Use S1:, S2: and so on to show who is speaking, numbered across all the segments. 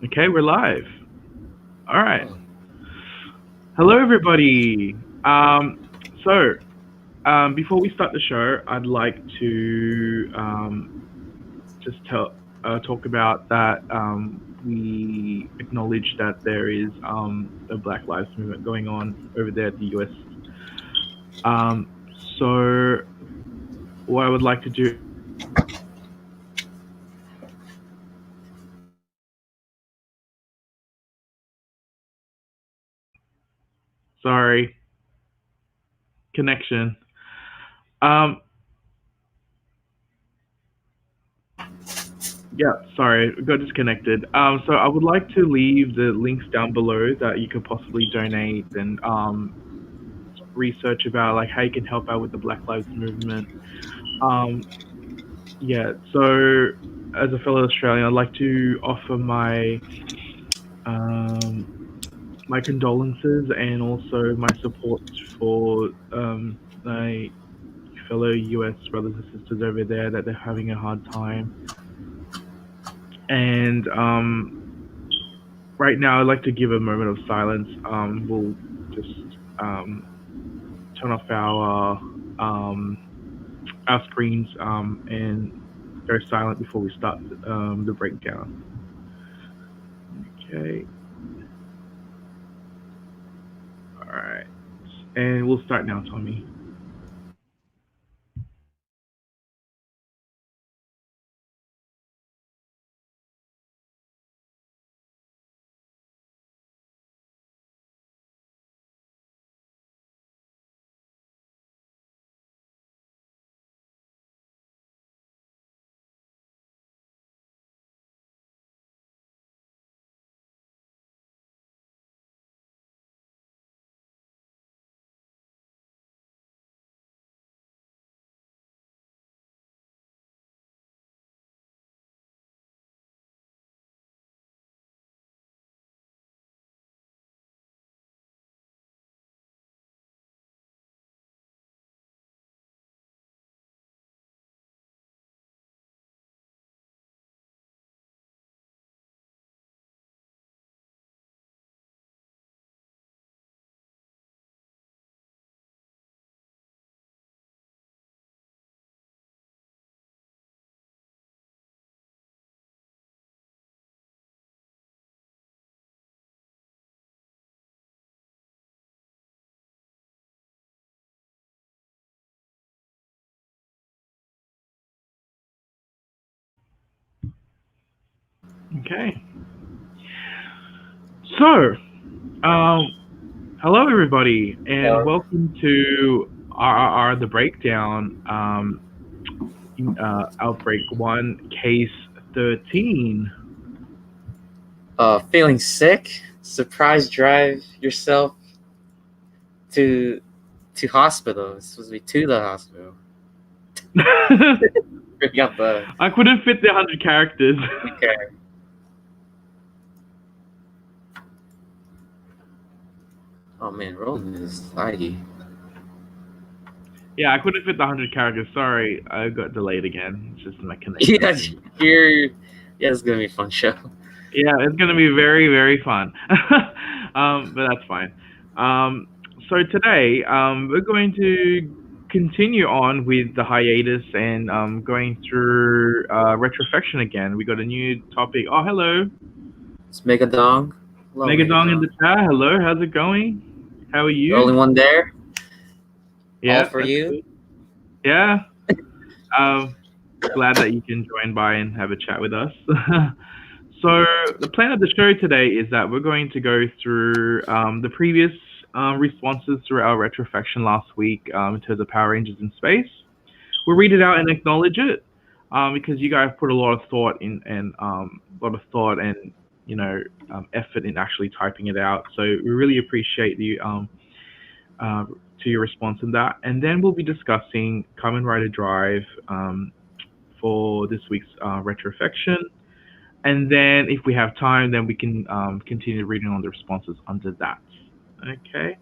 S1: Okay, we're live. All right.
S2: Oh,
S1: Hello, everybody. Before we start the show, I'd like to just talk about that we acknowledge that there is a Black Lives Movement going on over there at the US. Um, so, what I would like to do. Sorry, connection. Um, Yeah, sorry, got disconnected. So I would like to leave the links down below that you could possibly donate and research about like how you can help out with the Black Lives Movement. Um, yeah, so as a fellow Australian, I'd like to offer um, my condolences and also my support for my fellow US brothers and sisters over there that they're having a hard time. And right now, I'd like to give a moment of silence. We'll just um, turn off our screens and go silent before we start the breakdown. Okay. All right. And we'll start now, Tommy. Okay. So, um, hello, everybody, and
S2: no.
S1: welcome to RRR The Breakdown, Outbreak 1, Case 13.
S2: Feeling sick? Surprise drive yourself to hospital. It's supposed to be to the hospital. Bring up the
S1: I couldn't fit the 100 characters.
S2: okay. Oh man, Roland is laggy.
S1: Yeah, I couldn't fit the 100 characters. Sorry, I got delayed again. It's just my connection
S2: Yeah,
S1: thing.
S2: you're. Yeah, it's gonna be a fun show.
S1: Yeah, it's gonna be very, very fun. But that's fine. Um, so today, we're going to continue on with the hiatus and going through Retrofection again. We got a new topic. Oh, hello,
S2: It's Megadong. Hello,
S1: Megadong in
S2: Megadong.
S1: the chat. Hello, how's it going? How are
S2: The
S1: you?
S2: only one there. All
S1: Yeah,
S2: for
S1: that's
S2: you.
S1: good. Yeah. Um, Glad that you can join by and have a chat with us. So the plan of the show today is that we're going to go through the previous responses through our retrofection last week in terms of Power Rangers in space. We'll read it out and acknowledge it because you guys put a lot of thought in and a lot of thought and effort in actually typing it out. So we really appreciate the uh, to your response on that. And then we'll be discussing Kamen Rider Drive for this week's retrofection. And then if we have time, then we can continue reading on the responses under that. Okay.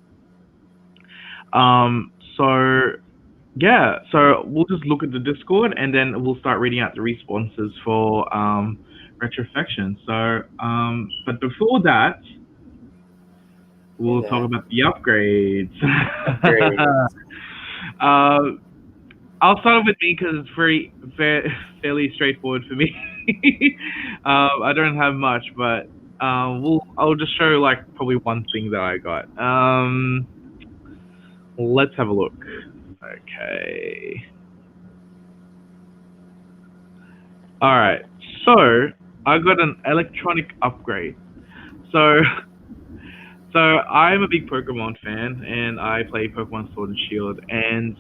S1: So yeah, so we'll just look at the Discord and then we'll start reading out the responses for Retrofection. So, but before that, we'll talk about the upgrades.
S2: Upgrade.
S1: uh, I'll start with me because it's fairly straightforward for me. I don't have much, but I'll just show like probably one thing that I got. Let's have a look. Okay. All right. So I got an electronic upgrade. So I'm a big Pokemon fan, and I play Pokemon Sword and Shield. And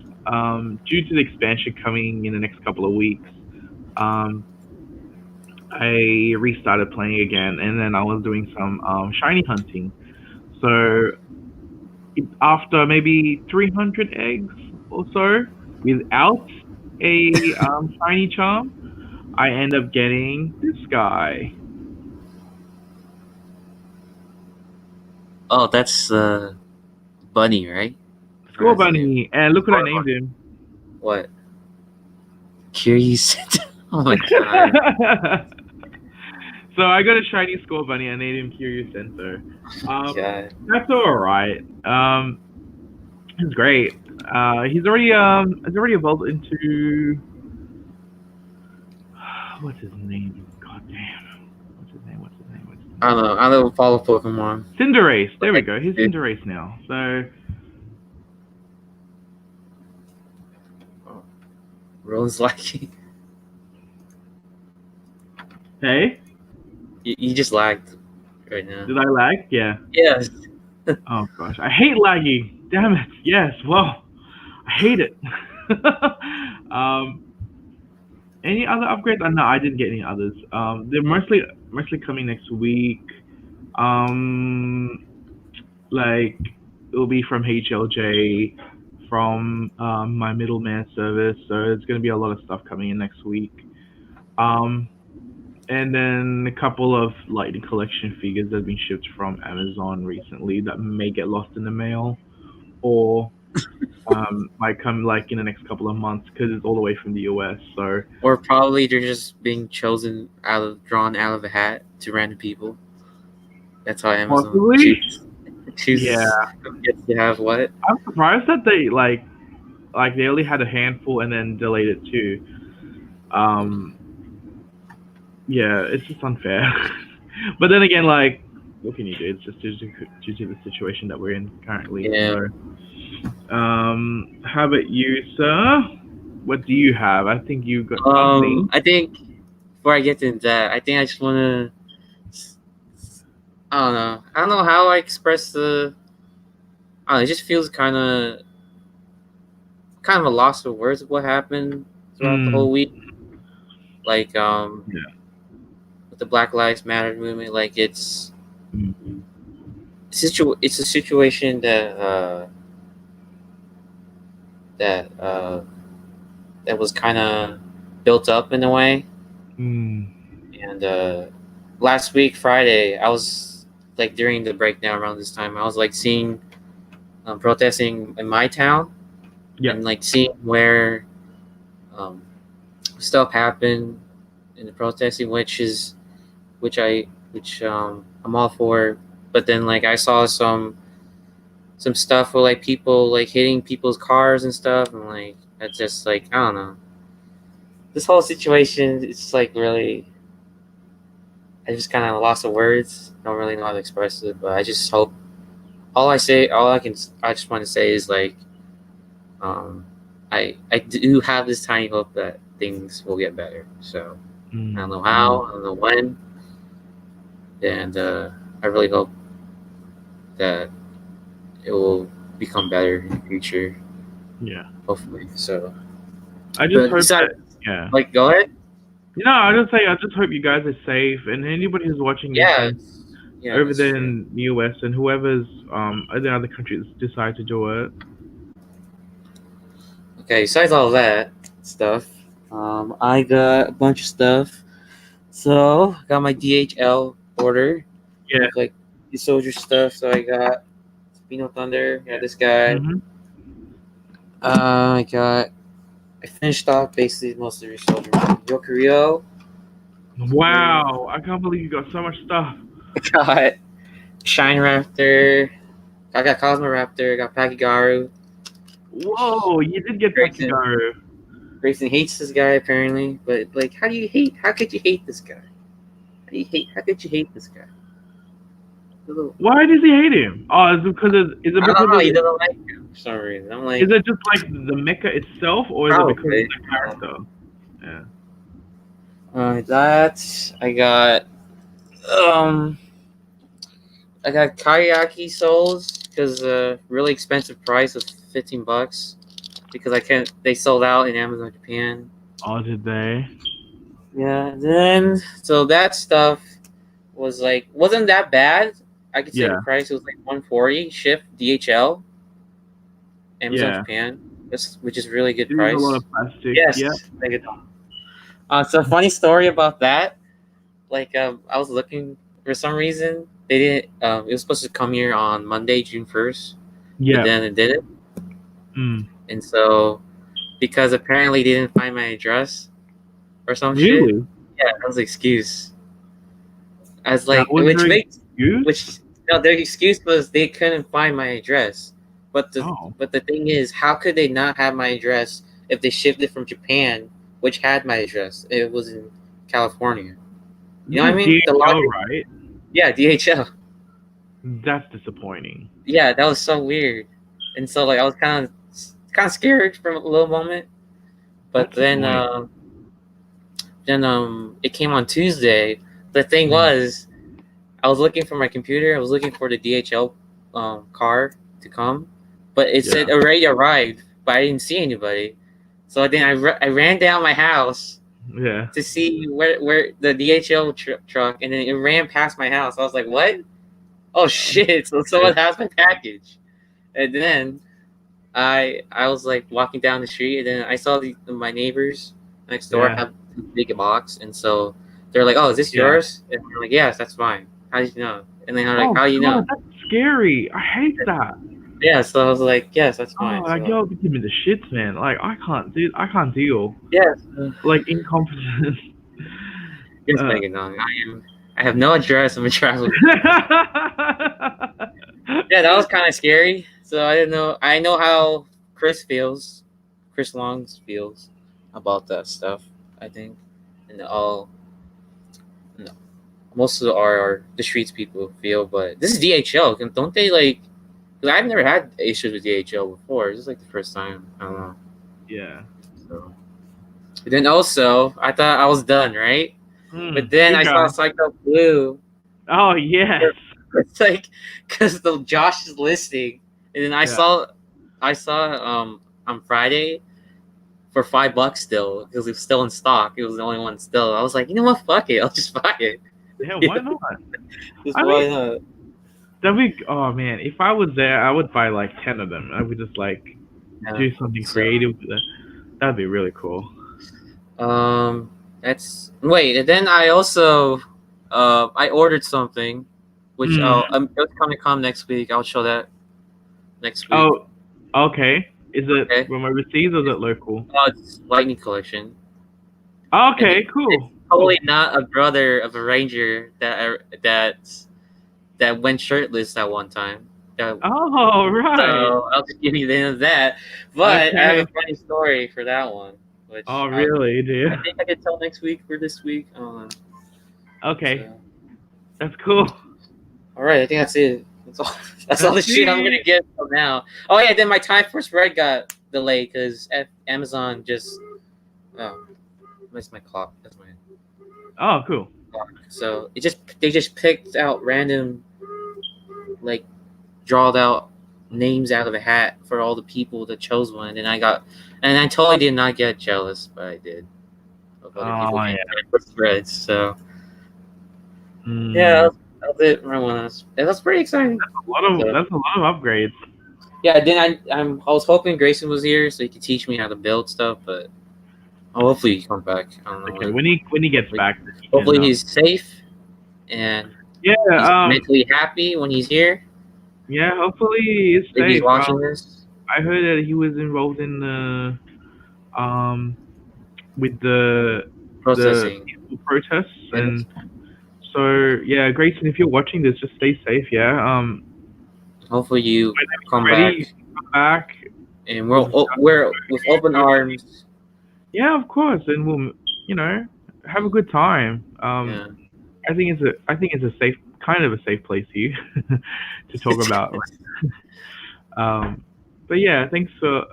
S1: due to the expansion coming in the next couple of weeks, I restarted playing again, and then I was doing some shiny hunting. So after maybe 300 eggs or so, without a shiny charm, I end up getting this guy.
S2: Oh, that's Bunny, right?
S1: Score Bunny, and look what I named him.
S2: What? Curious. Oh my god.
S1: So I got a shiny Score Bunny. I named him Curious Center.
S2: God.
S1: That's all right. He's great. He's already evolved into what's his name? God damn. What's his name?
S2: I don't know. I don't follow Pokemon.
S1: Cinderace. There we go. He's Cinderace now. So
S2: Roland's lagging.
S1: hey?
S2: You just lagged right now.
S1: Did I lag? Yeah.
S2: Yes.
S1: Oh gosh. I hate lagging. Damn it. Yes. Well, I hate it. Any other upgrades? No, I didn't get any others. They're mostly coming next week. Like it'll be from HLJ, from my middleman service. So it's gonna be a lot of stuff coming in next week. And then a couple of Lightning Collection figures that have been shipped from Amazon recently that may get lost in the mail, or might come like in the next couple of months because it's all the way from the US. So,
S2: or probably they're just being drawn out of a hat to random people. That's how Amazon chooses.
S1: Yeah.
S2: Gets to have what?
S1: I'm surprised that they like they only had a handful and then delayed it too. Yeah, it's just unfair. But then again, like, what can you do? It's just due to the situation that we're in currently.
S2: Yeah.
S1: So, how about you, sir? What do you have? I think you got something.
S2: I think before I get into that, I think I just want to. I don't know how I express the. I don't know, it just feels kind of a loss of words of what happened throughout the whole week. Like with the Black Lives Matter movement, like it's a situation that that was kind of built up in a way. And last week Friday, I was like during the breakdown around this time, I was like seeing protesting in my town, and like seeing where stuff happened in the protesting, which I'm all for. But then like I saw some stuff where like people like hitting people's cars and stuff, and like that's just like, I don't know. This whole situation, it's like really, I just kind of lost the words. Don't really know how to express it, but I just hope. I just want to say is like, I do have this tiny hope that things will get better. So I don't know how, I don't know when, and I really hope that it will become better in the future.
S1: Yeah,
S2: hopefully. So
S1: I just hope that. Yeah.
S2: Like, go ahead.
S1: No, I just hope you guys are safe, and anybody who's watching over there in the US and whoever's in other countries decide to do it.
S2: Okay, besides all that stuff, I got a bunch of stuff. So I got my DHL order.
S1: Yeah.
S2: Like the soldier stuff. So I got Spino Thunder. Yeah, this guy. I finished off basically most of your soldier. Yokurio.
S1: Wow, I can't believe you got so much stuff.
S2: I got Shine Raptor. I got Cosmo Raptor. I got Pakigaru.
S1: Whoa, you did get
S2: Grayson.
S1: Pakigaru.
S2: Grayson hates this guy apparently, but like, how do you hate? How could you hate this guy? How do you hate? How could you hate this guy?
S1: Why does he hate him? Oh, is it
S2: I don't
S1: because
S2: know.
S1: of
S2: He doesn't like him for some reason. I'm
S1: is
S2: like,
S1: it just like the mecha itself, or is it because of
S2: probably.
S1: the character? Yeah.
S2: That um I got Kayaki souls because really expensive price of $15 because I can't. They sold out in Amazon Japan.
S1: Oh, did they?
S2: Yeah. Then so that stuff was like wasn't that bad. I could say the
S1: Yeah.
S2: price was like 140 shipped DHL Amazon
S1: Yeah.
S2: Japan, which is really good
S1: It is
S2: price.
S1: a lot of plastic.
S2: Yes.
S1: Yeah.
S2: Make it. So funny story about that. Like I was looking for some reason they didn't. It was supposed to come here on Monday, June 1st, but
S1: Yeah.
S2: then it didn't.
S1: Mm.
S2: And so because apparently they didn't find my address or some shit.
S1: Really?
S2: Yeah, that was the excuse. I was
S1: That
S2: like,
S1: was
S2: which
S1: their
S2: makes
S1: excuse?
S2: which no, their excuse was they couldn't find my address.
S1: Oh.
S2: But the thing is, how could they not have my address if they shipped it from Japan, which had my address? It was in California. You know what I
S1: This is
S2: mean? The
S1: DHL,
S2: logic.
S1: right?
S2: Yeah, DHL.
S1: That's disappointing.
S2: Yeah, that was so weird. And so like I was kind of scared for a little moment, but
S1: That's annoying.
S2: then it came on Tuesday. The thing was, I was looking for my computer. I was looking for the DHL car to come, but it said
S1: Yeah.
S2: already arrived, but I didn't see anybody. So then I ran down my house
S1: Yeah.
S2: to see where the DHL truck, and then it ran past my house. I was like, what? Oh shit! So someone has my package. And then I was like walking down the street, and then I saw my neighbors next door
S1: Yeah.
S2: have a big box, and so they're like, "Oh, is this
S1: Yeah.
S2: yours?" And I'm like, "Yes, that's mine." How did you know? And then I'm like,
S1: Oh
S2: "How do you know?"
S1: god, that's scary. I hate that.
S2: Yeah, so I was like, "Yes, that's
S1: Oh,
S2: mine."
S1: like
S2: So
S1: y'all give me the shits, man. Like I can't deal.
S2: yes,
S1: Like incompetence.
S2: yes,
S1: Uh,
S2: Megan. I have no address. I'm a traveler. Yeah, that was kind of scary. So I didn't know. I know how Chris Longs feels about that stuff. I think, and all no, most of the streets people feel. But this is DHL. Don't they like? Because I've never had issues with DHL before. This is like the first time. I don't know.
S1: yeah.
S2: So. But then also, I thought I was done, right? But then
S1: Good
S2: I saw
S1: guy.
S2: Psycho Blue.
S1: Oh yes.
S2: It's like because the Josh is listing, and then
S1: Yeah.
S2: I saw on Friday for $5 still because it was still in stock. It was the only one still. I was like, you know what? Fuck it. I'll just buy it.
S1: Yeah, why not?
S2: Just
S1: I
S2: why
S1: mean,
S2: not?
S1: that'd be. Oh man, if I was there, I would buy like 10 of them. I would just like
S2: Yeah.
S1: do something
S2: So,
S1: creative with it. That'd be really cool.
S2: that's wait. And then I also I ordered something, which it's coming come next week. I'll show that next week.
S1: Oh, okay. Is it
S2: Okay.
S1: from overseas or is it local?
S2: It's Lightning Collection.
S1: Okay, cool.
S2: It's totally not a brother of a ranger that went shirtless at one time.
S1: Oh, right.
S2: So I'll just give you the end of that. But I have
S1: Okay.
S2: a funny story for that one. Which
S1: Oh, really, dude?
S2: I think I can tell next week or this week. I don't know.
S1: Okay,
S2: So,
S1: that's cool.
S2: all right, I think that's it. That's all the shit I'm gonna get from now. Oh yeah, then my Time Force Red got delayed because Amazon just where's my clock? That's my
S1: Oh, cool.
S2: clock. So they just picked out random like drawed out names out of a hat for all the people that chose one, and I totally did not get jealous, but I did of other people getting spreads. So yeah, that was it. That was pretty exciting.
S1: That's a lot of upgrades.
S2: Yeah, then I was hoping Grayson was here so he could teach me how to build stuff, but hopefully he comes back. I don't know.
S1: Okay, when he gets back,
S2: hopefully he's safe and
S1: he's
S2: mentally happy when he's here.
S1: Yeah, hopefully he's
S2: If he's
S1: safe.
S2: watching this.
S1: I heard that he was involved in the with the the
S2: protesting.
S1: peaceful protests.
S2: And
S1: And so, yeah, Grayson, if you're watching this, just stay safe. Yeah.
S2: hopefully you
S1: Whenever
S2: come
S1: you're ready,
S2: back,
S1: come back.
S2: and
S1: We'll discuss
S2: we're with open arms.
S1: Yeah, of course, and we'll, have a good time.
S2: Yeah.
S1: I think it's a safe, kind of a safe place here to talk about. But yeah, thanks for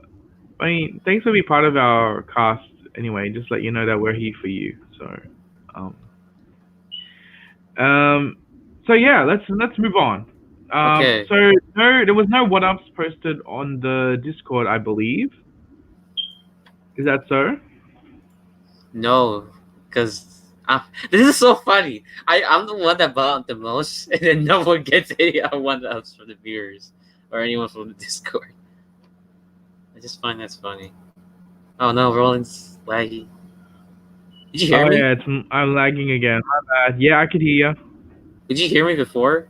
S1: being part of our cast. Anyway, just let you know that we're here for you. Um, um, so yeah, let's move on.
S2: Okay.
S1: So no, there was no what ups posted on the Discord, I believe. Is that so?
S2: No, because this is so funny. I'm the one that bought the most, and then no one gets any one ups from the viewers or anyone from the Discord. I just find that's funny. Oh no, Roland's laggy. Did you hear me?
S1: Yeah, I'm lagging again. My bad. Yeah, I could hear you.
S2: Did you hear me before?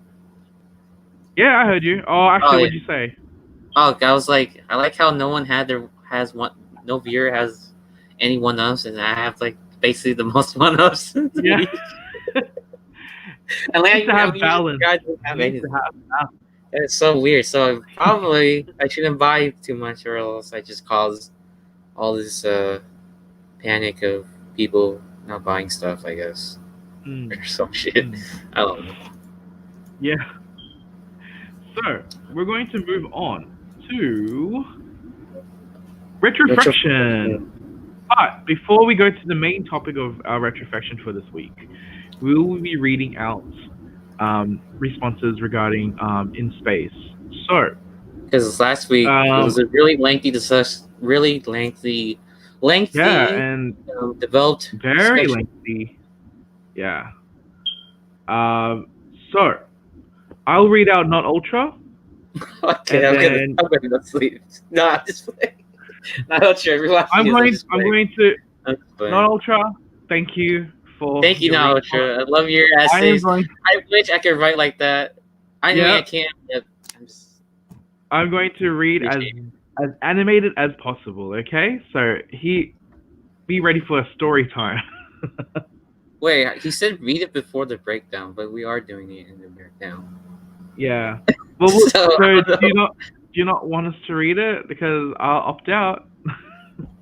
S1: Yeah, I heard you. Oh, actually,
S2: Oh, yeah.
S1: what'd you say?
S2: Oh, I was like, I like how no one has one. No viewer has any one ups, and I have like basically the most one ups.
S1: Yeah.
S2: And like,
S1: to have balance.
S2: Guys don't have anything. It's so weird. So probably I shouldn't buy too much, or else I just cause all this panic of people not buying stuff, I guess, or some shit. I don't know.
S1: Yeah. So we're going to move on to Retrofection. But before we go to the main topic of our Retrofection for this week, we will be reading out responses regarding In Space. So,
S2: because last week it was a really lengthy discussion,
S1: yeah, and
S2: developed,
S1: very
S2: discussion.
S1: lengthy. Yeah. So, I'll read out Not Ultra.
S2: Okay, I'm gonna go sleep. No, I'm just playing. Not Ultra.
S1: I'm going to Not Ultra. Thank you for.
S2: Thank you, Not Ultra. I love your essays. I wish I could write like that. I mean, I can't.
S1: I'm going to read as animated as possible. Okay, so be ready for a story time.
S2: Wait, he said read it before the breakdown, but we are doing it in the breakdown.
S1: Yeah. Well, so do you not want us to read it? Because I'll opt out.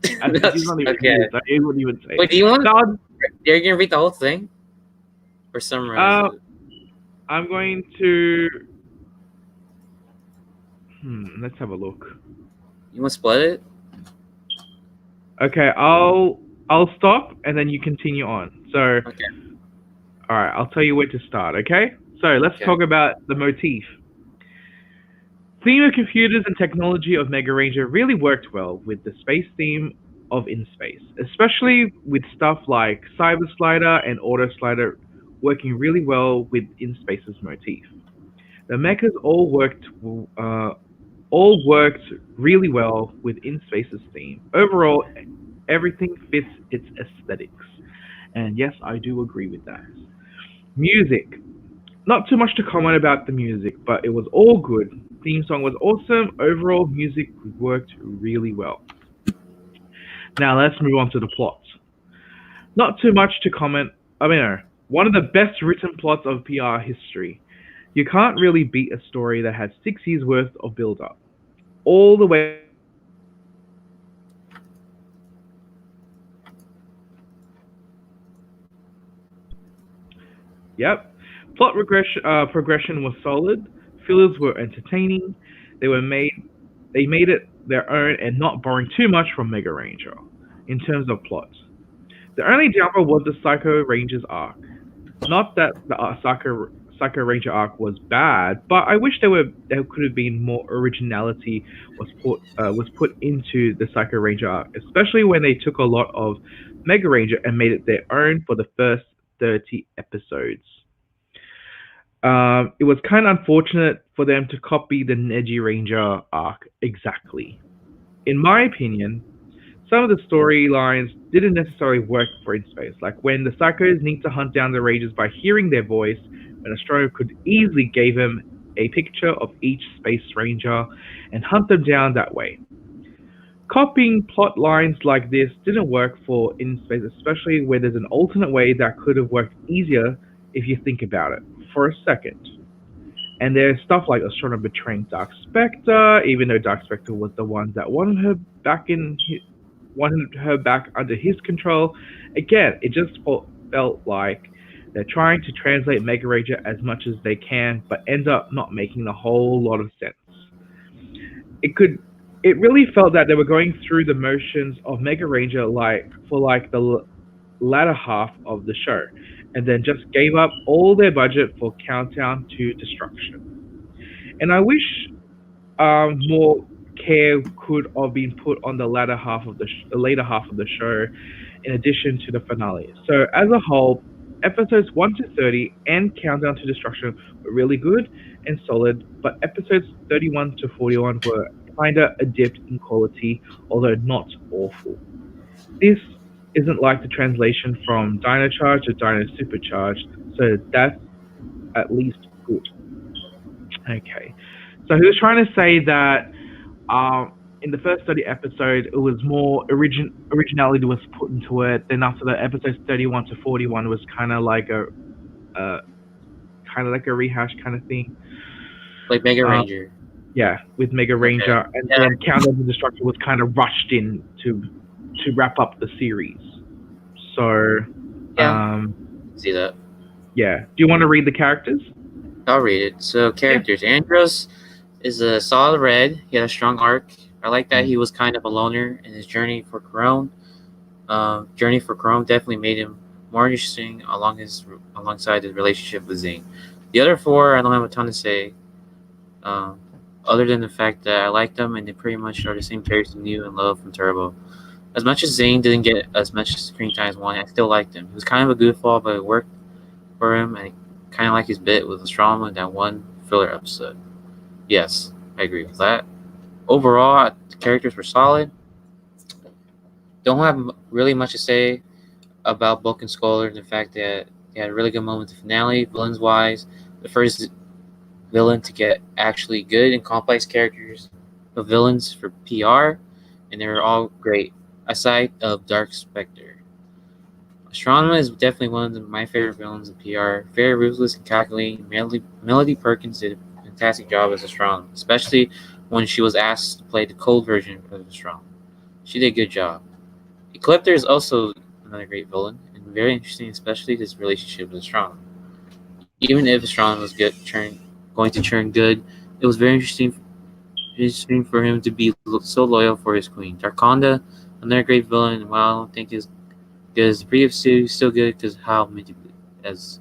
S1: He's not even here, so he wouldn't even say.
S2: Wait, do you want? You're gonna read the whole thing, or summarize it?
S1: I'm going to. Let's have a look.
S2: You want to split it?
S1: Okay, I'll stop and then you continue on. So.
S2: Okay.
S1: All right, I'll tell you where to start. Okay. So let's talk about the motif. Theme of computers and technology of Mega Ranger really worked well with the space theme of In Space, especially with stuff like Cyber Slider and Auto Slider working really well with In Space's motif. The mechas all worked really well with In Space's theme. Overall, everything fits its aesthetics. And yes, I do agree with that. Music. Not too much to comment about the music, but it was all good. Theme song was awesome. Overall, music worked really well. Now let's move on to the plot. Not too much to comment. One of the best written plots of PR history. You can't really beat a story that had 6 years worth of build-up. All the way. Yep. Plot progression was solid. Fillers were entertaining. They made it their own and not borrowing too much from Mega Ranger in terms of plot. The only downer was the Psycho Rangers arc. Not that the Psycho Ranger arc was bad, but I wish there could have been more originality was put into the Psycho Ranger arc, especially when they took a lot of Mega Ranger and made it their own for the first 30 episodes. It was kind of unfortunate for them to copy the Neji Ranger arc exactly. In my opinion, some of the storylines didn't necessarily work for In Space, like when the Psychos need to hunt down the Rangers by hearing their voice, when Astrono could easily give him a picture of each Space Ranger and hunt them down that way. Copying plot lines like this didn't work for in space, especially where there's an alternate way that could have worked easier if you think about it for a second. And there's stuff like Astronomer betraying Dark Spectre, even though Dark Spectre was the one that wanted her back under his control. Again, it just felt like they're trying to translate Mega Ranger as much as they can, but end up not making a whole lot of sense. It really felt that they were going through the motions of Mega Ranger for the latter half of the show, and then just gave up all their budget for Countdown to Destruction. And I wish more care could have been put on the later half of the show, in addition to the finale. So as a whole, episodes 1 to 30 and Countdown to Destruction were really good and solid, but episodes 31 to 41 were kinda a dip in quality, although not awful. This isn't like the translation from Dino Charge to Dino Supercharged, so that's at least good. Okay, so he was trying to say that in the first 30 episodes, it was more originality was put into it. Then after the episodes 31 to 41 was kind of like a rehash kind of thing.
S2: Like Mega Ranger.
S1: Yeah, with Mega Ranger,
S2: Okay.
S1: and then Countdown to Destruction was kind of rushed in to wrap up the series. So,
S2: See that.
S1: Yeah. Do you want to read the characters?
S2: I'll read it. So characters. Yeah. Andros is a solid red. He had a strong arc. I like that he was kind of a loner in his journey for Corone. Journey for Corone definitely made him more interesting alongside his relationship with Zane. The other four, I don't have a ton to say. Other than the fact that I like them and they pretty much are the same person you and love from Turbo. As much as Zane didn't get as much screen time as one, I still liked him. He was kind of a goofball, but it worked for him. I kind of like his bit with Astrama in that one filler episode. Yes, I agree with that. Overall, the characters were solid. Don't have really much to say about Bulk and Scholar and the fact that they had a really good moment in the finale. Villains-wise, the first villain to get actually good and complex characters of villains for PR, and they were all great, aside of Dark Spectre. Astronomer is definitely one of my favorite villains in PR. Very ruthless and calculating. Melody Perkins did a fantastic job as Astronomer, especially when she was asked to play the cold version of Astronomer. She did a good job. Ecliptor is also another great villain, and very interesting, especially his relationship with Astronomer. Even if Astronomer was going to turn good, it was very interesting for him to be so loyal for his queen. Darkonda, another great villain, and while I don't think is good as the previous two, he's still good because how manipulative as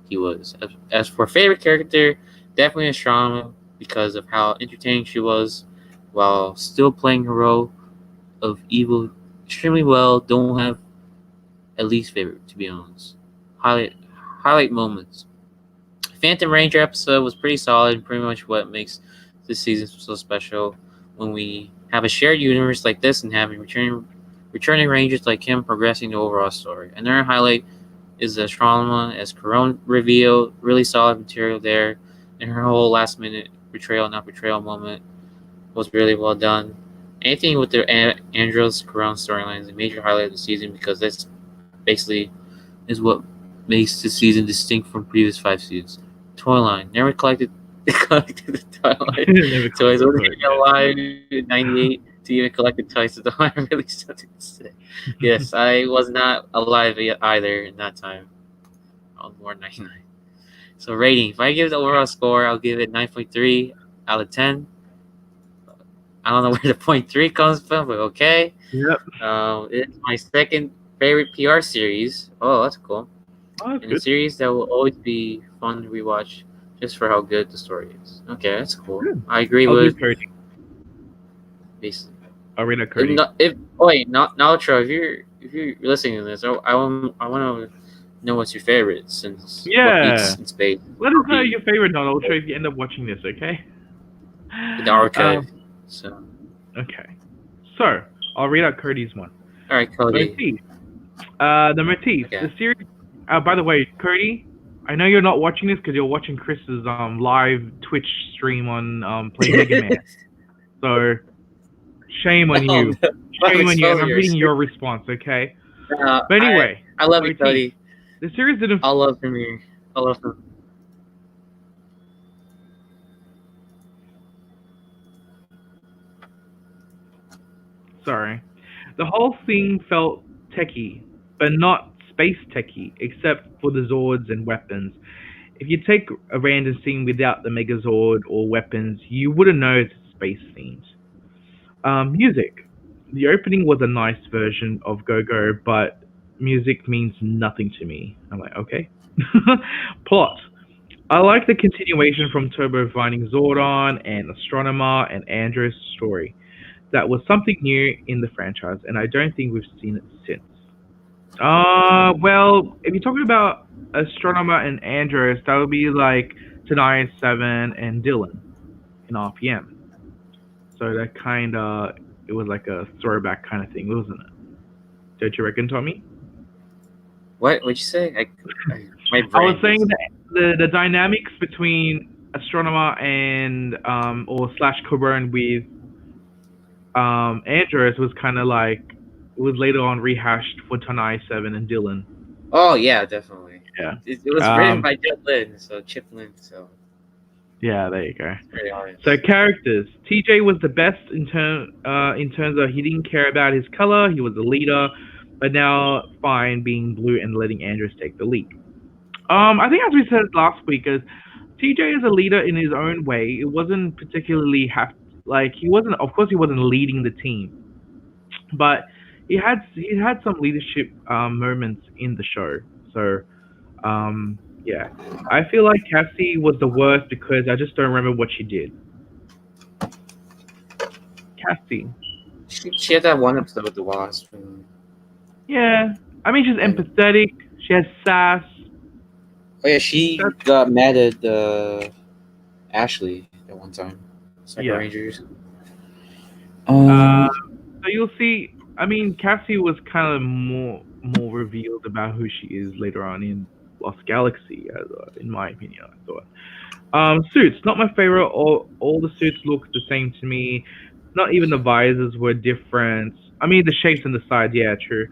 S2: he was. As for favorite character, definitely Astronomer because of how entertaining she was while still playing her role of evil extremely well. Don't have a least favorite, to be honest. Highlight moments. Phantom Ranger episode was pretty solid and pretty much what makes this season so special. When we have a shared universe like this and having returning Rangers like him progressing the overall story. Another highlight is the Astronomer as Corone reveal. Really solid material there. And her whole last minute betrayal, not betrayal moment was really well done. Anything with the Andros Corone storyline is a major highlight of the season because that's basically is what makes the season distinct from previous 5 seasons. Toy line. Never collected the toy line. Toys were alive in 98 to even collect the toys to the line. Really something to say. Yes, I was not alive either in that time. I was born 99. So rating. If I give the overall score, I'll give it 9.3 out of 10. I don't know where the 0.3 comes from, but okay.
S1: Yep.
S2: It's my second favorite PR series. Oh, that's cool.
S1: Oh, that's
S2: and a series that will always be fun to rewatch just for how good the story is. Okay, that's cool. Good. I agree with
S1: Cody.
S2: Basically.
S1: I'll read a Cody.
S2: Not Nautro, if you're listening to this, I want to know what's your favorite since
S1: in
S2: space.
S1: Let us know your favorite non-ultra if you end up watching this, okay?
S2: In the archive.
S1: Okay. So I'll read out Cody's one.
S2: Alright, Cody.
S1: The Motif. Okay. The series by the way, Cody, I know you're not watching this because you're watching Chris's live Twitch stream on Play Mega Man. So Shame on
S2: Oh,
S1: you.
S2: I'm
S1: Shame on you. And
S2: exposing
S1: I'm
S2: your
S1: reading
S2: secret.
S1: your response, okay?
S2: No,
S1: But anyway,
S2: I love you,
S1: motif.
S2: Cody.
S1: The series didn't.
S2: I love Premiere. I love him.
S1: Sorry. The whole thing felt techie, but not space techie, except for the Zords and weapons. If you take a random scene without the Megazord or weapons, you wouldn't know it's space themed. Music. The opening was a nice version of Go Go, but music means nothing to me. I'm like, okay. Plot. I like the continuation from Turbo finding Zordon and Astronomer and Andros' story. That was something new in the franchise, and I don't think we've seen it since. Well, if you're talking about Astronomer and Andros, that would be like Tanaya 7 and Dylan in RPM. So that kind of, it was like a throwback kind of thing, wasn't it? Don't you reckon, Tommy?
S2: What? What'd you say? My
S1: I was
S2: brain
S1: saying
S2: just.
S1: that the dynamics between Astronomer and or slash Coburn with Andros was kind of like, it was later on rehashed for Tanai 7 and Dylan.
S2: Oh yeah, definitely.
S1: Yeah.
S2: It was written by Chip Lin, so Chip Lin. So
S1: Yeah, there you go.
S2: it's very honest.
S1: So characters, TJ was the best in terms of he didn't care about his color. He was a leader, but now fine being blue and letting Andros take the lead. I think as we said last week, is TJ is a leader in his own way. It wasn't particularly like he wasn't. Of course, he wasn't leading the team, but he had some leadership moments in the show. So yeah, I feel like Cassie was the worst because I just don't remember what she did. Cassie.
S2: She had that one episode with the wasp.
S1: Yeah, I mean she's empathetic. She has sass.
S2: Oh yeah, she got mad at Ashley at one time. Psycho
S1: Yeah.
S2: Rangers.
S1: So you'll see. I mean, Cassie was kind of more revealed about who she is later on in Lost Galaxy, in my opinion. I thought. Suits, not my favorite. All the suits look the same to me. Not even the visors were different. I mean, the shapes and the sides, yeah, true.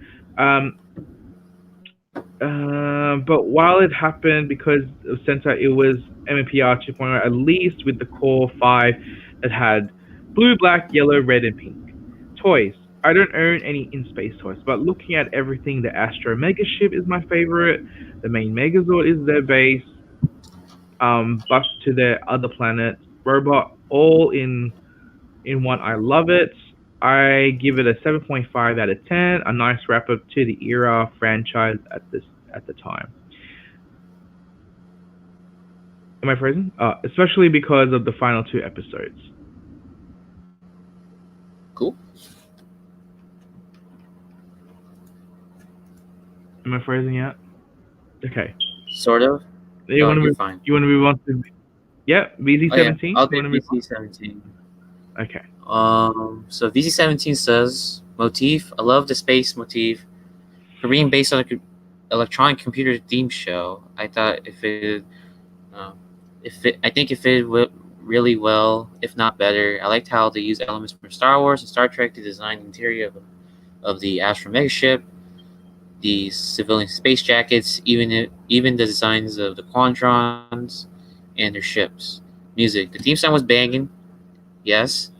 S1: But while it happened because of Sentai, it was MMPR 2.0, at least with the core 5 that had blue, black, yellow, red, and pink. Toys. I don't own any in-space toys, but looking at everything, the Astro Mega Ship is my favorite. The main Megazord is their base. Bus to their other planets. Robot, all in one. I love it. I give it a 7.5 out of 10. A nice wrap up to the era franchise at the time. Am I frozen? Especially because of the final 2 episodes.
S2: Cool.
S1: Am I frozen yet? Okay.
S2: Sort of.
S1: You want to move?
S2: Fine.
S1: You want to move on to? Yeah, VZ17.
S2: I'll do VZ17.
S1: Okay.
S2: So VZ17 says motif. I love the space motif. For being based on an electronic computer theme show, I thought I think it fitted really well, if not better. I liked how they used elements from Star Wars and Star Trek to design the interior of the Astro Mega ship, the civilian space jackets, even the designs of the Quantrons and their ships. Music. The theme song was banging. Yes.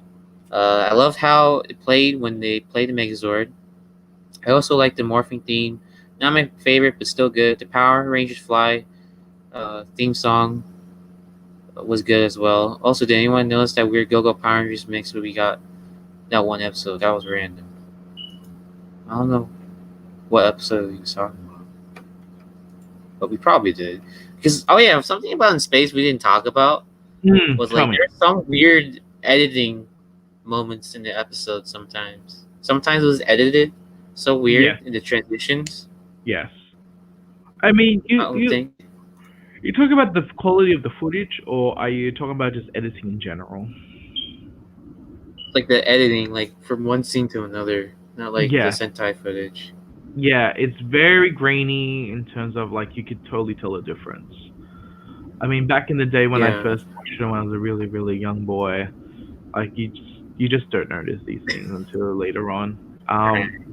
S2: I loved how it played when they played the Megazord. I also liked the morphing theme. Not my favorite, but still good. The Power Rangers Fly theme song was good as well. Also, did anyone notice that weird Go-Go Power Rangers mix where we got that one episode? That was random. I don't know what episode he was talking about, but we probably did. Because, something about in space we didn't talk about was like there's some weird editing moments in the episode sometimes. Sometimes it was edited so weird in the transitions.
S1: Yes. I mean, you talking about the quality of the footage, or are you talking about just editing in general?
S2: Like the editing, like from one scene to another, not like the Sentai footage.
S1: Yeah, it's very grainy in terms of like you could totally tell the difference. I mean, back in the day when I first watched it when I was a really, really young boy, like You just don't notice these things until later on.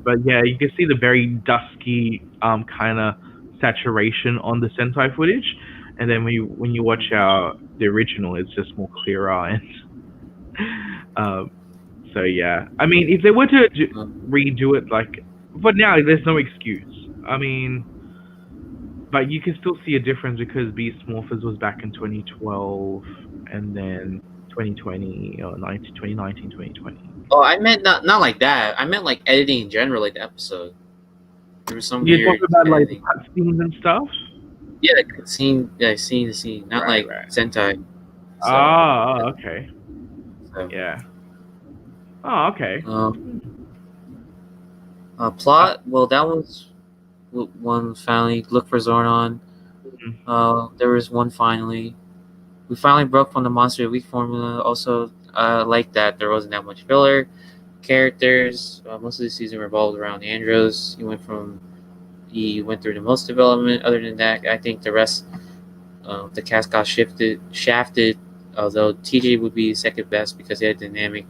S1: But yeah, you can see the very dusky kind of saturation on the Sentai footage, and then when you watch the original, it's just more clearer. And so yeah, I mean, if they were to redo it, like, but now there's no excuse. I mean, but you can still see a difference because Beast Morphers was back in 2012, and then 2020 or 2019, 2020.
S2: Oh, I meant not like that. I meant like editing in general, like the episode. There was some
S1: You
S2: weird
S1: talk about like
S2: editing.
S1: cutscenes and stuff.
S2: Yeah, the scene. Yeah, scene, not
S1: Right,
S2: like
S1: right.
S2: Sentai. So,
S1: Okay.
S2: So,
S1: Yeah. Oh, okay.
S2: Plot. Well, that was one finally. Look for Zordon. There was one finally. We finally broke from the Monster of the Week formula. Also, like that there wasn't that much filler. Characters. Most of the season revolved around Andros. He went through the most development. Other than that, I think the rest of the cast got shafted. Although TJ would be second best because he had dynamic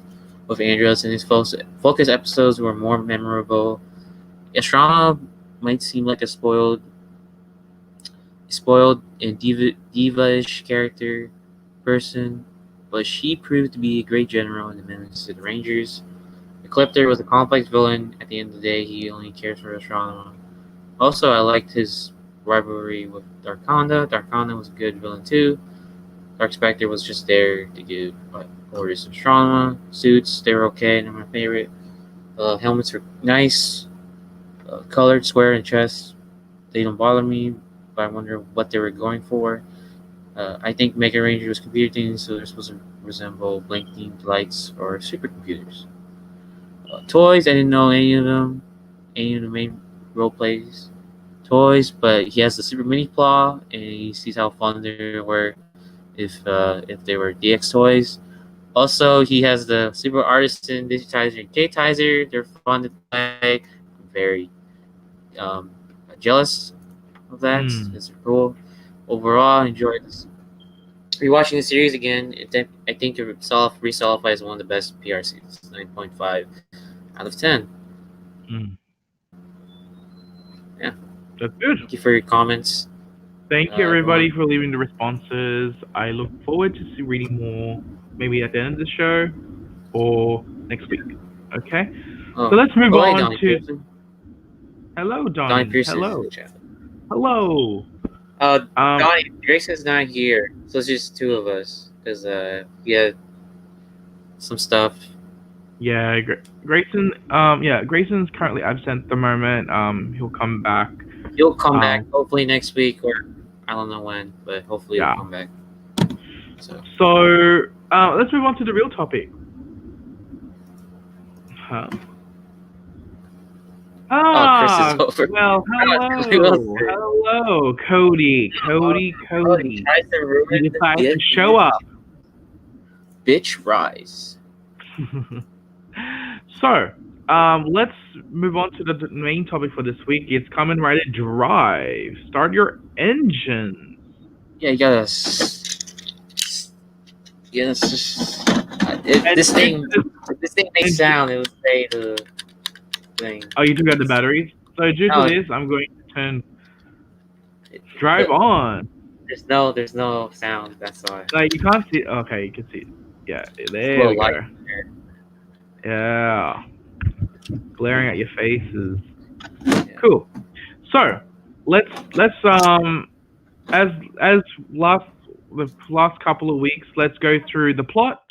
S2: with Andros, and his focus episodes were more memorable. Ashrama might seem like a spoiled and diva-ish character person, but she proved to be a great general in the Menace to the Rangers. Ecliptor was a complex villain. At the end of the day, he only cares for Ashrama. Also, I liked his rivalry with Darkonda. Darkonda was a good villain too. Dark Spectre was just there to give orders to Ashrama. Suits, they were okay, they're my favorite. Helmets were nice. Colored square and chest, they don't bother me, but I wonder what they were going for. I think Mega Ranger was computer themed, so they're supposed to resemble blink themed lights or supercomputers. Toys, I didn't know any of them, any of the main role plays. Toys, but he has the Super Mini Claw, and he sees how fun they were if they were DX toys. Also, he has the Super Artisan Digitizer and K-Tizer. They're fun to play. I'm very jealous of that. It's cool. Overall, I enjoyed this. Rewatching the series again, I think it resollifies one of the best PRCs. 9.5 out of 10. Yeah.
S1: That's good.
S2: Thank you for your comments.
S1: Thank you, everybody, for leaving the responses. I look forward to reading more, maybe at the end of the show or next week. Okay? So let's move on
S2: Donnie
S1: to...
S2: Pearson.
S1: Hello, Donnie. Hello.
S2: Hello. Donnie, Grayson's not here, so it's just two of us because he had some stuff.
S1: Yeah, Grayson. Grayson's currently absent at the moment. He'll come back.
S2: He'll come back hopefully next week, or I don't know when, but hopefully he'll come back.
S1: So let's move on to the real topic.
S2: Chris is over.
S1: Well, hello, Cody. You decided to show up.
S2: Bitch, rise.
S1: So, let's move on to the main topic for this week. It's Kamen Rider Drive. Start your engines.
S2: Yeah, you gotta. If this thing makes sound, it would say the thing.
S1: Oh, you took out the batteries? So due to this, I'm going to turn Drive on.
S2: There's no sound. That's why.
S1: Like, you can't see. Okay, you can see it. Yeah, there we go. Yeah, glaring at your faces. Yeah. Cool. So let's as the last couple of weeks, let's go through the plot,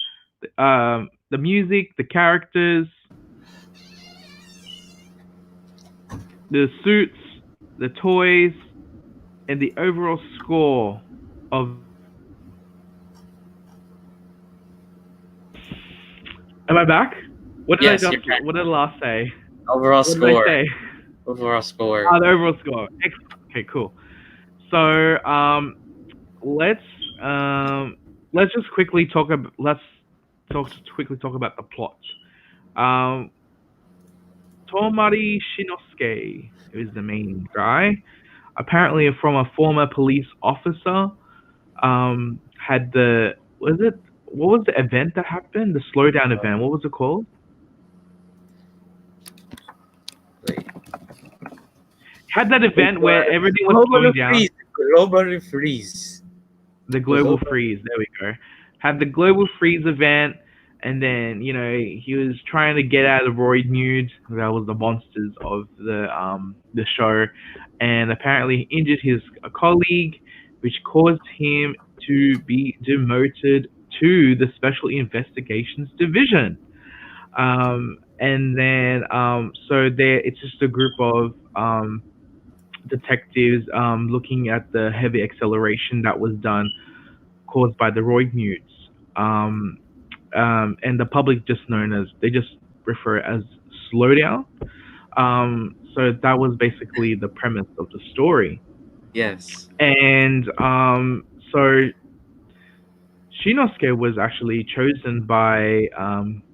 S1: the music, the characters, the suits, the toys, and the overall score of. Am I back? What did What did I last say?
S2: Overall
S1: what
S2: score.
S1: Did I say?
S2: Overall score.
S1: The overall score. Excellent. Okay, cool. So let's just quickly talk about the plot. Tomari Shinosuke is the main guy. Apparently, from a former police officer, had the what was the event that happened? The slowdown event. What was it called?
S2: Wait.
S1: Had that event where everything was slowing down.
S2: Global freeze.
S1: The global freeze. There we go. Had the global freeze event, and then he was trying to get out of Roy Nude. That was the monsters of the show, and apparently injured his colleague, which caused him to be demoted to the Special Investigations Division. And then so there, it's just a group of detectives looking at the heavy acceleration that was done caused by the roid newts. And the public just known as, they just refer it as slowdown. So that was basically the premise of the story.
S2: Yes.
S1: And so Shinosuke was actually chosen by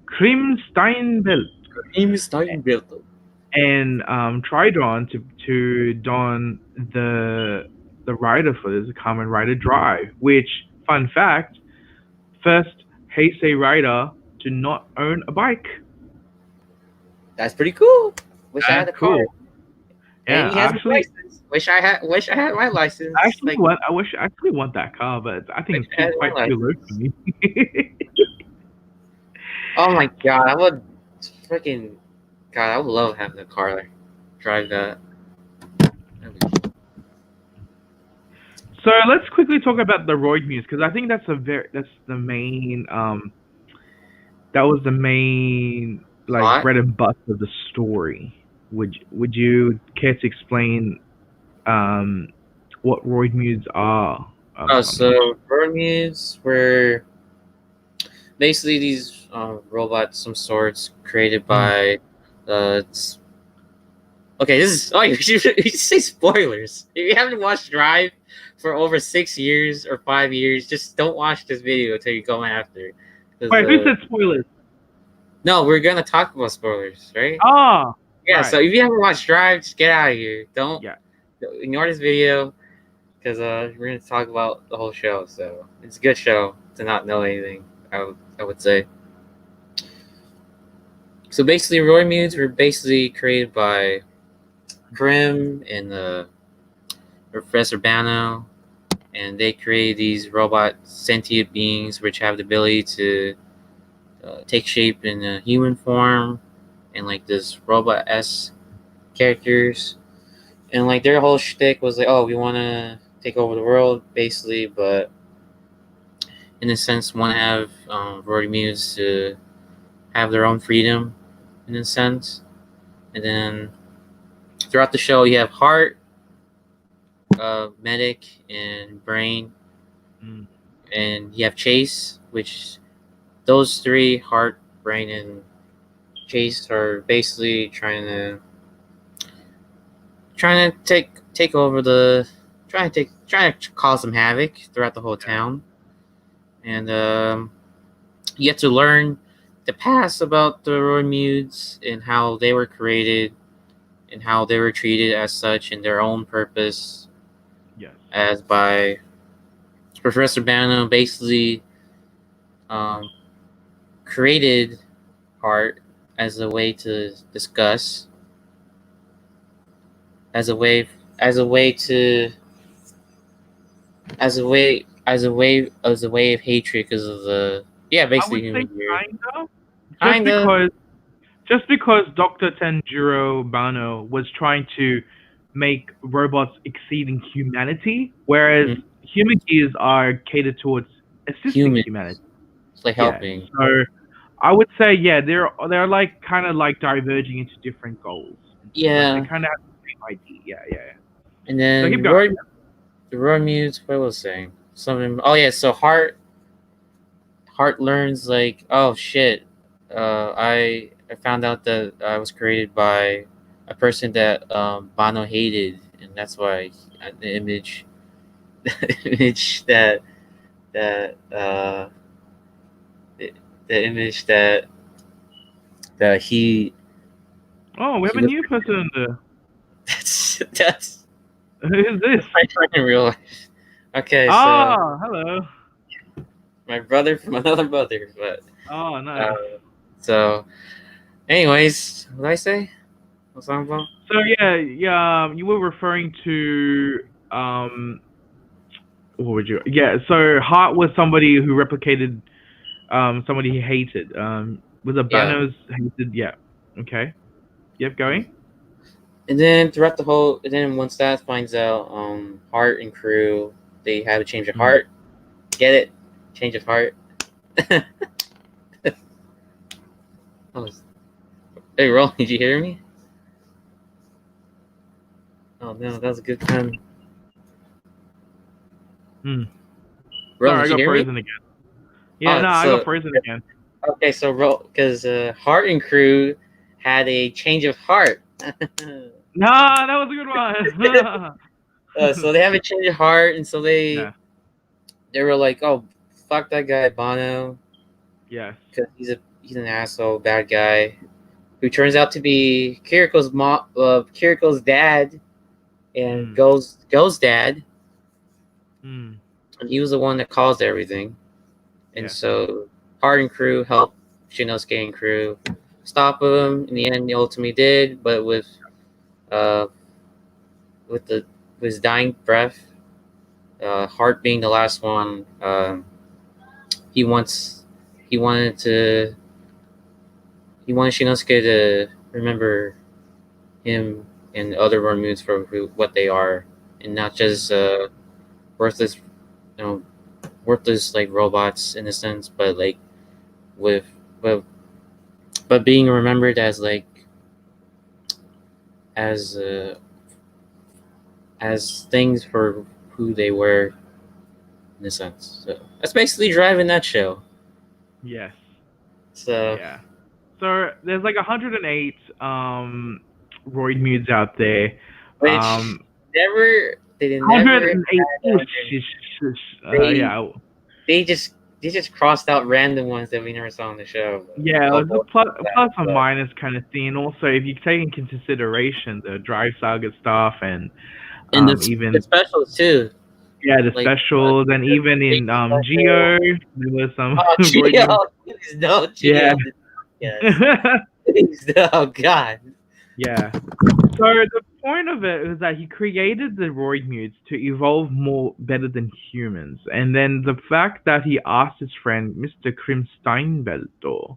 S1: Krim Steinbelt and tried on to don the rider for this Kamen Rider Drive, which, fun fact, first Heisei rider to not own a bike.
S2: That's pretty cool. Wish I had a
S1: Cool.
S2: car.
S1: Yeah,
S2: And he has a
S1: actually,
S2: license. Wish I had my license.
S1: I actually want that car, but I think it's quite too low for me.
S2: Oh my god, I would freaking I would love having a car like drive that.
S1: So let's quickly talk about the Roid Muse, because I think that's the main that was the main
S2: Plot?
S1: bread and butter of the story. Would you care to explain what Roid Muse are?
S2: So Roid Muse were basically these robots, some sorts, created by okay, this is you should say spoilers. If you haven't watched Drive for over 6 years or 5 years, just don't watch this video until you go after.
S1: Wait, who said spoilers?
S2: No, we're gonna talk about spoilers, right?
S1: Oh,
S2: yeah.
S1: right.
S2: So if you haven't watched Drive, just get out of here. Don't ignore this video because we're gonna talk about the whole show. So it's a good show to not know anything. I would say. So basically, Roid Muse were basically created by Grimm and Professor Bano, and they create these robot sentient beings which have the ability to take shape in a human form and like this robot-esque characters. And like their whole shtick was like, oh, we want to take over the world, basically, but in a sense, want to have Roid Muse to have their own freedom, in a sense. And then throughout the show, you have Heart, Medic, and Brain. And you have Chase, which those three, Heart, Brain, and Chase, are basically trying to take over trying to cause some havoc throughout the whole town. And you get to learn the past about the Roid Muse and how they were created and how they were treated as such in their own purpose.
S1: Yes.
S2: As by Professor Bano basically created Heart as a way to discuss, as a way of hatred because of the basically
S1: I would say just because Dr. Tanjiro Bano was trying to make robots exceeding humanity, whereas human gears are catered towards assisting humanity.
S2: It's like helping.
S1: Yeah. So I would say they're like kind of like diverging into different goals.
S2: Yeah.
S1: Like they kind of have the same idea. Yeah.
S2: And then the Roid Muse, what was I saying? Something. Oh yeah. So Heart learns like, oh shit, I found out that I was created by a person that Bano hated, and that's why the image that he.
S1: Oh, we have a new person in there.
S2: That's
S1: who is this?
S2: I fucking realize. Okay.
S1: Oh, hello.
S2: my brother from another mother. But
S1: Oh, nice.
S2: so, anyways, what did I say? What's that about?
S1: So yeah, you were referring to what would you? Yeah, so Hart was somebody who replicated somebody he hated. Was a
S2: Yeah.
S1: Banos hated? Yeah. Okay. Yep. Going.
S2: And then throughout the whole, and then once that finds out, Hart and crew, they have a change of
S1: Mm.
S2: heart. Get it? Change of heart. Oh, hey, Roland, did you hear me? Oh no, that was a good pun.
S1: Hmm.
S2: Roland,
S1: Sorry, I
S2: did you
S1: got
S2: hear me?
S1: frozen again. Yeah,
S2: Oh,
S1: no, I got
S2: so
S1: frozen again.
S2: okay, so because Hart and crew had a change of heart.
S1: No, that was a good one.
S2: So they have a change of heart, and so
S1: Yeah.
S2: they were like, "Oh, fuck that guy Bono,
S1: Yes.
S2: because he's an asshole, bad guy." Who turns out to be Kiriko's dad, and
S1: Mm.
S2: Go's dad,
S1: Mm.
S2: and he was the one that caused everything. And
S1: Yeah.
S2: so Hart and crew helped Shinosuke and crew stop him. In the end, they ultimately did, but uh with his dying breath, Hart being the last one, he wants he wanted to he wanted Shinosuke to remember him and other Ramuns for what they are, and not just worthless, worthless like robots in a sense, but like with but but being remembered as like as uh, as things for who they were in a sense. So that's basically driving that show.
S1: Yes.
S2: So
S1: Yeah. So there's like 108 roid mudes out there.
S2: which
S1: Um
S2: never they never
S1: 108
S2: had, they
S1: yeah.
S2: they just they just crossed out random ones that we never saw on the show.
S1: Yeah, it
S2: Oh,
S1: was
S2: boy,
S1: a plus or
S2: but
S1: minus kind of thing. Also, if you take into consideration the Drive Saga stuff and
S2: and the
S1: even
S2: specials too,
S1: yeah the
S2: like
S1: specials and even in Geo there was some
S2: oh,
S1: roid
S2: Geo,
S1: mudes.
S2: please no,
S1: Yeah.
S2: Geo. Yes. Please, oh, God.
S1: Yeah. So the point of it is that he created the roid mutes to evolve more better than humans, and then the fact that he asked his friend Mr. Krim Steinbelto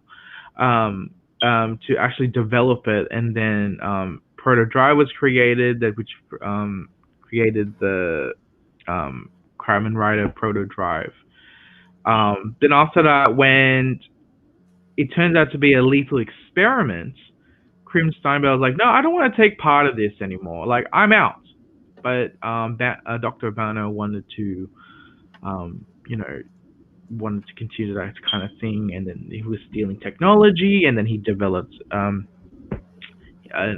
S1: um, to actually develop it, and then Proto Drive was created, that which created the Kamen Rider Proto Drive. Then after that, when it turns out to be a lethal experiment, Krim Steinbell was like, "No, I don't want to take part of this anymore. Like, I'm out." But Dr. Bano wanted to, you know, wanted to continue that kind of thing, and then he was stealing technology, and then he developed an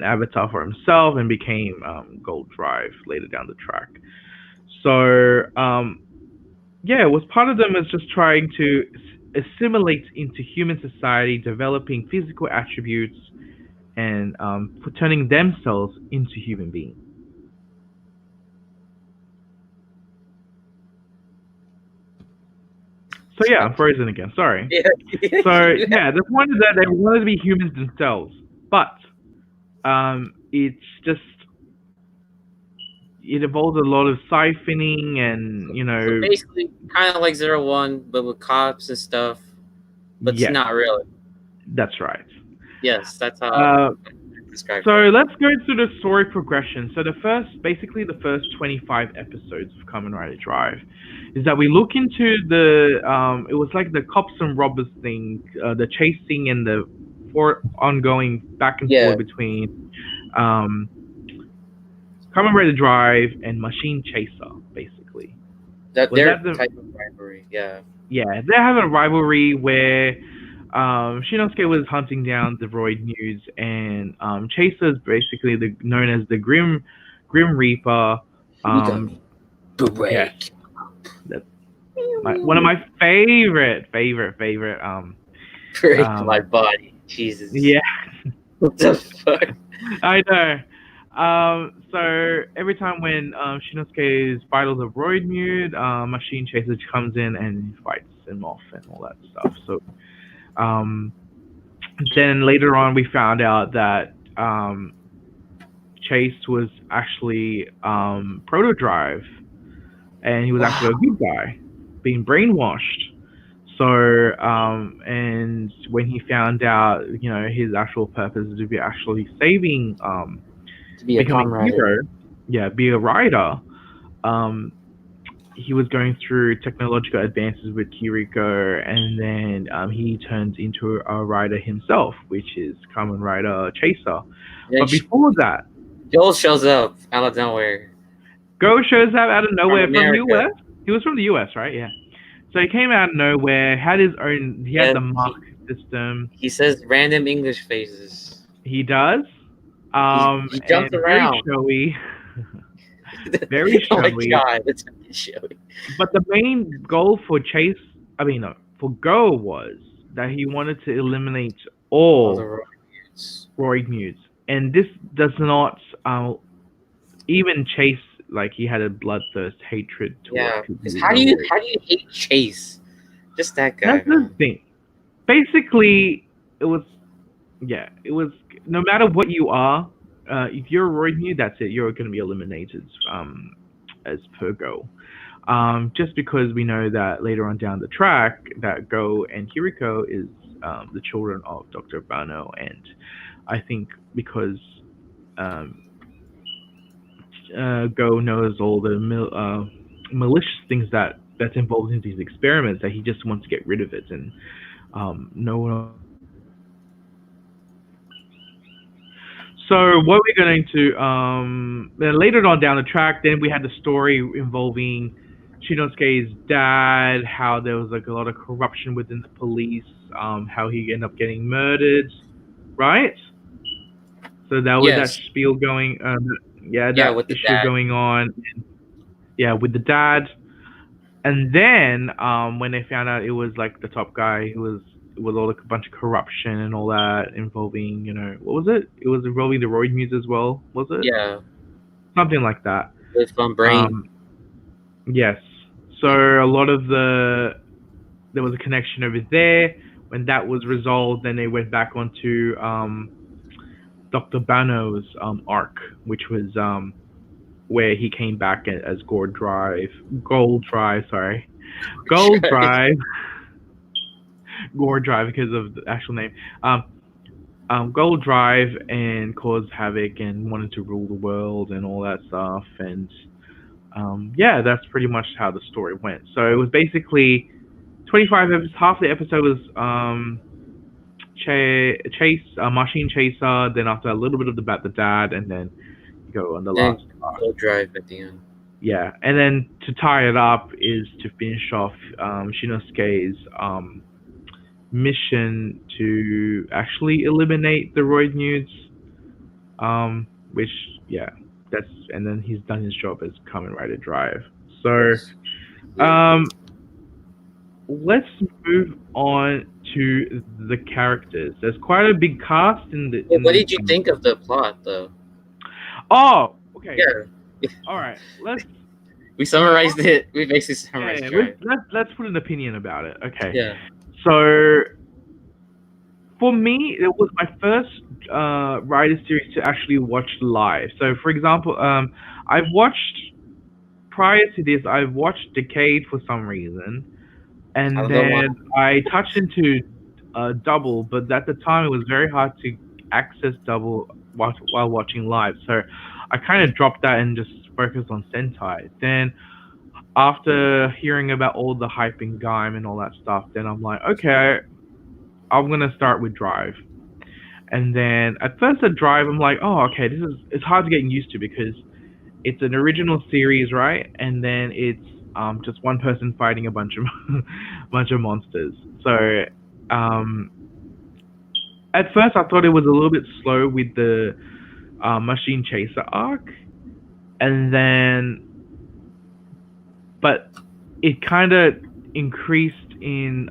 S1: avatar for himself and became Gold Drive later down the track. So yeah, it was part of them is just trying to assimilate into human society, developing physical attributes and turning themselves into human beings. So yeah, I'm frozen again. Sorry.
S2: Yeah.
S1: So yeah, the point is that they wanted to be humans themselves, but it's just it involves a lot of siphoning and
S2: So basically, kind of like 01, but with cops and stuff, but it's
S1: yes,
S2: not really.
S1: that's right.
S2: Yes, that's how
S1: Uh,
S2: I describe
S1: so
S2: it.
S1: let's go through the story progression. So basically the first 25 episodes of Kamen Rider Drive is that we look into it was like the cops and robbers thing, the chasing and the ongoing back and
S2: Yeah,
S1: forth between um, Kamen Rider Drive and Machine Chaser, basically.
S2: that
S1: Was
S2: their
S1: that the
S2: type of rivalry. Yeah,
S1: yeah? They're having a rivalry where Shinosuke was hunting down the Void News, and Chaser is basically known as the Grim Reaper.
S2: we got
S1: Yes,
S2: break.
S1: that's one of my favorite.
S2: Break my
S1: Um,
S2: body. Jesus.
S1: yeah,
S2: What the fuck?
S1: I know. So every time when Shinosuke's battles a Void Mute, Machine Chaser comes in and fights him off and all that stuff. So um, then later on, we found out that Chase was actually Proto Drive, and he was actually a
S2: Wow.
S1: good guy, being brainwashed. So, and when he found out, his actual purpose is to be actually saving,
S2: To be a
S1: becoming a
S2: comrade.
S1: hero, yeah, be a rider. Um, he was going through technological advances with Kiriko, and then he turns into a rider himself, which is Kamen Rider Chaser.
S2: Then
S1: But before that,
S2: Joel shows up out of nowhere
S1: Go shows up out of
S2: from
S1: nowhere from
S2: America,
S1: US. He was from the US, right? Yeah. So he came out of nowhere, had his own. He had the
S2: and
S1: mask system.
S2: he says random English phrases.
S1: He does.
S2: He
S1: And
S2: jumps
S1: very
S2: around.
S1: showy. Very
S2: Oh my
S1: showy.
S2: god, that's fucking showy.
S1: But the main goal for Chase, I mean, no, for Go was that he wanted to eliminate
S2: All the
S1: all
S2: robots.
S1: roid mutes, and this does not even Chase, like, he had a bloodthirst hatred towards
S2: Yeah,
S1: people
S2: because
S1: with
S2: how do
S1: no
S2: you
S1: roid.
S2: hate Chase? Just that guy,
S1: That's the
S2: man.
S1: thing. Basically, it was no matter what you are, if you're a roid mute, that's it. You're going to be eliminated. As per Go. Just because we know that later on down the track that Go and Hiriko is the children of Dr. Bano, and I think because um, Go knows all the malicious things that's involved in these experiments, that he just wants to get rid of it, and no one. So what we're going to then later on down the track, then we had the story involving Shinosuke's dad, how there was like a lot of corruption within the police, how he ended up getting murdered, right? So that was that
S2: Yes.
S1: spiel going,
S2: Yeah, with
S1: the
S2: the
S1: spiel
S2: dad.
S1: going on, yeah, with the dad. And then when they found out it was like the top guy who was with all the bunch of corruption and all that involving, what was it? It was involving the roid muse as well, was it?
S2: Yeah,
S1: Something like that.
S2: with Brain.
S1: Um, yes. So a lot of there was a connection over there. When that was resolved, then they went back onto Dr. Bano's arc, which was where he came back as Gold Drive, sorry, Gold Drive, Gore Drive because of the actual name. Gold Drive and caused havoc and wanted to rule the world and all that stuff. And yeah, that's pretty much how the story went. So it was basically 25 episodes. Half the episode was Chase, Machine Chaser. Then after a little bit about the dad, and then you go on the
S2: Then
S1: last part.
S2: Gold Drive at the end.
S1: Yeah, and then to tie it up is to finish off Shinosuke's mission to actually eliminate the roid nudes. Which yeah, and then he's done his job as Kamen Rider Drive. So
S2: Yes. Yeah.
S1: let's move on to the characters. There's quite a big cast in the.
S2: What did you think of the plot, though?
S1: Oh, okay.
S2: Yeah.
S1: All right.
S2: We summarized it. We basically summarized it.
S1: Let's put an opinion about it. Okay.
S2: Yeah.
S1: So for me, it was my first Rider series to actually watch live. So, for example, I've watched prior to this. I've watched Decade for some reason, and then I touched into Double, but at the time it was very hard to access Double while watching live. So I kind of dropped that and just focused on Sentai. Then after hearing about all the hype in Gaim and all that stuff, then I'm like, okay, I'm gonna start with Drive. And then at first at Drive, I'm like, oh, okay, it's hard to get used to because it's an original series, right? And then it's just one person fighting a bunch of monsters. So at first I thought it was a little bit slow with the Machine Chaser arc, and then but it kind of increased in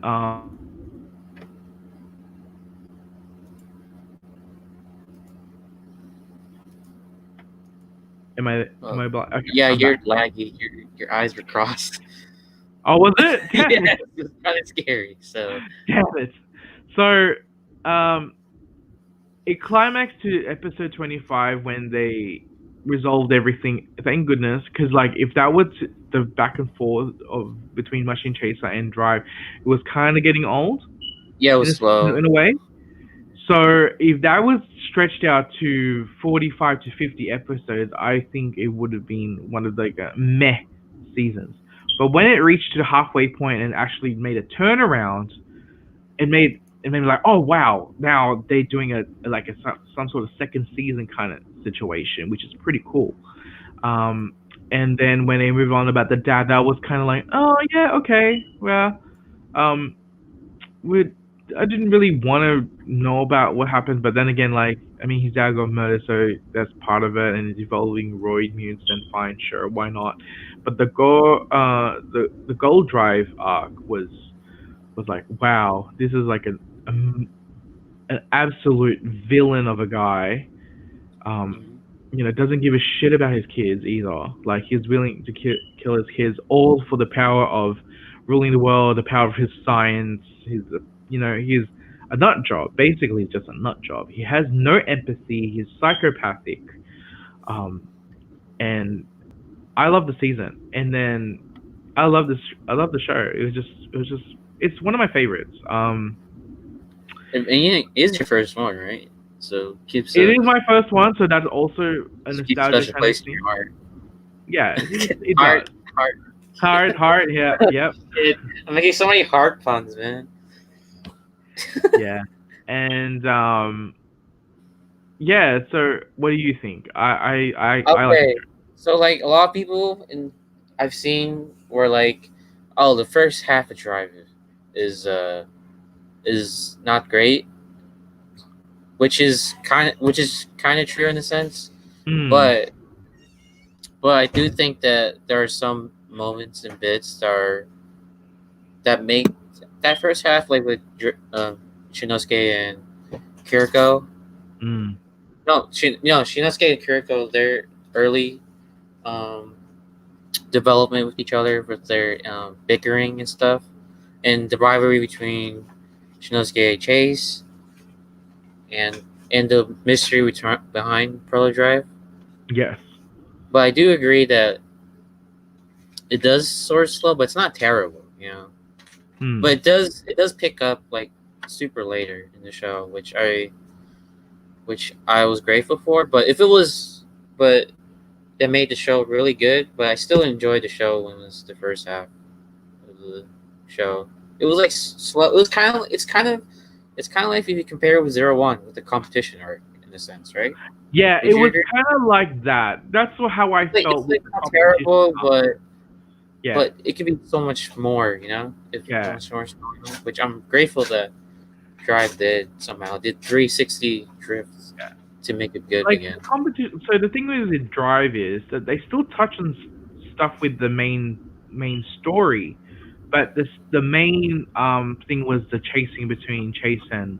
S1: Am I blind? Okay,
S2: yeah,
S1: I'm
S2: you're
S1: back.
S2: laggy. Your eyes were crossed.
S1: Oh, was it? Damn
S2: Yeah,
S1: it!
S2: it's kind of scary. So
S1: Damn it! So, it climaxed to episode 25 when they resolved everything. Thank goodness, because like if that was the back and forth of between Machine Chaser and Drive, it was kind of getting old
S2: yeah, it
S1: in
S2: was slow.
S1: in a way. So if that was stretched out to 45 to 50 episodes, I think it would have been one of like meh seasons. But when it reached the halfway point and actually made a turnaround, it made me like, oh wow, now they're doing some sort of second season kind of situation, which is pretty cool. Um, and then when they move on about the dad, that was kind of like, oh yeah, okay, well, um, we I didn't really want to know about what happened, but then again, like, I mean, his dad got murdered, so that's part of it, and it's evolving roid mutants, then fine, sure, why not? But the Gold Drive arc was like, wow, this is like an absolute villain of a guy. Um,
S2: Mhm.
S1: doesn't give a shit about his kids either. Like he's willing to kill his kids all for the power of ruling the world, the power of his science. He's a nut job. Basically, he's just a nut job. He has no empathy. He's psychopathic. Um, and I love the season. And then I love this. I love the show. It was just. It's one of my favorites.
S2: And it is your first one, right? So
S1: It is my first one, so that's also a
S2: keeps a
S1: nostalgia
S2: special
S1: kind of
S2: place in your
S1: thing.
S2: heart.
S1: Yeah, it does.
S2: Heart, heart.
S1: Hard, yeah, yep,
S2: I'm making so many heart puns, man.
S1: yeah. And yeah. So, what do you think? I like it.
S2: Okay, so like a lot of people I've seen were like, oh, the first half of Drive is uh is not great, which is kind of true in a sense,
S1: Mm,
S2: but I do think that there are some moments and bits that make that first half, like with Shinosuke and Kiriko.
S1: mm,
S2: Shinosuke and Kiriko, their early um, development with each other, with their bickering and stuff, and the rivalry between Shinosuke and Chase, and the mystery behind Pearl Drive.
S1: yes.
S2: But I do agree that it does sort of slow, but it's not terrible, you know. But
S1: Mm,
S2: it does pick up like super later in the show, which I was grateful for. But that made the show really good. But I still enjoyed the show when it was the first half of the show. It was like slow. It was it's kind of like if you compare it with 01 with the competition arc in a sense, right?
S1: yeah. It
S2: Would you
S1: was
S2: agree?
S1: kind of like that. That's how I
S2: It's
S1: felt with
S2: like
S1: the
S2: not
S1: competition.
S2: terrible,
S1: Yeah,
S2: but it could be so much more, you know. If so
S1: yeah.
S2: much more, which I'm grateful that Drive did 360 drifts to make it good
S1: Like
S2: again.
S1: the competition. So the thing with the Drive is that they still touch on stuff with the main story, but the main thing was the chasing between Chase and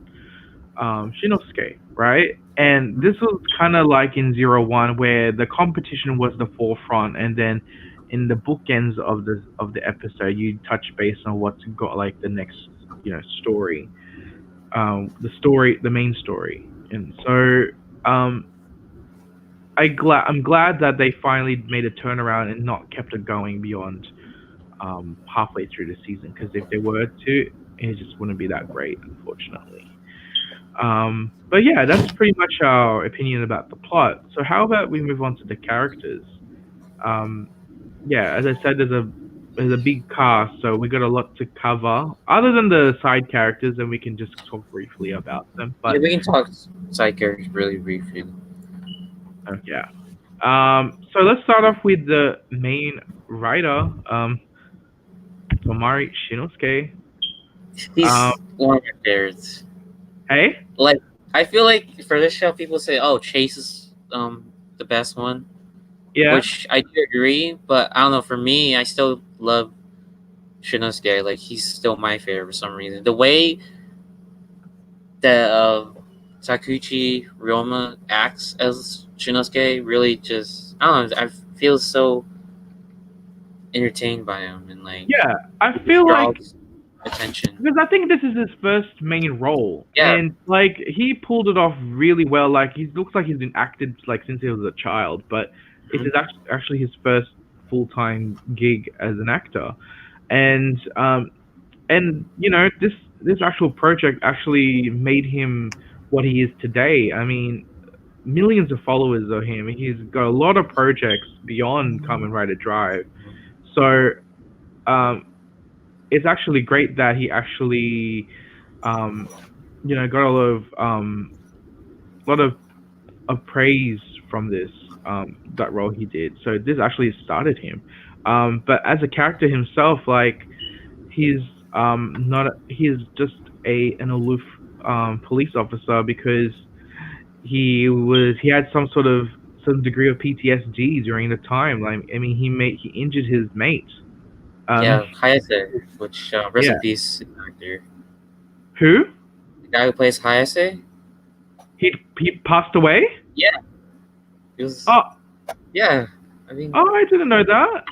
S1: Shinosuke, right? And this was kind of like in 01 where the competition was the forefront, and then in the bookends of the episode, you touch base on what's got like the next story, the main story, and so um, I'm glad that they finally made a turnaround and not kept it going beyond halfway through the season, because if they were to, it just wouldn't be that great, unfortunately. But yeah, that's pretty much our opinion about the plot. So how about we move on to the characters? Um, yeah, as I said, there's a big cast, so we got a lot to cover. Other than the side characters, and we can just talk briefly about them.
S2: Yeah,
S1: But
S2: we can talk side characters really briefly.
S1: yeah. So let's start off with the main writer, Tomari Shinosuke. Um,
S2: He's one of my favorites.
S1: hey,
S2: Like, I feel like for this show, people say, "Oh, Chase is the best one,"
S1: yeah,
S2: which I do agree. But I don't know. For me, I still love Shinosuke. Like, he's still my favorite for some reason. The way that Takuchi Ryoma acts as Shinosuke really just, I don't know. I feel so entertained by him and like
S1: Yeah, I
S2: it
S1: feel like
S2: draws attention.
S1: because I think this is his first main role,
S2: Yeah.
S1: and like he pulled it off really well. Like he looks like he's been acted like since he was a child, but it is actually his first full time gig as an actor, and you know this actual project actually made him what he is today. I mean, millions of followers of him. He's got a lot of projects beyond Kamen Rider Drive, so it's actually great that he actually you know got a lot of praise from this that role he did. So this actually started him. But as a character himself, like he's not he's just an aloof police officer because he had some degree of PTSD during the time. Like I mean he injured his mate.
S2: Yeah, Hayase, which rest
S1: Yeah.
S2: in peace actor.
S1: Who?
S2: The guy who plays Hayase.
S1: He passed away?
S2: Yeah. It was.
S1: Oh.
S2: Yeah. I mean.
S1: Oh, I didn't know that.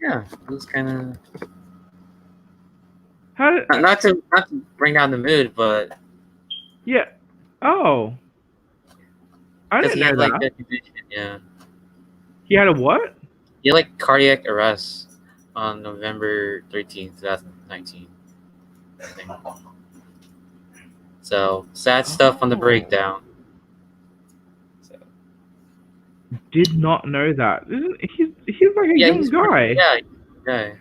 S2: Yeah, it was kind of.
S1: How?
S2: Not to bring down the mood, but.
S1: Yeah. Oh. I didn't know that.
S2: Like, condition, yeah.
S1: He had a what?
S2: He had like cardiac arrest on November 13th, 2019. I think. So sad stuff on the breakdown. So.
S1: Did not know that. He's like a young guy.
S2: Yeah.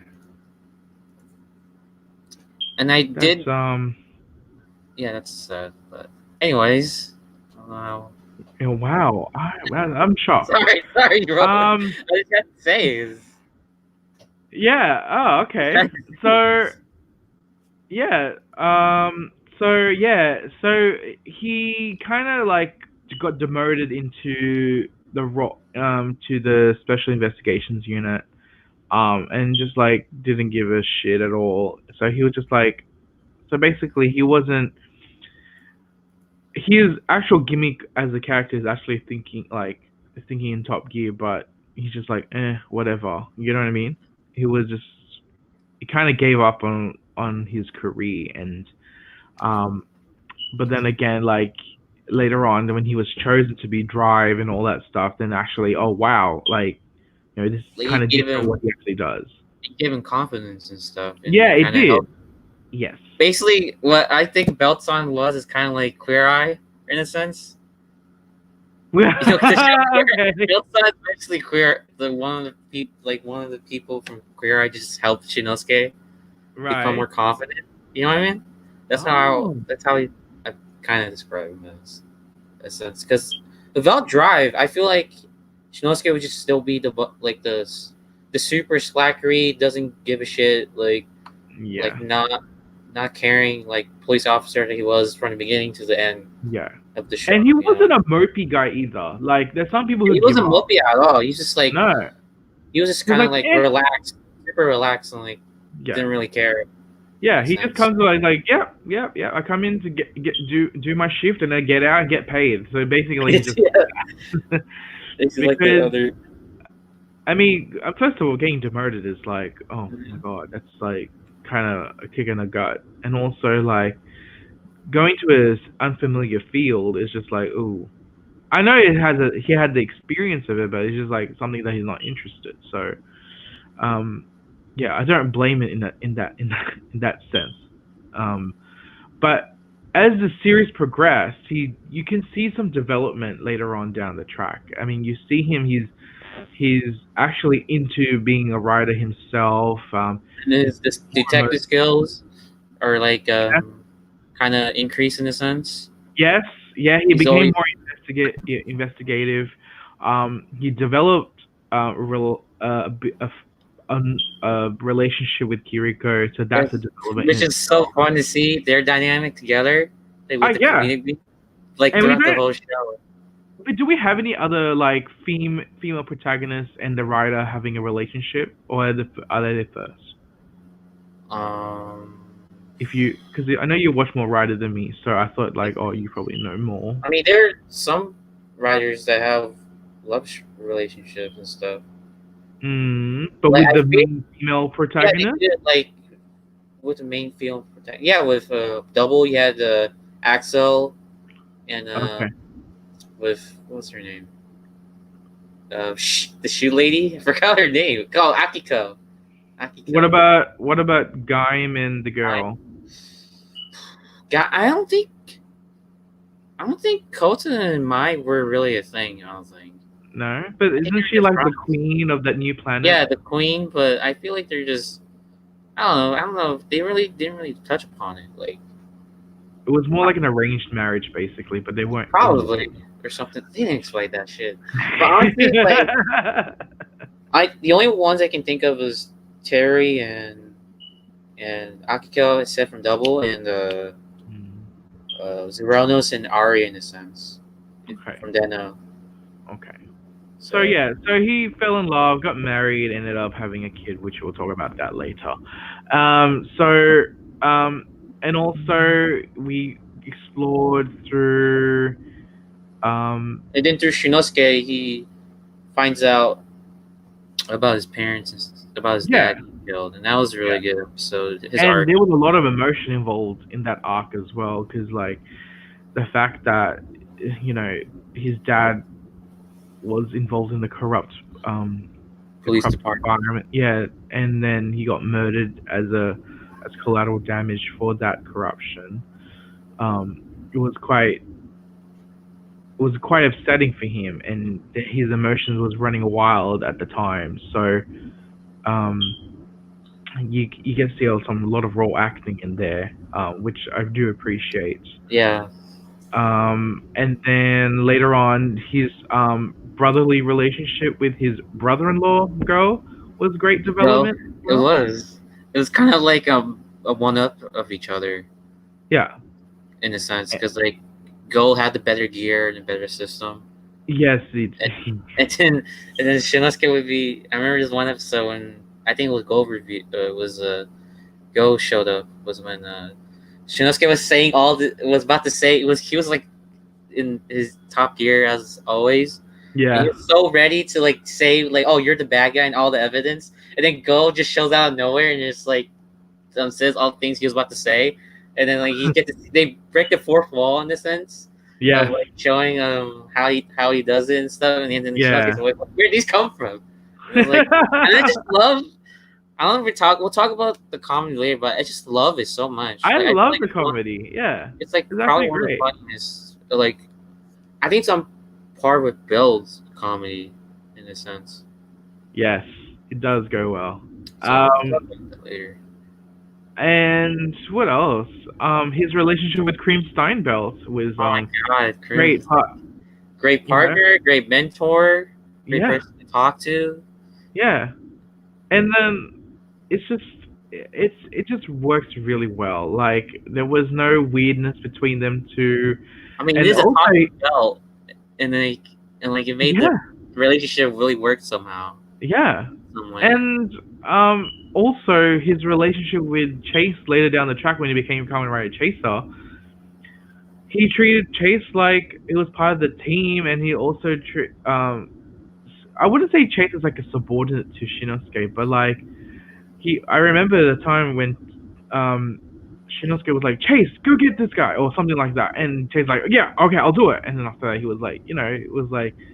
S2: And I did. Yeah, that's sad. But anyways,
S1: wow. I'm shocked.
S2: Sorry, Roland. I just had to say is.
S1: Yeah. Oh, okay. So. Yeah. So he kind of like got demoted into to the special investigations unit, and just like didn't give a shit at all. So he was just like, so basically his actual gimmick as a character is actually thinking in Top Gear, but he's just like, whatever. You know what I mean? He kind of gave up on his career, and but then again, like later on when he was chosen to be Drive and all that stuff, then actually, oh wow, like you know, this is kind of different what he actually does.
S2: It gave him confidence and stuff. And
S1: yeah, it did. Yes.
S2: Basically, what I think Beltson is kind of like Queer Eye in a sense.
S1: Okay.
S2: Beltson's actually queer. One of the people from Queer Eye just helped Shinosuke become more confident. You know what I mean? That's how I kind of describe him as a sense. Because without Drive, I feel like Shinosuke would just still be the super slackery, doesn't give a shit, like not caring, like police officer that he was from the beginning to the end.
S1: Yeah.
S2: Of the show.
S1: And he wasn't a mopey guy either. Like there's some people who
S2: he wasn't mopey at all. He's just like he was just kind of like relaxed, super relaxed, and like didn't really care.
S1: Yeah, he just comes like, yeah. I come in to do my shift and then get out and get paid. So basically, he just because, I mean, first of all, getting demoted is like, oh my god, that's like kind of a kick in the gut, and also like going to an unfamiliar field is just like, ooh. I know he had the experience of it, but it's just like something that he's not interested. So, yeah, I don't blame it in that sense. But as the series progressed, you can see some development later on down the track. I mean, you see him; he's actually into being a writer himself.
S2: And his detective skills are like kind of increase in a sense.
S1: Yes, yeah, he became more investigative. He developed a relationship with Kiriko, so that's a development.
S2: Which is so fun to see their dynamic together. With the community, like throughout the whole show.
S1: But do we have any other like female protagonists and the writer having a relationship, or are they the first? Because I know you watch more writer than me, so I thought like, oh, you probably know more.
S2: I mean, there are some writers that have love relationships and stuff.
S1: But
S2: Like
S1: with
S2: I
S1: the
S2: feel,
S1: main female
S2: yeah, they
S1: protagonist.
S2: did it like with the main film. Yeah, with Double, you had Axel and
S1: Okay.
S2: with what's her name? The shoe lady. I forgot her name. Called Akiko. Akiko.
S1: What about Gaim and the girl?
S2: Yeah, I don't think Colton and Mai were really a thing. I don't think.
S1: No, but
S2: I think
S1: isn't she
S2: they're just
S1: like the
S2: friends.
S1: queen of that new planet?
S2: Yeah, the queen, but I feel like they're just. I don't know. They really didn't really touch upon it. Like
S1: It was more like an arranged marriage, basically, but they weren't in love.
S2: probably or something. They didn't explain that shit. But honestly, like the only ones I can think of is Terry and Akiko, except from Double, and Zeronos and Ari in a sense.
S1: Okay.
S2: From Deno.
S1: Okay. So
S2: So
S1: yeah, so he fell in love, got married, ended up having a kid, which we'll talk about that later. So and also we explored through
S2: and then through Shinosuke, he finds out about his parents and about his
S1: yeah,
S2: dad being killed, and that was a really
S1: yeah,
S2: good episode. His
S1: and
S2: arc.
S1: there was a lot of emotion involved in that arc as well, because like the fact that you know his dad was involved in the
S2: Police
S1: corrupt
S2: department.
S1: environment, yeah, and then he got murdered as collateral damage for that corruption. Um, it was quite upsetting for him, and his emotions was running wild at the time. So um, you can see a lot of raw acting in there, which I do appreciate.
S2: Yeah.
S1: And then later on, his brotherly relationship with his brother-in-law girl was great
S2: Well,
S1: development as
S2: it
S1: well.
S2: was. It was kind of like a one up of each other
S1: Yeah.
S2: in a sense, because like Go had the better gear and the better system,
S1: Yes,
S2: and then Shinosuke would be. I remember this one episode when I think it was Go review. Was Go showed up was when Shinosuke was saying was about to say he was like in his top gear as always. And he
S1: yeah,
S2: was so ready to like say like, "Oh, you're the bad guy," and all the evidence, and then Go just shows out of nowhere and just like says all the things he was about to say, and then like they break the fourth wall in the sense of
S1: yes,
S2: like showing how he does it and stuff, and then
S1: yeah.
S2: Shinosuke's like, "Where did these come from?" And I was like, and I just love. I don't know if we'll talk about the comedy later, but I just love it so much.
S1: I
S2: Like I feel
S1: love
S2: like
S1: the comedy. Yeah,
S2: it's like
S1: it's
S2: probably
S1: actually
S2: one of the
S1: great.
S2: funniest. Like I think it's on par with Bill's comedy in a sense.
S1: Yes, it does go well.
S2: So we'll talk about that later.
S1: And what else? His relationship with Cream Steinbelt was
S2: Oh my god,
S1: great.
S2: Great
S1: You know,
S2: partner, great mentor, great
S1: yeah,
S2: person to talk to.
S1: yeah. And then it's just it just works really well. Like there was no weirdness between them two,
S2: I mean, it
S1: and
S2: is a
S1: also
S2: talking belt, and like it made the
S1: yeah,
S2: relationship really work somehow,
S1: yeah.
S2: some way.
S1: And also his relationship with Chase later down the track when he became Kamen Rider Chaser, he treated Chase like it was part of the team, and he also I wouldn't say Chase is like a subordinate to Shinosuke, but like I remember the time when um Shinosuke was like, Chase, go get this guy or something like that, and Chase like, yeah, okay, I'll do it, and then after that he was like, it was like he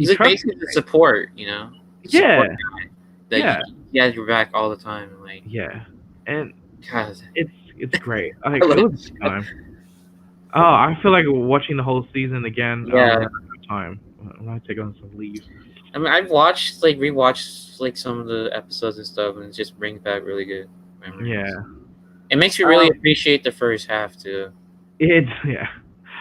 S2: He's like
S1: trusted
S2: basically the support, the support
S1: yeah,
S2: guy that
S1: yeah,
S2: he has your back all the time. And like,
S1: yeah, and
S2: God,
S1: it's great. Like
S2: I
S1: it
S2: like
S1: was a good time. Oh, I feel like watching the whole season again
S2: yeah.
S1: when I have time. When I take on some leave.
S2: I mean, I've watched rewatched like some of the episodes and stuff, and it just brings back really good memories.
S1: Yeah.
S2: It makes you really appreciate the first half too.
S1: Yeah.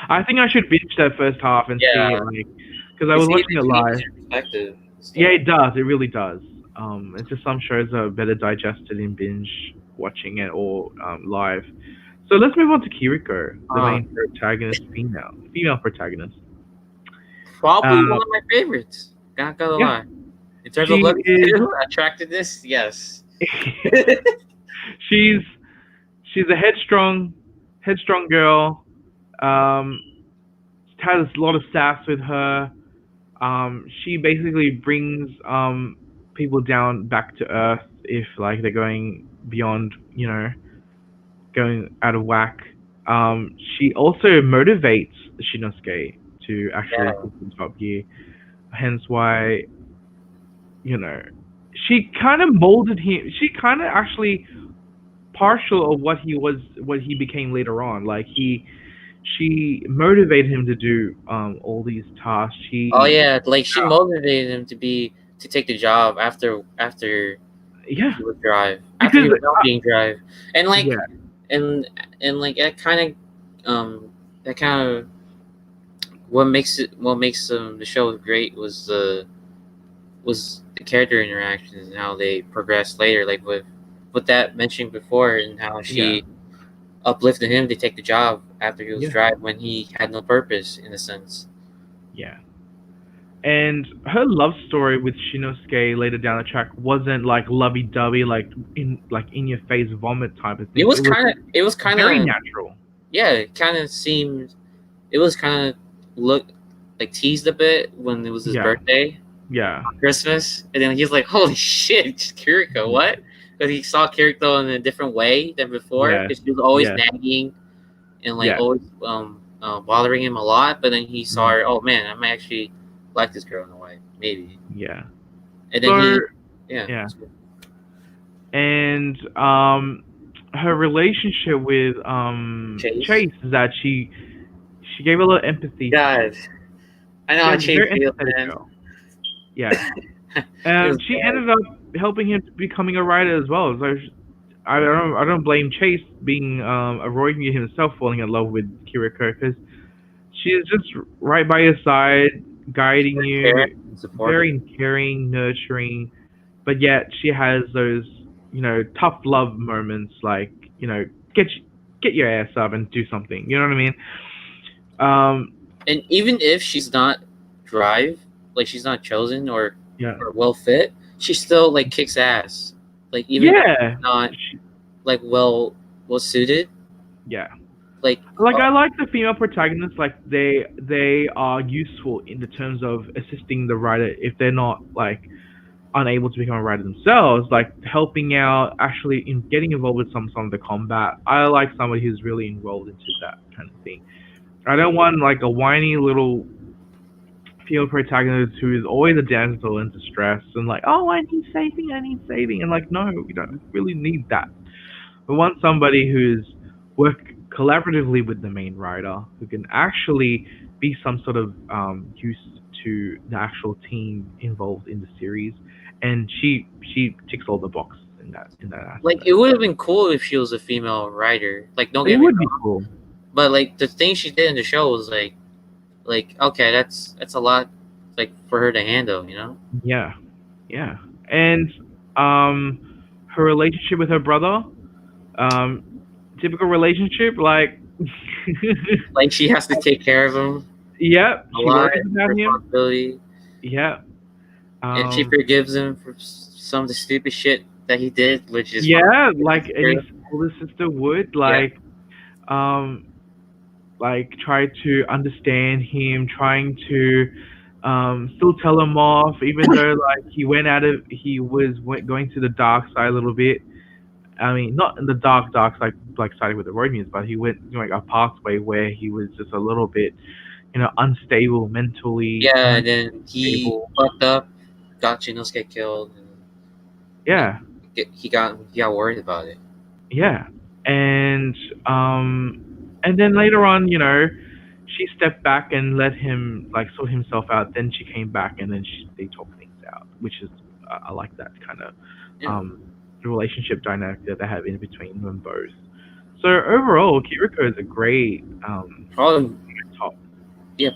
S1: I think I should binge that first half and see
S2: Yeah,
S1: it, like, because I was watching it live.
S2: Your perspective.
S1: Yeah, it does. It really does. It's just some shows are better digested in binge watching it or live. So let's move on to Kiriko, the main protagonist, female protagonist.
S2: Probably one of my favorites. Not gonna lie. In terms of looks too, attractiveness, yes.
S1: she's a headstrong girl. Has a lot of sass with her. She basically brings people down back to earth if like they're going beyond, going out of whack. She also motivates Shinosuke to actually
S2: Yeah.
S1: put some Top Gear. Hence why, you know, she kind of molded him. She kind of actually partial of what he became later on. Like she motivated him to do all these tasks.
S2: Oh yeah, like she motivated him to take the job after
S1: Yeah,
S2: he would drive, after
S1: because
S2: he was not being drive, and like
S1: yeah,
S2: and and like that kind of what makes the show great was the character interactions and how they progressed later, like with that mentioned before, and how
S1: yeah,
S2: she uplifted him to take the job after he was
S1: yeah,
S2: drive when he had no purpose in a sense.
S1: yeah. And her love story with Shinosuke later down the track wasn't like lovey dovey, like in your face vomit type of thing. It was
S2: It was kind
S1: very
S2: of
S1: natural.
S2: yeah, it kind of seemed it was kind of look like teased a bit when it was his
S1: Yeah,
S2: birthday
S1: yeah,
S2: on Christmas, and then he's like, "Holy shit, Kiriko, what?" Because he saw Kiriko in a different way than before.
S1: yeah,
S2: Because she was always
S1: yeah,
S2: nagging and like
S1: yeah,
S2: always bothering him a lot. But then he saw
S1: mm,
S2: her. Oh man, I might actually like this girl in a way, maybe.
S1: yeah.
S2: And then
S1: So
S2: yeah,
S1: yeah, and her relationship with
S2: Chase.
S1: Chase is that she gave a little empathy to
S2: God,
S1: Chase.
S2: I know
S1: She
S2: how
S1: was a
S2: Chase
S1: very
S2: feels,
S1: empathetic
S2: man.
S1: girl. Yeah.
S2: It was
S1: She
S2: bad.
S1: ended up helping him to becoming a writer as well. So I don't blame Chase being a Roy himself falling in love with Kiriko because she is just right by your side, guiding
S2: Very
S1: you,
S2: caring and supportive.
S1: very caring, nurturing, but yet she has those tough love moments like get get your ass up and do something. You know what I mean? Um,
S2: And even if she's not drive, like she's not chosen
S1: yeah,
S2: or well fit, she still like kicks ass. Like even if
S1: yeah,
S2: she's not like well suited,
S1: yeah.
S2: like
S1: Like I like the female protagonists. Like they are useful in the terms of assisting the writer if they're not like unable to become a writer themselves. Like helping out, actually in getting involved with some of the combat. I like somebody who's really involved into that kind of thing. I don't want like a whiny little female protagonist who is always a damsel in distress and like, oh, I need saving, and like, no, we don't really need that. We want somebody who's work collaboratively with the main writer who can actually be some sort of use to the actual team involved in the series, and she ticks all the boxes in that
S2: like
S1: aspect.
S2: it would have been cool if she was a female writer. Like don't
S1: It
S2: get me
S1: would be
S2: wrong,
S1: cool.
S2: but like the thing she did in the show was like okay, that's a lot like for her to handle, you know?
S1: Yeah, yeah, and um, her relationship with her brother, um, typical relationship, like.
S2: Like she has to take care of him
S1: Yep,
S2: a
S1: she
S2: lot,
S1: worries about him.
S2: responsibility,
S1: Yep.
S2: and she
S1: Um,
S2: forgives him for some of the stupid shit that he did, which is fine.
S1: yeah, like any older sister would,
S2: Yeah,
S1: um, try to understand him, trying to still tell him off, even though like he going to the dark side a little bit. I mean, not in the dark side, like siding with the Romans, but he went like a pathway where he was just a little bit, unstable mentally,
S2: yeah. And then
S1: emotionally
S2: he
S1: stable.
S2: fucked up, got Chinos killed, and
S1: Yeah,
S2: he got worried about it.
S1: yeah, and and then later on, she stepped back and let him like sort himself out. Then she came back, and then they talked things out, which is I like that kind of
S2: Yeah,
S1: um relationship dynamic that they have in between them both. So overall, Kiriko is a great
S2: probably
S1: top.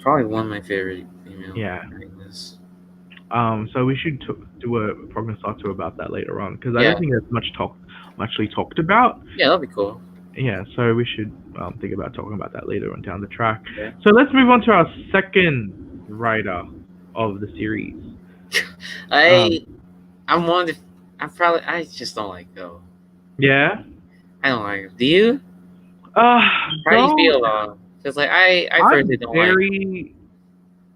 S2: probably one of my favorite female
S1: Yeah.
S2: protagonists.
S1: So we should do a Prognosatsu about that later on because I
S2: Yeah,
S1: don't think there's actually talked about.
S2: yeah, that'd be cool.
S1: Yeah, so we should think about talking about that later on down the track.
S2: Yeah.
S1: So let's move on to our second writer of the series.
S2: I I'm one of the, I'm probably I just don't like Go.
S1: Yeah.
S2: I don't like him. Do you?
S1: Uh,
S2: How do you
S1: Go.
S2: feel about him? Because like I
S1: I'm
S2: personally don't like him.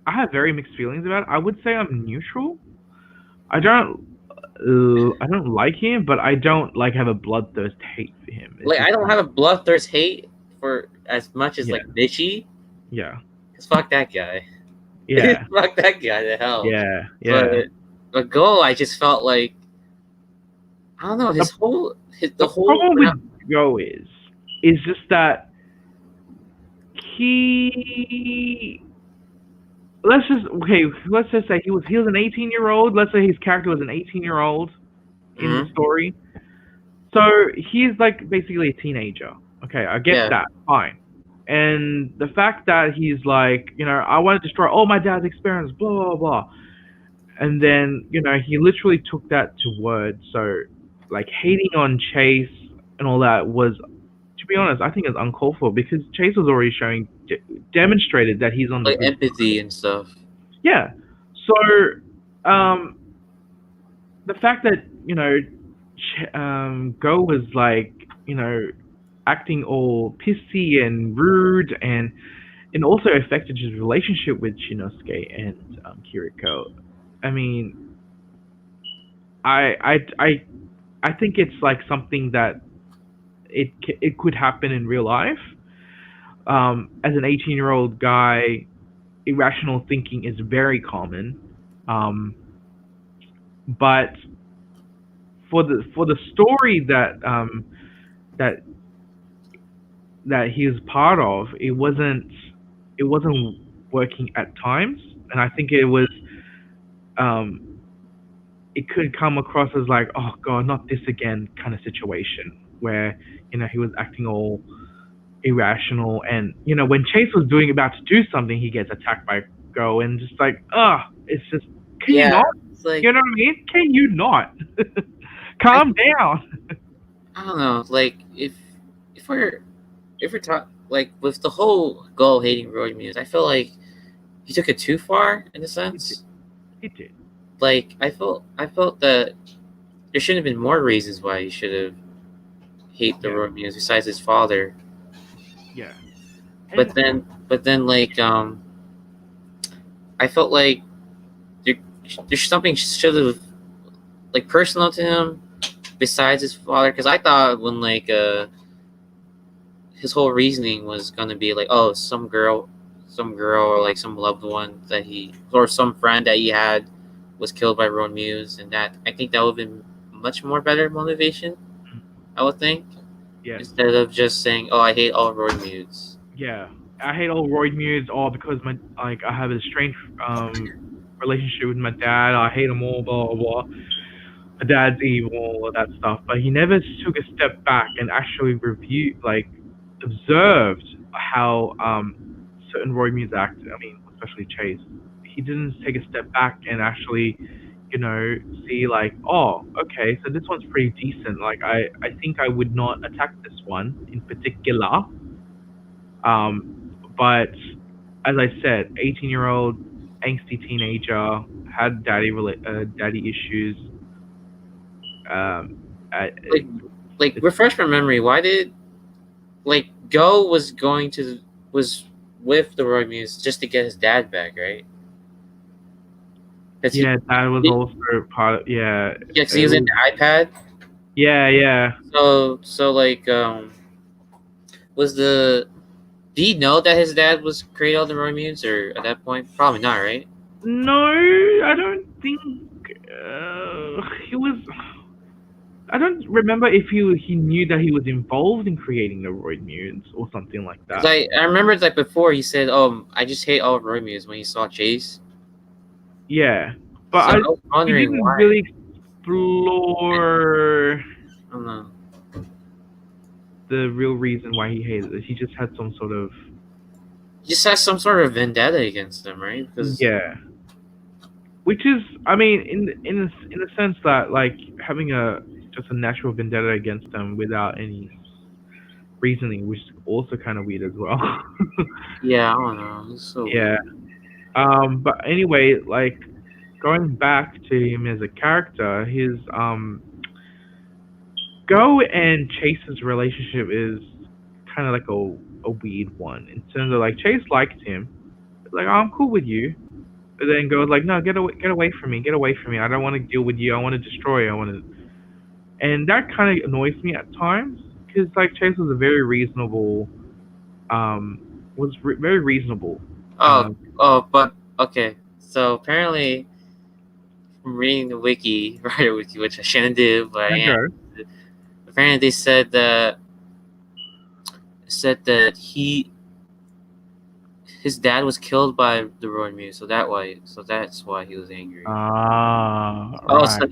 S1: I have very mixed feelings about it. I would say I'm neutral. I don't. I don't like him, but I don't like have a bloodthirst hate for him. It's
S2: Like
S1: just
S2: I don't have a bloodthirst hate for as much as
S1: yeah,
S2: like Nishi.
S1: yeah,
S2: Cause fuck that guy.
S1: yeah,
S2: Fuck that guy to hell.
S1: yeah,
S2: But
S1: yeah.
S2: Go, I just felt like I don't know
S1: The
S2: the
S1: the
S2: whole
S1: problem with Go is just that he let's just say he was an 18-year-old. Let's say his character was an 18-year-old in the
S2: Mhm.
S1: story. So he's like basically a teenager. Okay, I get
S2: Yeah.
S1: that. Fine. And the fact that he's like, I want to destroy all my dad's experience, blah blah blah. And then, he literally took that to word. So like hating on Chase and all that was, to be honest, I think it's uncalled for because Chase was already demonstrated that he's on the
S2: Like
S1: good.
S2: empathy and stuff.
S1: Yeah. So, the fact that Go was like acting all pissy and rude, and also affected his relationship with Shinosuke and Kiriko. I mean, I I I I think it's like something that it could happen in real life. As an 18-year-old guy, irrational thinking is very common. Um, but for the story that that he was part of, it wasn't working at times, and I think um, it could come across as like, oh god, not this again kind of situation where he was acting all irrational, and when Chase was about to do something, he gets attacked by Go, and just like, it's just, can you
S2: Yeah.
S1: not?
S2: It's like
S1: You know what I mean? Can you not? Calm down.
S2: I don't know. Like if we're talking like with the whole Go hating road music, I feel like he took it too far in a sense.
S1: He did.
S2: Like I felt that there shouldn't have been more reasons why he should have hate the
S1: Yeah.
S2: road music besides his father.
S1: Yeah. And
S2: But then like I felt like there, there's something should have like personal to him besides his father, because I thought when like his whole reasoning was gonna be like, oh, some girl or like some loved one that he or some friend that he had was killed by Road Muse, and that I think that would have been much more better motivation, I would think,
S1: yes.
S2: instead of just saying, oh, I hate all Road Muse.
S1: Yeah. I hate all Roid Muse all because I have a strange relationship with my dad. I hate him all, blah blah blah. My dad's evil, all of that stuff. But he never took a step back and actually observed how certain Roy Muse acted. I mean, especially Chase. He didn't take a step back and actually, see like, oh, okay, so this one's pretty decent. Like, I think I would not attack this one in particular. But as I said, 18-year-old angsty teenager had daddy issues.
S2: Like, refresh my memory. Why did like Go was with the Roy Muse just to get his dad back, right?
S1: Yeah, that was also part of, yeah.
S2: Yeah, because he was in the iPad.
S1: Yeah.
S2: So like was the did he know that his dad was created all the Roy Muse, or at that point probably not, right?
S1: No, I don't think he was. I don't remember if he knew that he was involved in creating the Roid Mutants or something like that.
S2: I remember like before he said, "Oh, I just hate all Roid Mutants" when he saw Chase.
S1: Yeah, but
S2: So I was wondering
S1: he didn't
S2: why.
S1: really explore
S2: I don't know.
S1: the real reason why he hated it. He just had some sort of.
S2: He just has some sort of vendetta against them, right? Because
S1: yeah, which is, I mean, in the sense that like having just a natural vendetta against them without any reasoning, which is also kind of weird as well.
S2: yeah, I don't know. It's so
S1: Yeah. But anyway, like going back to him as a character, his Go and Chase's relationship is kind of like a weird one in terms of like Chase liked him, like, oh, I'm cool with you, But then Go's like, no, get away from me, get away from me. I don't want to deal with you. I want to destroy you. I want to, and that kind of annoys me at times because like Chase was a very reasonable, um, very reasonable.
S2: Oh,
S1: Um,
S2: but okay. So apparently, from reading the wiki, right, wiki, which I shouldn't do, but I am.
S1: Go.
S2: Apparently, they said that his dad was killed by the Road Muse, that's why he was angry.
S1: Ah,
S2: Oh,
S1: right.
S2: so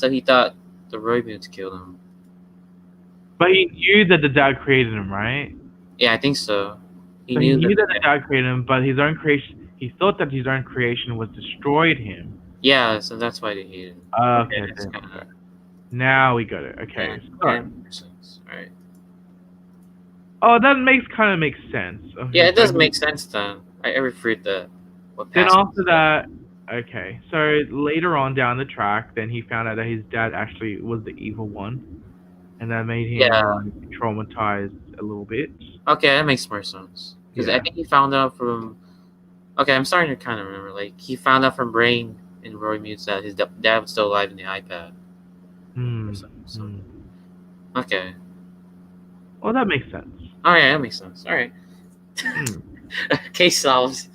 S2: he thought the Road Muse killed him.
S1: But he knew that the dad created him, right?
S2: Yeah, I think so. He
S1: So he
S2: knew that.
S1: knew that the dad created him, but his own creation. He thought that his own creation was destroyed him.
S2: Yeah, so that's why they hated him.
S1: Okay,
S2: That's
S1: then we
S2: kind
S1: got
S2: of
S1: it. Now we got it. Okay, so
S2: sense, right?
S1: that kind of makes sense.
S2: Yeah,
S1: Okay,
S2: it
S1: so
S2: does make sense then. I referred the what
S1: then
S2: passed.
S1: after that, okay, so later on down the track, then he found out that his dad actually was the evil one, and that made him
S2: Yeah.
S1: like traumatized a little bit.
S2: Okay, that makes more sense. Because I
S1: Yeah.
S2: think he found out from. Okay, I'm starting to kind of remember. Like he found out from Brain and Roy Mutes that his dad was still alive in the iPad. Or
S1: Hmm.
S2: something.
S1: Hmm.
S2: Okay.
S1: Well, that makes sense.
S2: All right, that makes sense. All right.
S1: Hmm.
S2: Case solved.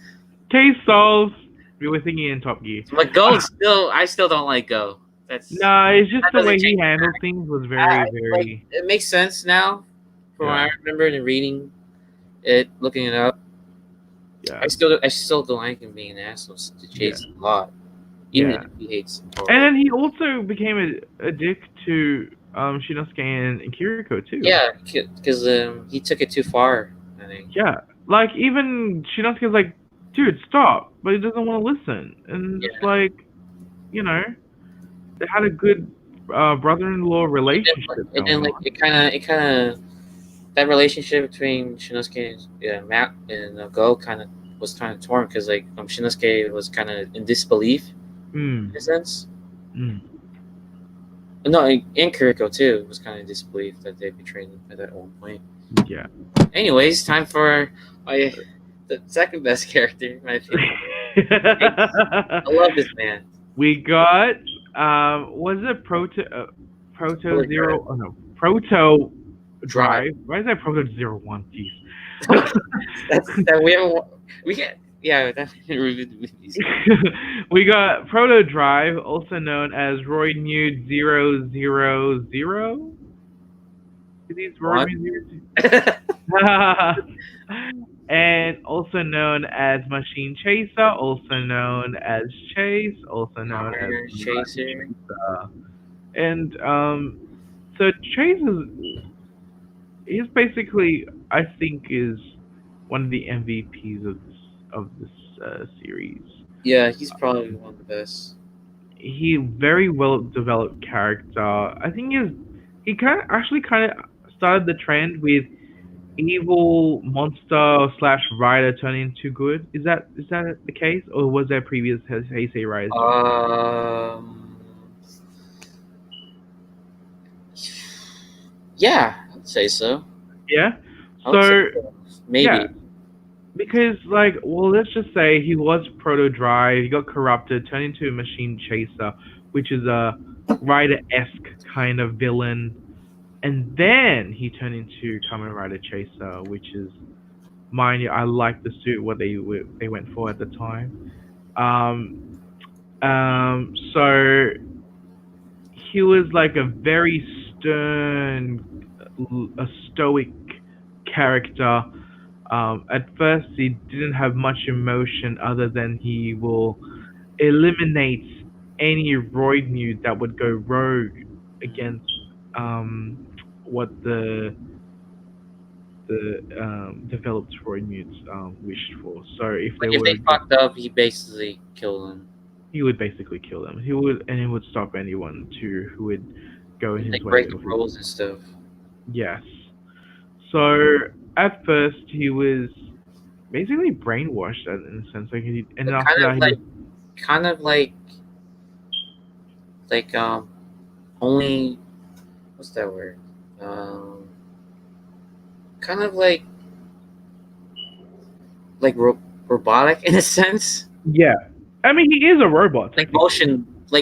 S1: Case solved. We were thinking in Top Gear.
S2: But Go I still don't like Go.
S1: No, it's just
S2: That
S1: the way
S2: doesn't
S1: he
S2: change.
S1: handled things was
S2: I
S1: very,
S2: like
S1: very.
S2: it makes sense now from what
S1: Yeah.
S2: I remember in reading it, looking it up.
S1: Yeah.
S2: I still don't like him being an asshole to
S1: Yeah.
S2: Chase a lot, even
S1: Yeah.
S2: if he hates him for
S1: And
S2: it.
S1: then he also became a dick to Shinosuke and Kiriko too.
S2: Yeah, because he took it too far. I think.
S1: Yeah. Like even Shinosuke's like, dude, stop, but he doesn't want to listen, and it's
S2: Yeah,
S1: like, you know, they had a good brother-in-law relationship
S2: and then
S1: going
S2: like
S1: on.
S2: it kind of that relationship between Shinosuke and Matt and Go kind of was kind of torn because like Shinosuke was kind of in disbelief
S1: Mm.
S2: in a sense.
S1: Mm.
S2: No, and Kiriko too was kind of disbelief that they betrayed him at that one point.
S1: Yeah.
S2: Anyways, time for the second best character, in my opinion. I love this man.
S1: We got was it Proto
S2: Bodyguard.
S1: Zero? Oh no, Proto
S2: Drive.
S1: Drive. Why is that Proto 01? Jeez.
S2: That we get yeah. That review the movies.
S1: We got Proto Drive, also known as Roy Nude 000. Is these Roy
S2: What?
S1: Nude 0? And also known as Machine Chaser, also known as Chase, also known as
S2: Fire
S1: Mud
S2: Chaser.
S1: Chaser. And so Chase he's basically, I think, is one of the MVPs of this series.
S2: Yeah, he's probably one of the best.
S1: He very well developed character. I think he kind of started the trend with evil monster slash rider turning into good. Is that the case, or was there previous Heisei riders doing that?
S2: Um, yeah, I'd say so.
S1: Yeah.
S2: I would say
S1: So
S2: so.
S1: yeah,
S2: Maybe.
S1: because like, well, let's just say he was proto drive. He got corrupted, turned into a machine chaser, which is a rider esque kind of villain, and then he turned into Kamen Rider Chaser, which is, mind you, I like the suit what they went for at the time. Um, so he was like a very stern, a stoic character. At first, he didn't have much emotion other than he will eliminate any roid nude that would go rogue against what the developed roid nudes wished for. So if
S2: Like
S1: they
S2: if
S1: were
S2: they
S1: against,
S2: fucked up, he basically killed them.
S1: he would basically kill them. He would stop anyone who would go in
S2: And
S1: his
S2: like
S1: way
S2: break the
S1: of his.
S2: rules and stuff.
S1: Yes. So at first he was basically brainwashed in a sense, like and then
S2: But
S1: after that he was.
S2: kind of like only what's that word? Um, kind of like robotic in a sense.
S1: Yeah. I mean, he is a robot
S2: like
S1: technically.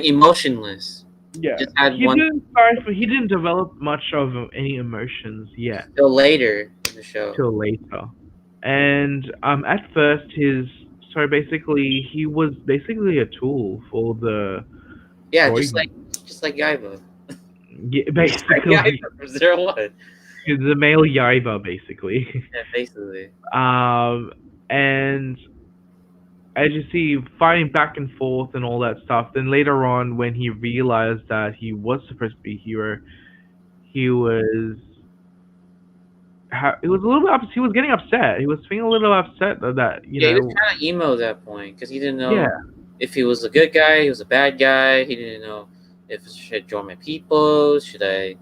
S2: emotionless.
S1: Yeah,
S2: Just had
S1: he
S2: one
S1: didn't start. He didn't develop much of any emotions yet
S2: till later in the show.
S1: till later. And at first, basically he was basically a tool for the
S2: Yeah,
S1: bodyguard.
S2: just like Yaiba.
S1: Yeah,
S2: Just like
S1: basically,
S2: Yaiba from Zero One.
S1: he's the male Yaiba, basically.
S2: Yeah, basically.
S1: um, and as you see, fighting back and forth and all that stuff. Then later on, when he realized that he was supposed to be a hero, he was he was a little bit he was getting upset. He was feeling a little upset that
S2: Yeah, he was kind of emo at that point because he didn't
S1: yeah,
S2: know if he was a good guy, he was a bad guy. He didn't know if should I join my people, should I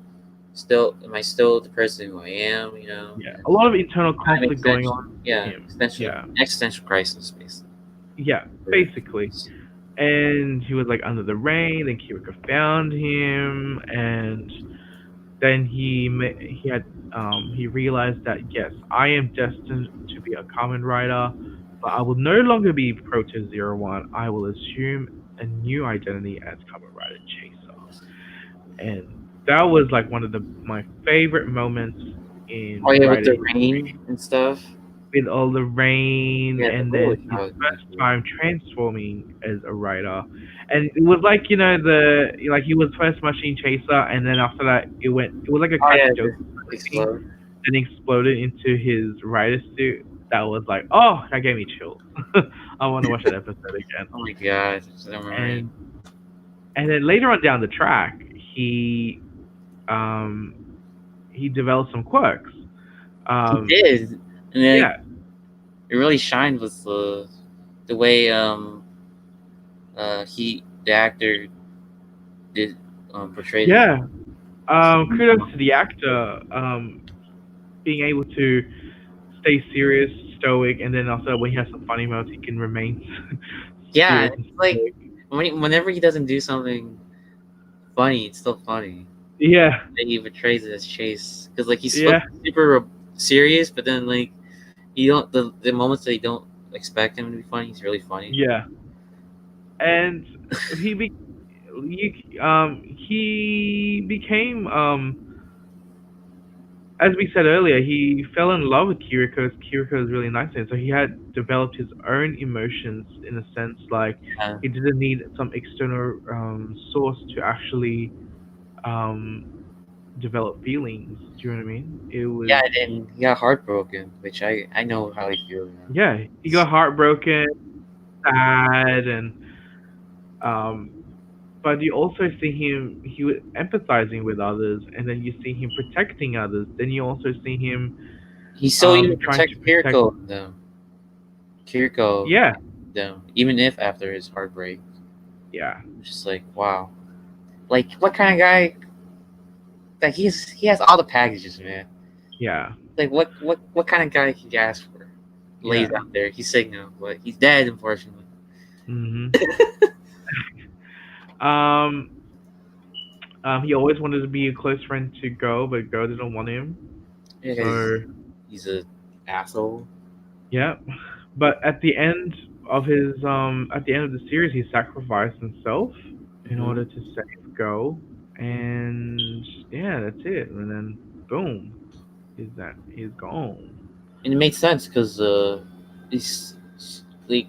S2: still am I still the person who I am?
S1: yeah, a lot of internal
S2: Kind of
S1: conflict going on with
S2: yeah,
S1: him. Yeah,
S2: existential crisis, basically.
S1: yeah, basically. And he was like under the rain. Then Kiriko found him, and then he realized that yes, I am destined to be a common rider, but I will no longer be Protest Zero One. I will assume a new identity as Kamen Rider Chaser, and that was like one of my favorite moments
S2: Oh
S1: in
S2: yeah, with
S1: Rider
S2: the
S1: history,
S2: rain and stuff.
S1: with all the rain
S2: Yeah, the
S1: and then
S2: bullet
S1: his
S2: was
S1: first
S2: actually.
S1: time transforming as a rider. And it was like, he was first machine chaser and then after that it was like a
S2: Oh yeah,
S1: catastrophe
S2: the
S1: thing
S2: explode.
S1: and exploded into his rider suit. That was like, oh, that gave me chills. I want to watch that episode again.
S2: Oh my god, I don't remember.
S1: And and then later on down the track, he um he developed some quirks.
S2: He
S1: Um
S2: did, and then
S1: yeah,
S2: it really shined with the way the actor did portrayed it.
S1: yeah. Kudos to the actor, being able to stay serious, stoic, and then also when he has some funny moments, he can remain
S2: Yeah,
S1: serious
S2: and
S1: and
S2: it's like
S1: stoic.
S2: whenever he doesn't do something funny, it's still funny.
S1: Yeah,
S2: That he portrays it as Chase because like he's supposed
S1: yeah,
S2: to be super serious, but then like you don't the moments that you don't expect him to be funny, he's really funny.
S1: yeah. And he be he became as we said earlier, he fell in love with Kiriko. Kiriko is really nice to him, so he had developed his own emotions in a sense. Like
S2: Yeah,
S1: he didn't need some external source to actually um develop feelings. Do you know what I mean? It was
S2: yeah, and then he got heartbroken, which I know how he feels.
S1: yeah, he got heartbroken, sad, and um, but you also see him he was empathizing with others, and then you see him protecting others. Then you also see him
S2: He still even
S1: trying to
S2: protects
S1: protect.
S2: Kiriko,
S1: Yeah,
S2: them, even if after his heartbreak.
S1: yeah,
S2: I'm just like, wow. Like, what kind of guy? Like, he has all the packages, man.
S1: yeah,
S2: Like, what kind of guy can you ask for? Lays
S1: yeah.
S2: out there. He's signal, but he's dead, unfortunately.
S1: hmm um, he always wanted to be a close friend to Go, but Go didn't want him.
S2: Yeah, 'cause
S1: So
S2: he's a asshole.
S1: yeah, but at the end of the series, he sacrificed himself in
S2: Hmm.
S1: order to save Go, and yeah, that's it. And then boom, he's gone.
S2: And it makes sense because he's like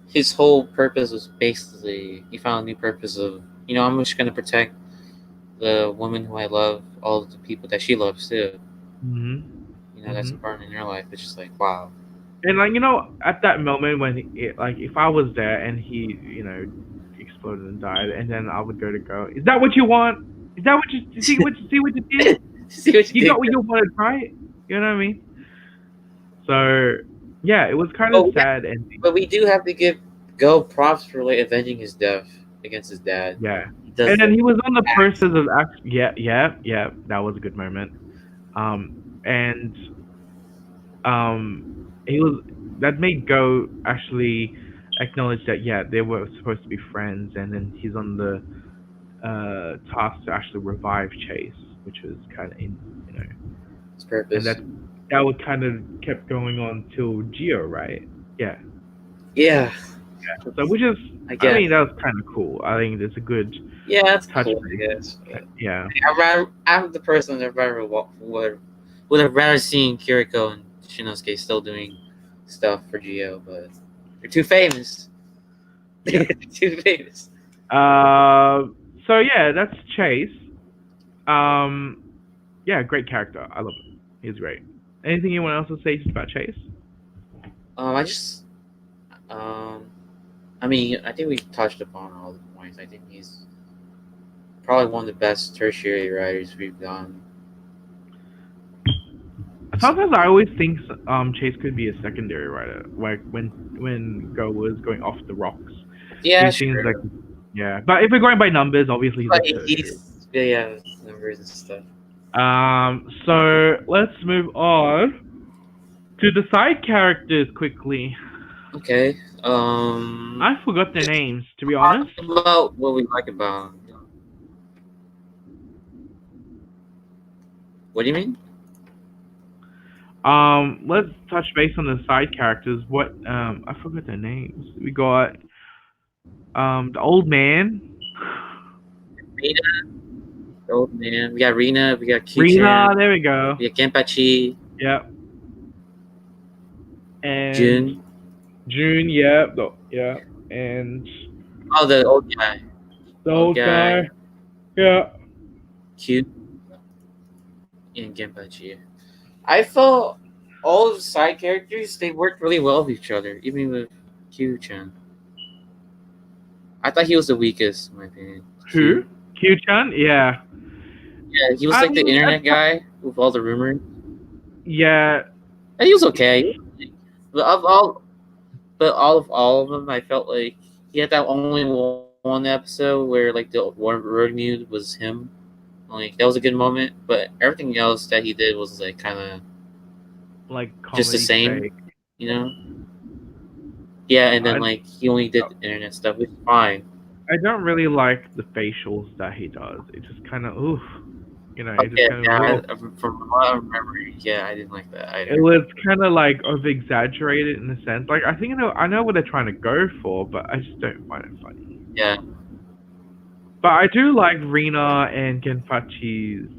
S2: his whole purpose was basically he found a new purpose of I'm just gonna protect the woman who I love, all the people that she loves too.
S1: Mhm.
S2: That's
S1: Mhm.
S2: important in your life. It's just like wow.
S1: And like at that moment when like if I was there and he exploded and died, and then I would go to Go. Is that what you want? Is that what you see what you did?
S2: See what you
S1: You
S2: did.
S1: got what you wanted, right? You know what I mean? So yeah, it was kind of
S2: But
S1: sad ending.
S2: we do have to give Go props for like avenging his death against his dad.
S1: Yeah.
S2: He does
S1: And then
S2: the
S1: he was on the
S2: acts.
S1: process of yeah, yeah, yeah. That was a good moment. Um, and um, he was that made Go actually acknowledge that yeah, they were supposed to be friends, and then he's on the task to actually revive Chase, which was kind of
S2: His
S1: and
S2: purpose.
S1: that would kind of kept going on till Geo, right? Yeah.
S2: Yeah.
S1: So which is
S2: I
S1: I
S2: guess.
S1: mean, that was kind of cool. I think it's a good
S2: Yeah, that's
S1: touch
S2: cool. I
S1: base.
S2: guess.
S1: Yeah.
S2: I'm the person that would have rather seen Kiriko and Shinosuke still doing stuff for Geo, but they're too famous.
S1: Yeah.
S2: They're too famous.
S1: So yeah, that's Chase. Um, yeah, great character. I love him. He's great. Anything anyone else will say just about Chase?
S2: I just um, I mean, I think we touched upon all the points. I think he's probably one of the best tertiary writers we've done.
S1: Sometimes I always think Chase could be a secondary writer, like when Go was going off the rocks.
S2: Yeah,
S1: He seems like
S2: sure.
S1: yeah, but if we're going by numbers, obviously he's
S2: But
S1: a tertiary.
S2: yeah, numbers and stuff.
S1: So let's move on to the side characters quickly.
S2: Okay.
S1: I forgot their names, to be
S2: Talk
S1: honest.
S2: about what we like about him. What do you mean?
S1: Let's touch base on the side characters. What I forgot their names. We got the old man.
S2: Rina, the old man. We got Rina. We got
S1: Rina,
S2: Q-chan.
S1: there we go.
S2: We got Kenpachi.
S1: Yep. And
S2: Jun.
S1: June, yep, yeah. And
S2: Oh, the old guy.
S1: the old guy. Yeah.
S2: Q. And Kenpachi. I felt all the side characters, they worked really well with each other, even with Q-chan. I thought he was the weakest, in my opinion.
S1: Who? Q-chan? Yeah.
S2: Yeah, he was
S1: I
S2: like the
S1: mean,
S2: internet guy with all the rumors.
S1: yeah.
S2: And he was okay. But of all of them, I felt like he had that only one episode where like the one road mute was him. Like that was a good moment, but everything else that he did was like kind of
S1: Like
S2: just the same,
S1: sake.
S2: you know? Yeah, and then like he only did internet stuff, which is fine.
S1: I don't really like the facials that he does. It just kind of oof. You know, it
S2: Okay,
S1: just kind of
S2: from what I remember, yeah, I didn't like that either.
S1: it was kind of like over exaggerated in a sense. Like I think I know what they're trying to go for, but I just don't find it funny.
S2: Yeah.
S1: But I do like Rina and Genpachi's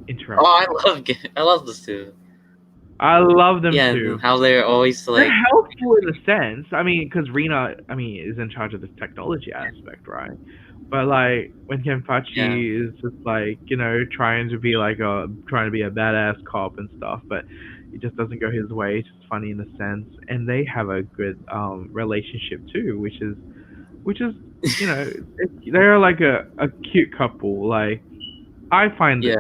S1: interaction.
S2: Oh, I love this too.
S1: I love them
S2: Yeah,
S1: too.
S2: how they're always like
S1: They're helpful in a sense. I mean, because Rina, I mean, is in charge of the technology aspect, right? But like when Kenpachi is just like trying to be a badass cop and stuff, but it just doesn't go his way. It's just funny in a sense, and they have a good relationship too, which is they're like a cute couple. Like I find it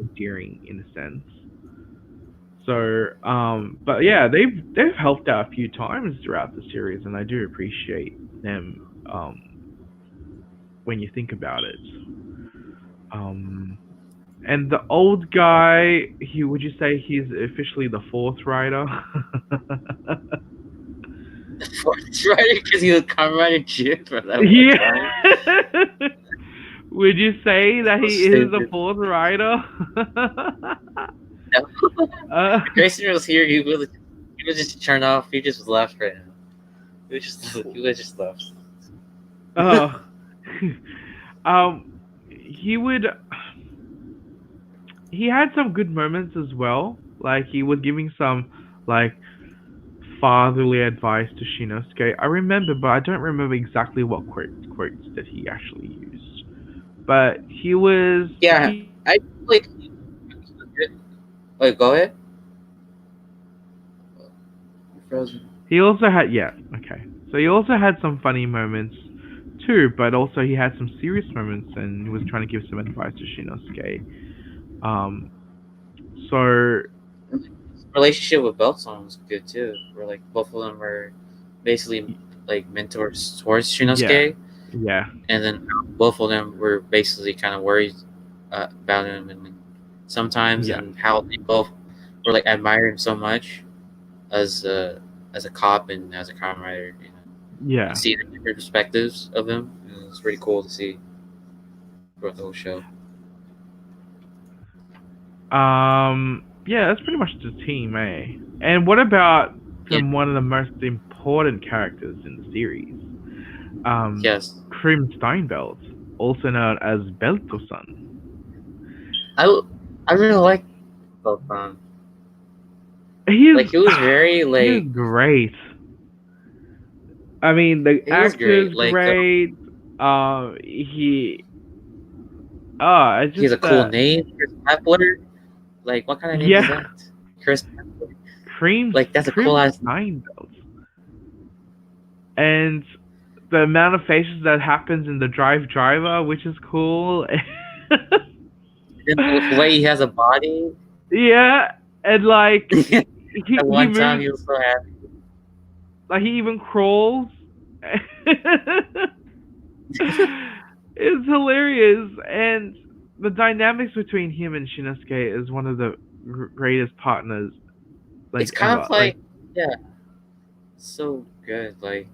S1: endearing in a sense. So, but yeah, they've helped out a few times throughout the series, and I do appreciate them when you think about it. And the old guy, would you say he's officially the fourth writer?
S2: Fourth writer because he was Kamen Rider Jim for that
S1: yeah. Would you say that he is the fourth writer?
S2: No. Grayson was here. He was just turned off. He just was left right now. He was just left.
S1: Oh. He had some good moments as well. Like he was giving some like fatherly advice to Shinosuke. I remember, but I don't remember exactly what quotes that he actually used. But he was
S2: I like. Wait, go ahead. You're frozen.
S1: He also had So he also had some funny moments too, but also he had some serious moments, and he was trying to give some advice to Shinosuke. So
S2: relationship with Beltson was good too. Where like both of them were basically like mentors towards Shinosuke.
S1: Yeah.
S2: And then both of them were basically kind of worried about him, and sometimes and how they both were like admire him so much as a cop and as a Kamen Rider.
S1: Yeah.
S2: You see the different perspectives of him. It's pretty cool to see throughout the whole show.
S1: Yeah, that's pretty much the team, eh? And what about one of the most important characters in the series.
S2: Yes.
S1: Krim Steinbelt, also known as Beltosan.
S2: I really like Beltran.
S1: He's
S2: Like he was very
S1: he's great. I mean, the
S2: he was
S1: actor's
S2: great. Like
S1: great. He it's
S2: he has
S1: just
S2: a cool name, Chris Kepler. Like what kind of name is
S1: yeah,
S2: that? Chris Kepler.
S1: Cream
S2: Like that's a cool ass.
S1: Steinbelt, and the amount of faces that happens in the driver, which is cool.
S2: And the way he has a body.
S1: Yeah, and like he
S2: At one time
S1: moves,
S2: he was so happy.
S1: like he even crawls. It's hilarious, and the dynamics between him and Shinosuke is one of the greatest partners like
S2: It's kind
S1: ever.
S2: of like yeah, so good. Like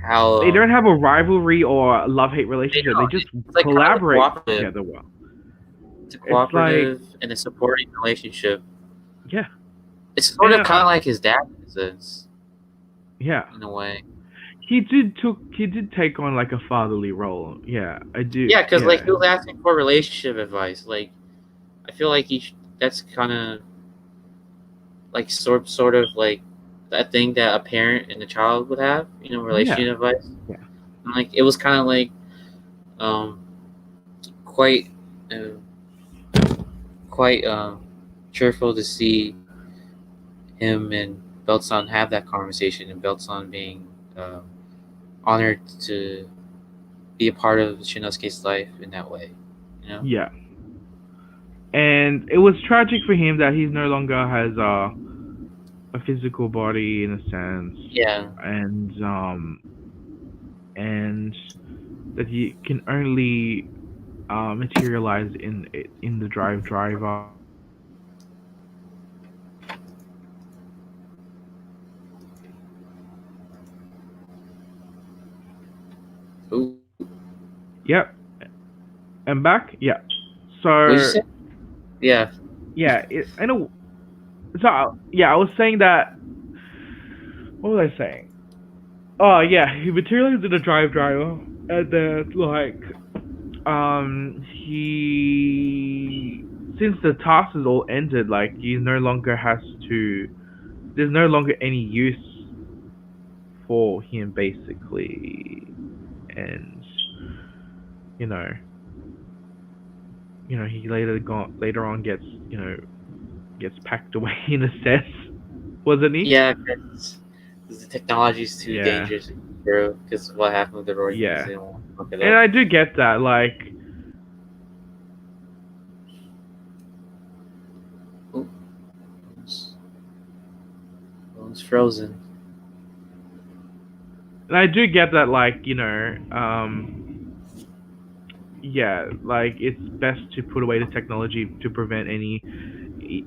S2: how
S1: they don't have a rivalry or a love-hate relationship. They just
S2: it's like
S1: collaborate
S2: kind of
S1: together well.
S2: It's a cooperative and a supporting relationship.
S1: Yeah,
S2: it's sort of kind of like his dad is.
S1: Yeah,
S2: in a way.
S1: He did take on like a fatherly role. Yeah, I do.
S2: Yeah, because like he was asking for relationship advice. Like, I feel like that's kind of like sort of like that thing that a parent and a child would have. You know, relationship advice.
S1: Yeah.
S2: And, like it was kind of like, quite cheerful to see him and Beltsan have that conversation, and Beltsan being honored to be a part of Shinosuke's life in that way, you know?
S1: Yeah. And it was tragic for him that he no longer has a physical body in a sense.
S2: Yeah.
S1: And that he can only materialize in the driver.
S2: Ooh.
S1: Yep. I'm back. Yeah. So.
S2: What did you say? Yeah.
S1: Yeah. I know. So yeah, I was saying that. What was I saying? Oh yeah, he materialized in a driver, and then like, he since the task is all ended, like he no longer has to. There's no longer any use for him basically, and you know, he later on gets packed away in a sense, wasn't he?
S2: Yeah, because the technology is too dangerous, bro. Because what happened with the Roy?
S1: Yeah, and I do get that. Like,
S2: it's frozen.
S1: And I do get that. Like, yeah, like it's best to put away the technology to prevent any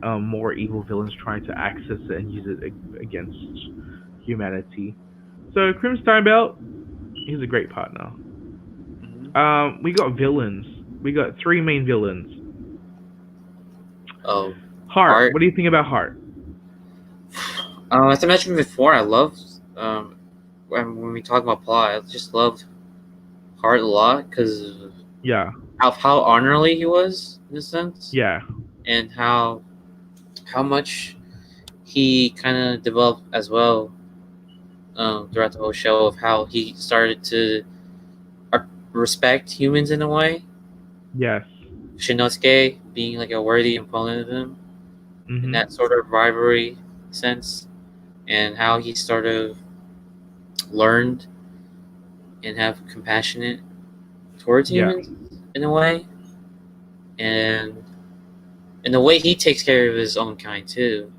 S1: more evil villains trying to access it and use it against humanity. So Krim Steinbelt, he's a great partner.
S2: Mm-hmm.
S1: We got villains. We got 3 main villains.
S2: Oh,
S1: Heart. What do you think about Heart?
S2: As I mentioned before, I loved when we talk about plot, I just loved Heart a lot because of how honorably he was in a sense.
S1: Yeah.
S2: And how much he kind of developed as well throughout the whole show of how he started to respect humans in a way.
S1: Yes.
S2: Shinosuke being like a worthy opponent of him in that sort of rivalry sense, and how he sort of learned and have compassionate towards humans in a way, and the way he takes care of his own kind too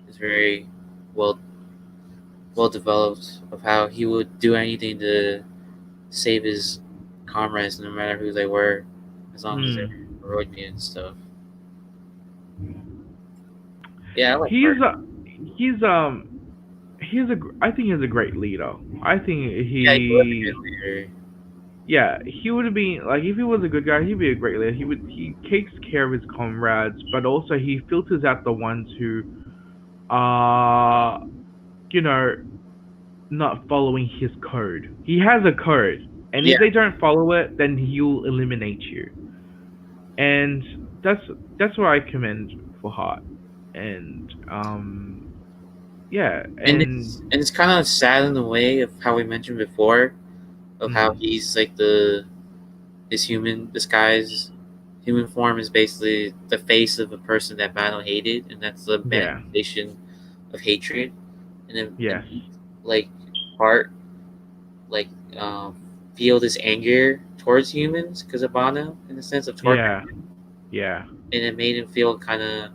S2: is very well developed, of how he would do anything to save his comrades no matter who they were, as long as they were heroic and stuff. Yeah, I like
S1: I think he's a great leader. I think he
S2: was a good leader.
S1: Yeah, he would have been like, if he was a good guy, he'd be a great leader. He takes care of his comrades, but also he filters out the ones who are you know, not following his code. He has a code, and
S2: Yeah.
S1: if they don't follow it, then he'll eliminate you. And that's that's what I commend for Hart. And yeah,
S2: And
S1: and
S2: it's kind of sad in a way of how we mentioned before of how he's like his human disguise. Human form is basically the face of a person that battle hated, and that's the
S1: yeah,
S2: manifestation of hatred. And then
S1: yes,
S2: like Hart like feel this anger towards humans because of Bono in the sense of torture,
S1: yeah, yeah,
S2: and it made him feel kind of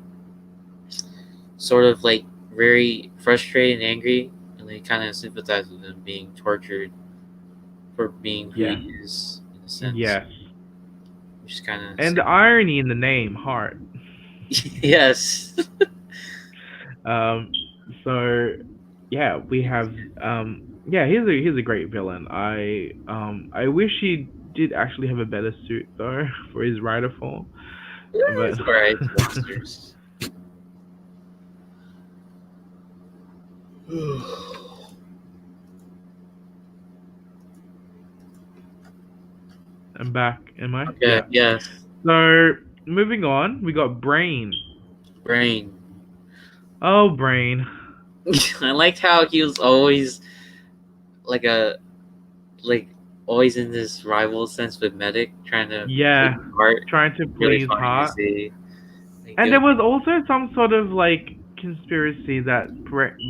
S2: sort of like very frustrated and angry, and they kind of sympathize with him being tortured for being who
S1: yeah,
S2: he is in a sense,
S1: yes.
S2: which is kind of
S1: And the irony in the name, Hart.
S2: yes.
S1: Um, so yeah, we have yeah, he's a great villain. I wish he did actually have a better suit though for his rider form, but
S2: It's alright, monsters.
S1: I'm back. Am I?
S2: Okay,
S1: Yeah.
S2: yes.
S1: So moving on, we got Brain.
S2: Brain.
S1: Oh, Brain.
S2: I liked how he was always like a like always in this rival sense with Medic, trying to
S1: Yeah,
S2: play his heart.
S1: trying to
S2: Really
S1: please
S2: funny to
S1: Hart.
S2: see. Like,
S1: And there
S2: dude,
S1: was also some sort of like conspiracy that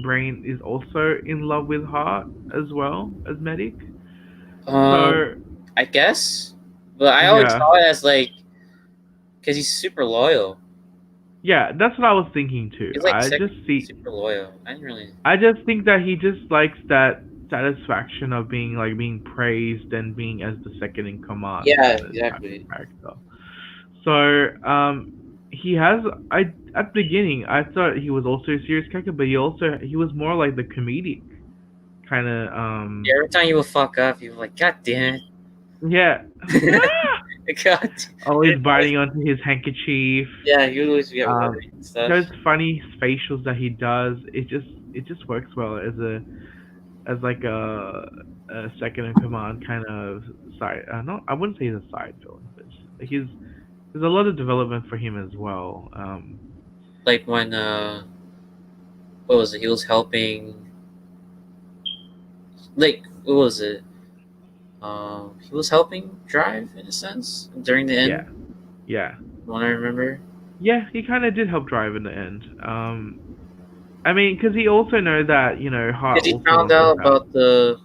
S1: Brain is also in love with Hart as well as Medic. So
S2: I guess, but I always
S1: yeah,
S2: saw it as like because he's super loyal.
S1: yeah, that's what I was thinking too.
S2: He's like super loyal. I didn't really.
S1: I just think that he just likes that satisfaction of being praised and being as the second in command
S2: Yeah,
S1: kind of type
S2: exactly.
S1: of character. So he has I at the beginning I thought he was also a serious character, but he was more like the comedic kind of
S2: Yeah, every time you would fuck up, you were like, God damn
S1: yeah.
S2: it. God.
S1: Always biting onto his handkerchief.
S2: Yeah, you would always be at work
S1: Um,
S2: and stuff.
S1: those funny facials that he does, it just works well as like a second in command kind of side. No, I wouldn't say he's a side villain, but there's a lot of development for him as well.
S2: Like when what was it? He was helping. Like what was it? He was helping drive in a sense during the
S1: Yeah,
S2: end.
S1: yeah,
S2: When I remember.
S1: yeah. He kind of did help drive in the end. I mean, because he also know that Hart
S2: Because he
S1: also
S2: found
S1: wants to
S2: out
S1: help.
S2: about the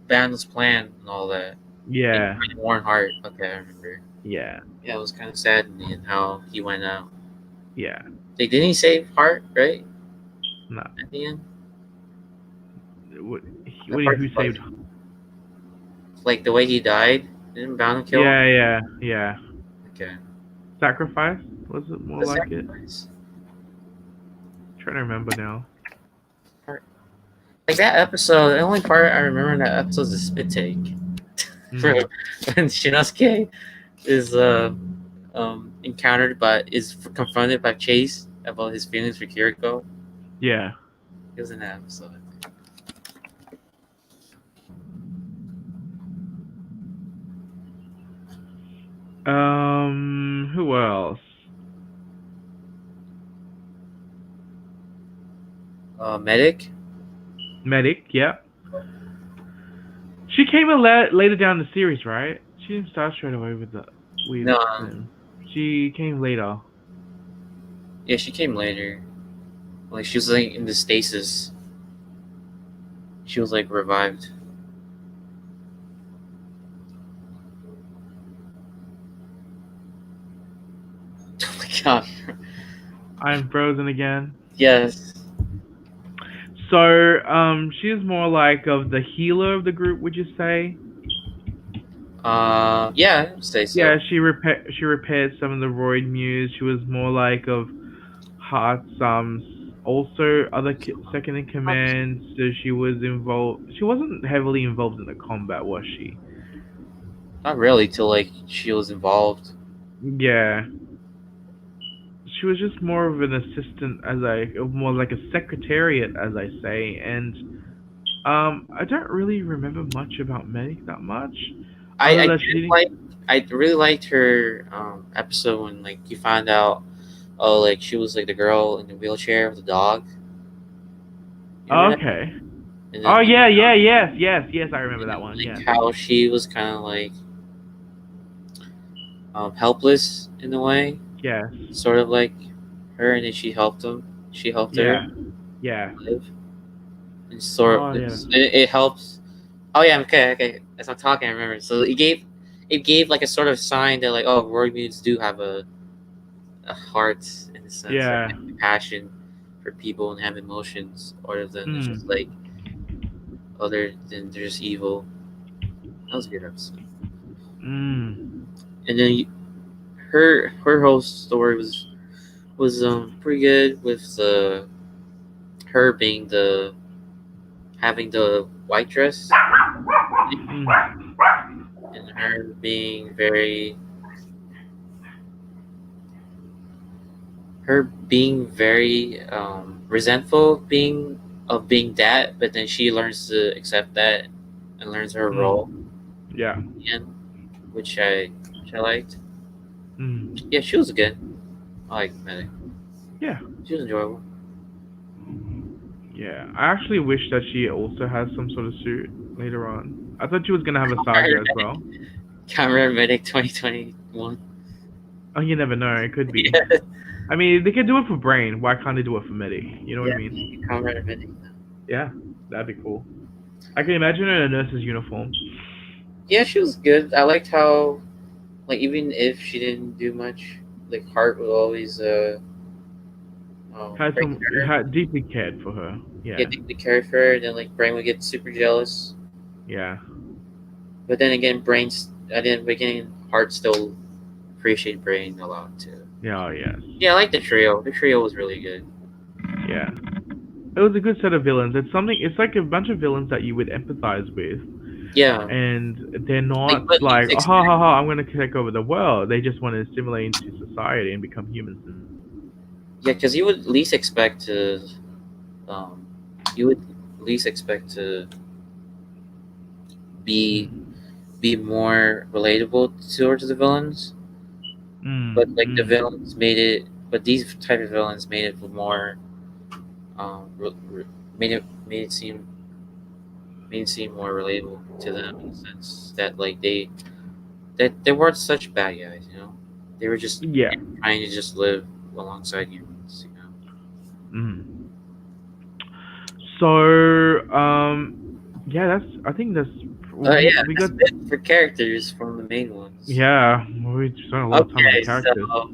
S2: band's plan and all that. And
S1: Yeah,
S2: he warned Hart. Okay, I remember.
S1: yeah,
S2: Yeah, it was kind of sad in the end how he went out.
S1: yeah.
S2: Like, didn't he save Hart, right?
S1: No,
S2: At the end?
S1: what,
S2: That part's
S1: who saved?
S2: like the way he died? Didn't Bound kill him?
S1: Yeah, yeah, yeah.
S2: Okay.
S1: Sacrifice was it more
S2: The
S1: like it?
S2: sacrifice.
S1: Trying to remember now.
S2: Like that episode, the only part I remember in that episode is the spit take.
S1: Mm.
S2: When Shinosuke is encountered but is confronted by Chase about his feelings for Kiriko.
S1: Yeah.
S2: He was in that episode.
S1: Who else?
S2: Medic.
S1: Medic, yeah. She came in later down the series, right? She didn't start straight away with
S2: No.
S1: him. She came later.
S2: Yeah, she came later. Like she was like in the stasis. She was like revived. Oh my god.
S1: I'm frozen again.
S2: Yes.
S1: So, she's more like of the healer of the group, would you say?
S2: Yeah, I'd say so.
S1: Yeah, she repaired some of the Roid Muse. She was more like of Heart's also other second in command. So she was involved. She wasn't heavily involved in the combat, was she?
S2: Not really till like she was involved.
S1: Yeah. she was just more of an assistant, more like a secretariat, as I say, and I don't really remember much about Medic that much, other
S2: I
S1: than she
S2: did
S1: didn't.
S2: like I really liked her episode when like you find out oh like she was like the girl in the wheelchair with the dog. You remember that?
S1: Okay.
S2: And
S1: Oh
S2: then
S1: yeah, yeah, yes, yes, yes. I remember that one.
S2: like
S1: Yes.
S2: how she was kind of like helpless in a way,
S1: Yes.
S2: sort of like her, and then she helped him. She helped her
S1: Yeah. Yeah.
S2: live, and sort
S1: Oh
S2: of
S1: yeah.
S2: it helps. Oh yeah, okay, okay. As I'm talking, I remember. So it gave like a sort of sign that like oh, Roy mutants do have a heart in a sense, like
S1: Yeah.
S2: passion for people and have emotions, other than it's just
S1: Mm.
S2: like other than they're just evil. That was a good episode.
S1: Mm.
S2: And then her whole story was pretty good with the her being the having the white dress
S1: Mm.
S2: and her being very resentful of being that, but then she learns to accept that and learns her role
S1: Mm. Yeah.
S2: in which I liked.
S1: Mm.
S2: Yeah, she was good. I liked Medic.
S1: Yeah.
S2: She was enjoyable.
S1: Yeah. I actually wish that she also has some sort of suit later on. I thought she was gonna have a saga as well.
S2: Kamen Medic 2021.
S1: Oh, you never know. It could be.
S2: Yeah,
S1: I mean, they can do it for Brain. Why can't they do it for Medi? You know what I
S2: yeah,
S1: mean?
S2: Kamen Medic.
S1: Yeah, that'd be cool. I can imagine her in a nurse's uniform.
S2: Yeah, she was good. I liked how, like, even if she didn't do much, like, Hart would always
S1: Had
S2: praise
S1: some
S2: her,
S1: had deeply cared for her.
S2: get
S1: Yeah,
S2: deeply cared for her, and then like Brain would get super jealous.
S1: yeah,
S2: But then again, at the beginning, Hart still appreciated Brain a lot too.
S1: yeah, oh, yes,
S2: Yeah, I like the trio. The trio was really good.
S1: yeah. It was a good set of villains. It's something. It's like a bunch of villains that you would empathize with,
S2: Yeah,
S1: and they're
S2: like
S1: not
S2: but
S1: like,
S2: least
S1: oh, ha ha
S2: expect.
S1: ha, I'm gonna take over the world. They just want to assimilate into society and become humans. And
S2: Yeah, because um, you would least expect to be
S1: mm,
S2: be more relatable towards the villains, but
S1: mm,
S2: like the
S1: mm,
S2: villains made it. But these type of villains made it more made it seem more relatable to them in the sense that like they weren't such bad guys, you know. They were just
S1: yeah,
S2: trying to just live alongside humans, you know.
S1: mm. So, yeah, that's. I think that's.
S2: Yeah,
S1: We
S2: that's
S1: got.
S2: it for characters from the main ones.
S1: Yeah, we spent a lot of time on the
S2: Okay,
S1: characters.
S2: so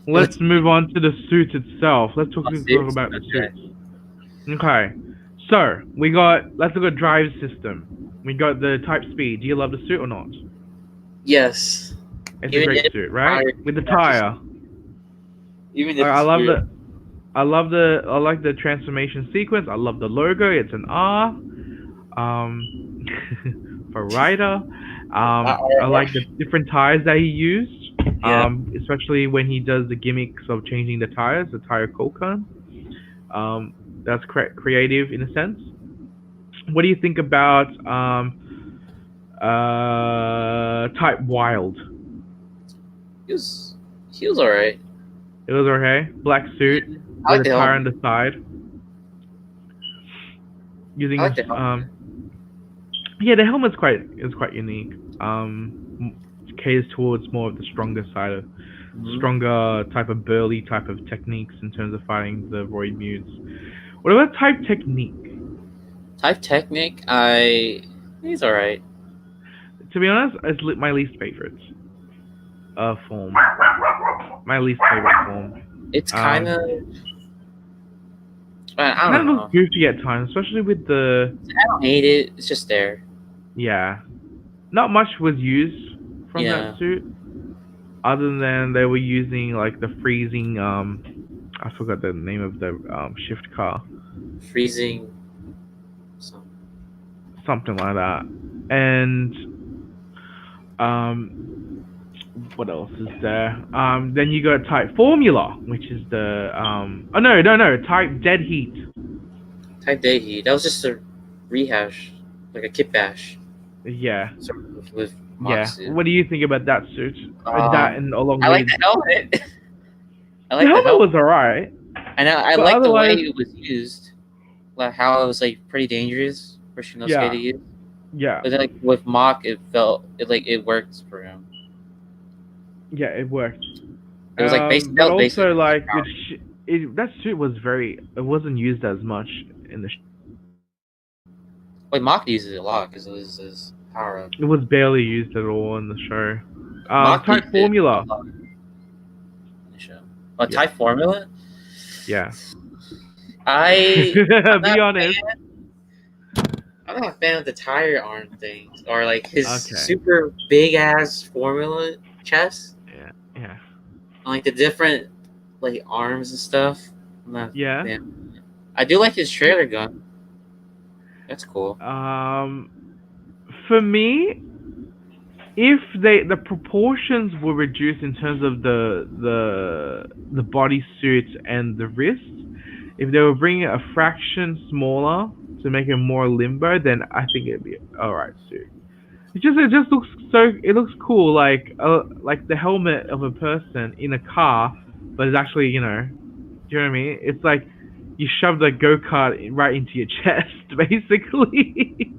S1: Let's
S2: let's
S1: move on to the suit itself. Let's talk
S2: suits.
S1: about the
S2: Okay.
S1: suits. Okay. So, we got, let's look at drive system. We got the type speed. Do you love the suit or not?
S2: Yes.
S1: It's a
S2: Even
S1: great
S2: if
S1: suit, right?
S2: tire
S1: With the
S2: crashes,
S1: tire.
S2: even if
S1: I
S2: it's
S1: love
S2: weird.
S1: I like the transformation sequence. I love the logo. It's an R. Um, for Ryder. I
S2: RRR.
S1: like the different tires that he used.
S2: Yeah.
S1: Especially when he does the gimmicks of changing the tires, the tire Kokan. Um, that's creative in a sense. What do you think about Type Wild?
S2: He was he was alright.
S1: It was okay. Black
S2: Yeah.
S1: suit
S2: I
S1: with
S2: like
S1: a
S2: the
S1: tire on
S2: helmet.
S1: the side.
S2: I
S1: Using
S2: like the helmet.
S1: yeah, the helmet's quite unique. Caters towards more of the stronger side of
S2: Mm-hmm.
S1: stronger type of burly type of techniques in terms of fighting the void mutes. What about type technique?
S2: Type Technic, he's alright.
S1: To be honest, it's my least favorite form. My least favorite form.
S2: It's kind
S1: Um,
S2: of I
S1: kind
S2: don't
S1: of looks
S2: know.
S1: goofy at times, especially with the
S2: I don't hate it. It's just there.
S1: yeah. Not much was used from that
S2: Yeah,
S1: suit, other than they were using like the freezing. I forgot the name of the shift car,
S2: freezing. So
S1: something like that, and um, what else is there? Then you got Type Formula, which is the oh no, Type Dead Heat.
S2: Type Dehi. That was just a rehash, like a kit bash,
S1: Yeah,
S2: sort of with
S1: yeah.
S2: Moxu.
S1: What do you think about that suit? That and along
S2: I like
S1: with
S2: the helmet. I
S1: the
S2: like the
S1: helmet
S2: helmet.
S1: was alright,
S2: And I
S1: but
S2: like the way
S1: otherwise,
S2: it was used, like how it was like pretty dangerous for Shinosuke
S1: yeah,
S2: to use.
S1: yeah,
S2: But then, like with Mach, it felt it worked for him.
S1: yeah. It worked.
S2: It was like basic. That
S1: But
S2: was
S1: also
S2: basically his
S1: like
S2: power.
S1: that suit was very. It wasn't used as much in the.
S2: Like Mach uses it a lot because it was his power up.
S1: It was barely used at all in the show.
S2: Mach
S1: Type
S2: used it a
S1: Formula.
S2: lot in the show. A
S1: Yeah,
S2: Type Formula.
S1: yeah.
S2: I'm
S1: Be
S2: not a
S1: honest.
S2: fan. I'm not a fan of the tire arm things or like his
S1: Okay.
S2: super big ass Formula chest.
S1: Yeah, yeah,
S2: Like the different like arms and stuff. I'm not a
S1: yeah.
S2: fan. I do like his trailer gun. That's cool.
S1: For me, if the proportions were reduced in terms of the body suit and the wrists, if they were bringing it a fraction smaller to make it more limbo, then I think it'd be alright suit. It just looks so it looks cool like the helmet of a person in a car, but it's actually do you know what I mean? It's like you shoved a go kart right into your chest, basically.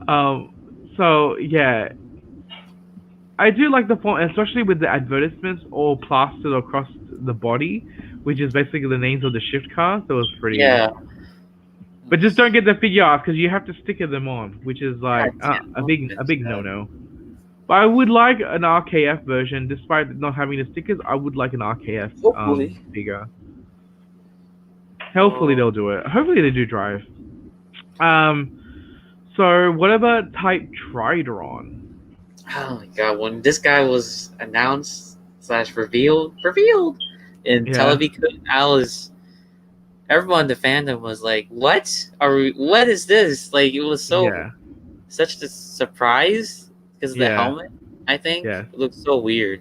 S1: um. So yeah, I do like the font, especially with the advertisements all plastered across the body, which is basically the names of the shift cars. That was pretty.
S2: Yeah.
S1: But just don't get the figure art because you have to sticker them on, which is like
S2: God damn,
S1: a
S2: no
S1: big
S2: offense,
S1: no no. But I would like an RKF version, despite not having the stickers. I would like an RKF
S2: hopefully.
S1: figure. Hopefully they'll do it. Hopefully they do drive. Um. So what about Type Tridron?
S2: Oh my god, when this guy was announced slash revealed in
S1: Yeah.
S2: Television, I was everyone in the fandom was like, "What are we? What is this?" Like it was
S1: Yeah.
S2: such a surprise because of the
S1: Yeah.
S2: helmet. I think
S1: Yeah.
S2: it looks so weird.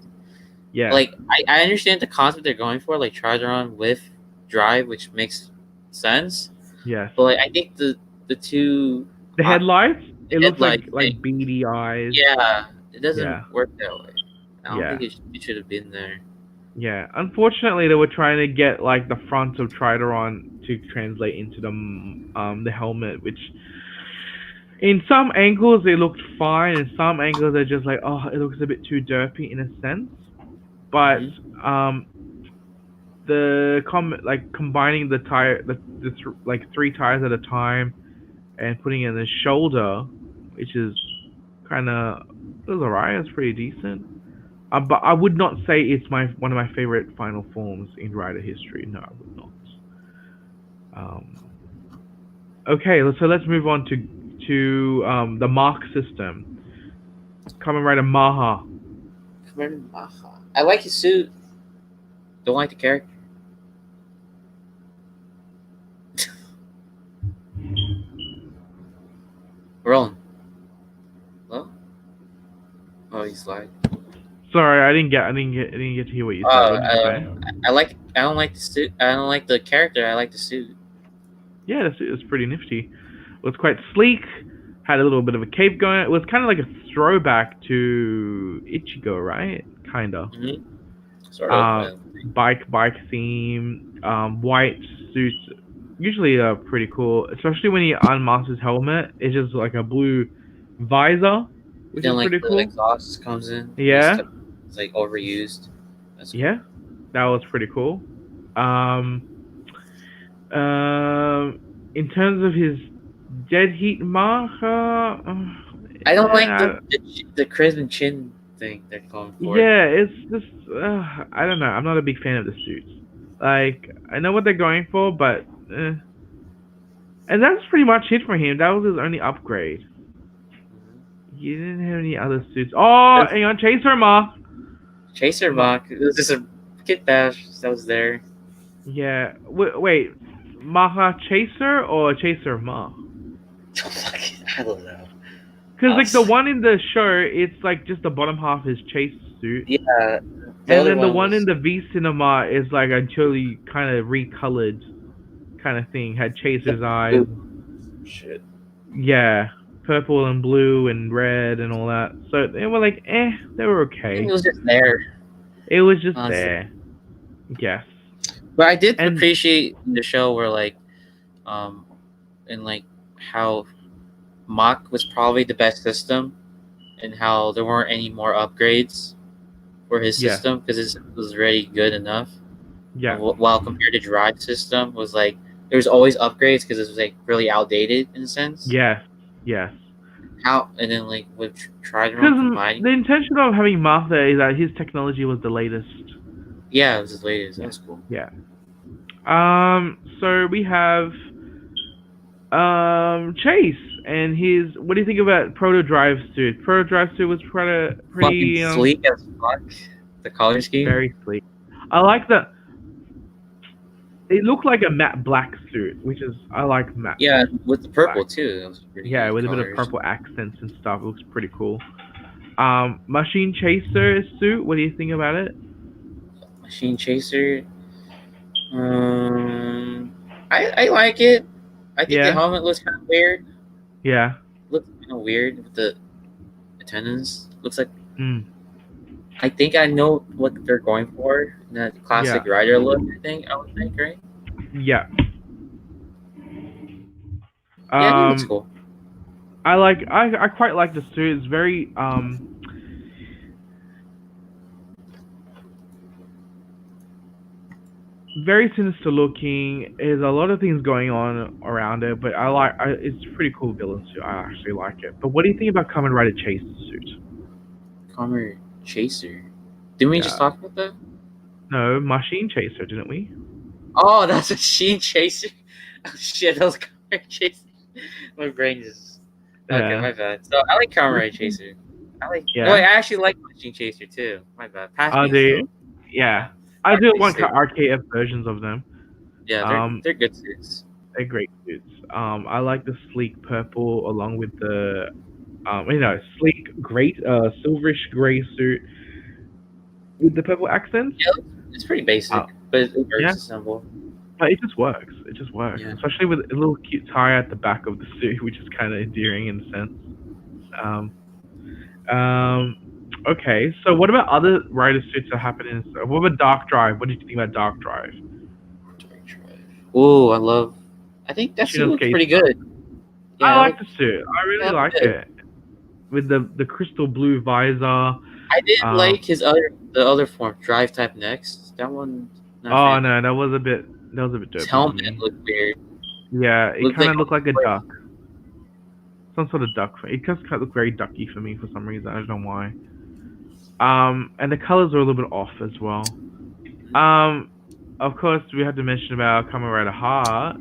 S1: Yeah.
S2: Like I understand the concept they're going for, like Chargeron with drive, which makes sense.
S1: Yes.
S2: But like I think the two
S1: The headlights. It looks
S2: headlight
S1: like
S2: thing,
S1: beady eyes.
S2: yeah, it
S1: Yeah.
S2: doesn't work that way. I don't
S1: Yeah.
S2: think it should have been there.
S1: Yeah. Unfortunately, they were trying to get like the front of Tridron to translate into the helmet, which in some angles it looked fine. In some angles they're just like, oh, it looks a bit too derpy in a sense. But
S2: Mm-hmm.
S1: like combining the tire like three tires at a time and putting it in the shoulder, which is kind of it was alright. It's pretty decent. But I would not say it's one of my favorite final forms in Rider history. No, I would not. Um, okay, so let's move on to the mark system. Kamen Rider Maha.
S2: I like his suit. Don't like the character. Roland. Hello? Oh, he's lied.
S1: Sorry, I didn't get to hear what you said. What did you say?
S2: I don't like the suit. I don't like the character. I like the suit.
S1: Yeah, it was pretty nifty. It was quite sleek. Had a little bit of a cape going. It was kind of like a throwback to Ichigo, right? Kinda.
S2: Mm-hmm. Sort of.
S1: Bike theme. White suits. Usually pretty cool, especially when he unmasks his helmet. It's just like a blue visor, which
S2: Then
S1: is
S2: like
S1: pretty
S2: the
S1: cool.
S2: exhaust comes in.
S1: Yeah,
S2: It's like overused. That's cool.
S1: yeah, that was pretty cool. Um, in terms of his dead heat marker,
S2: I don't like the Crimson Chin thing they're going for.
S1: yeah, it's just I don't know. I'm not a big fan of the suits. Like I know what they're going for, but and that's pretty much it for him. That was his only upgrade. He didn't have any other suits. Oh, hang on, Chaser Ma.
S2: Chaser Mach. It was just a kit bash that was there.
S1: Yeah. Wait. Maha Chaser or Chaser Ma?
S2: I don't know.
S1: Because like the one in the show, it's like just the bottom half is Chase suit,
S2: Yeah, the
S1: and
S2: other
S1: then the
S2: one
S1: one in
S2: was
S1: the V Cinema is like a totally kind of recolored kind of thing. Had Chaser's eyes,
S2: blue. Shit.
S1: yeah, purple and blue and red and all that. So they were like, they were
S2: It
S1: okay.
S2: was just there.
S1: It was just
S2: Honestly.
S1: there, yes.
S2: But I did
S1: And
S2: appreciate the show where um, and how Mach was probably the best system, and how there weren't any more upgrades for his
S1: yeah,
S2: system because his was already good enough.
S1: yeah,
S2: While compared to Drive system was there was always upgrades because it was really outdated in a sense.
S1: yes, yes.
S2: How and then with Trident
S1: Because the
S2: combining,
S1: intention of having Martha is that his technology was the latest.
S2: yeah, it was his latest. That
S1: Yeah,
S2: was cool.
S1: yeah. So we have Chase and his. What do you think about Proto Drive suit? Proto Drive suit was
S2: Fucking
S1: pretty
S2: sleek as fuck. The color scheme.
S1: very sleek. I like the. It looked like a matte black suit, which is I like matte
S2: Yeah, with the
S1: black.
S2: purple too. That was pretty
S1: Yeah,
S2: good
S1: with a bit of
S2: colors.
S1: purple accents and stuff. It looks pretty cool. Machine Chaser suit. What do you think about it?
S2: Machine Chaser. Um, I like it. I think the
S1: Yeah,
S2: helmet looks kind of weird.
S1: yeah.
S2: Looks kind of weird with the attendants. Looks like
S1: Mm,
S2: I think I know what they're going for. That classic
S1: yeah,
S2: rider look. I would think, right?
S1: yeah.
S2: Yeah, I think it looks
S1: Um,
S2: cool.
S1: I quite like the suit. It's very sinister looking. There's a lot of things going on around it, but it's a pretty cool villain suit. I actually like it. But what do you think about Kamen Rider Chase's suit?
S2: Kamen Chaser. Didn't we just
S1: Yeah,
S2: talk about that?
S1: no, Machine Chaser, didn't we?
S2: Oh, that's Machine Chaser. Oh shit, that was Kamen Chaser. My brain is okay.
S1: Yeah,
S2: My bad. So I like Kamen Chaser. No, I
S1: yeah.
S2: actually like Machine Chaser too. My bad. Pass
S1: I
S2: me
S1: do.
S2: still.
S1: Yeah,
S2: Yeah,
S1: I do
S2: RK's
S1: want
S2: sick.
S1: RKF versions of them.
S2: Yeah,
S1: Um,
S2: they're good suits.
S1: they're great suits. I like the sleek purple along with the sleek, great, silverish gray suit with the purple accents.
S2: Yeah, it's pretty
S1: Uh,
S2: basic, but it
S1: yeah,
S2: works to assemble.
S1: but it just works. It just works,
S2: Yeah.
S1: especially with a little cute tie at the back of the suit, which is kind of endearing in a sense. Um, um, okay, so what about other rider suits that happen in? What about Dark Drive? What did you think about Dark Drive?
S2: Oh, I love. I think that suit looks
S1: Shinosuke.
S2: pretty good.
S1: I
S2: Yeah,
S1: like the suit. I really like
S2: good.
S1: it with the crystal blue visor.
S2: I did like the other form, Drive Type Next. That one. Not a
S1: Oh
S2: fan.
S1: no, that was a bit
S2: His
S1: dopey for
S2: helmet
S1: me.
S2: looked weird.
S1: Yeah, it
S2: Looked
S1: kind
S2: like
S1: of looked like a duck, some sort of duck. It just kind of looked very ducky for me for some reason. I don't know why. And the colors are a little bit off as well. Of course, we have to mention about Kamen Rider Heart.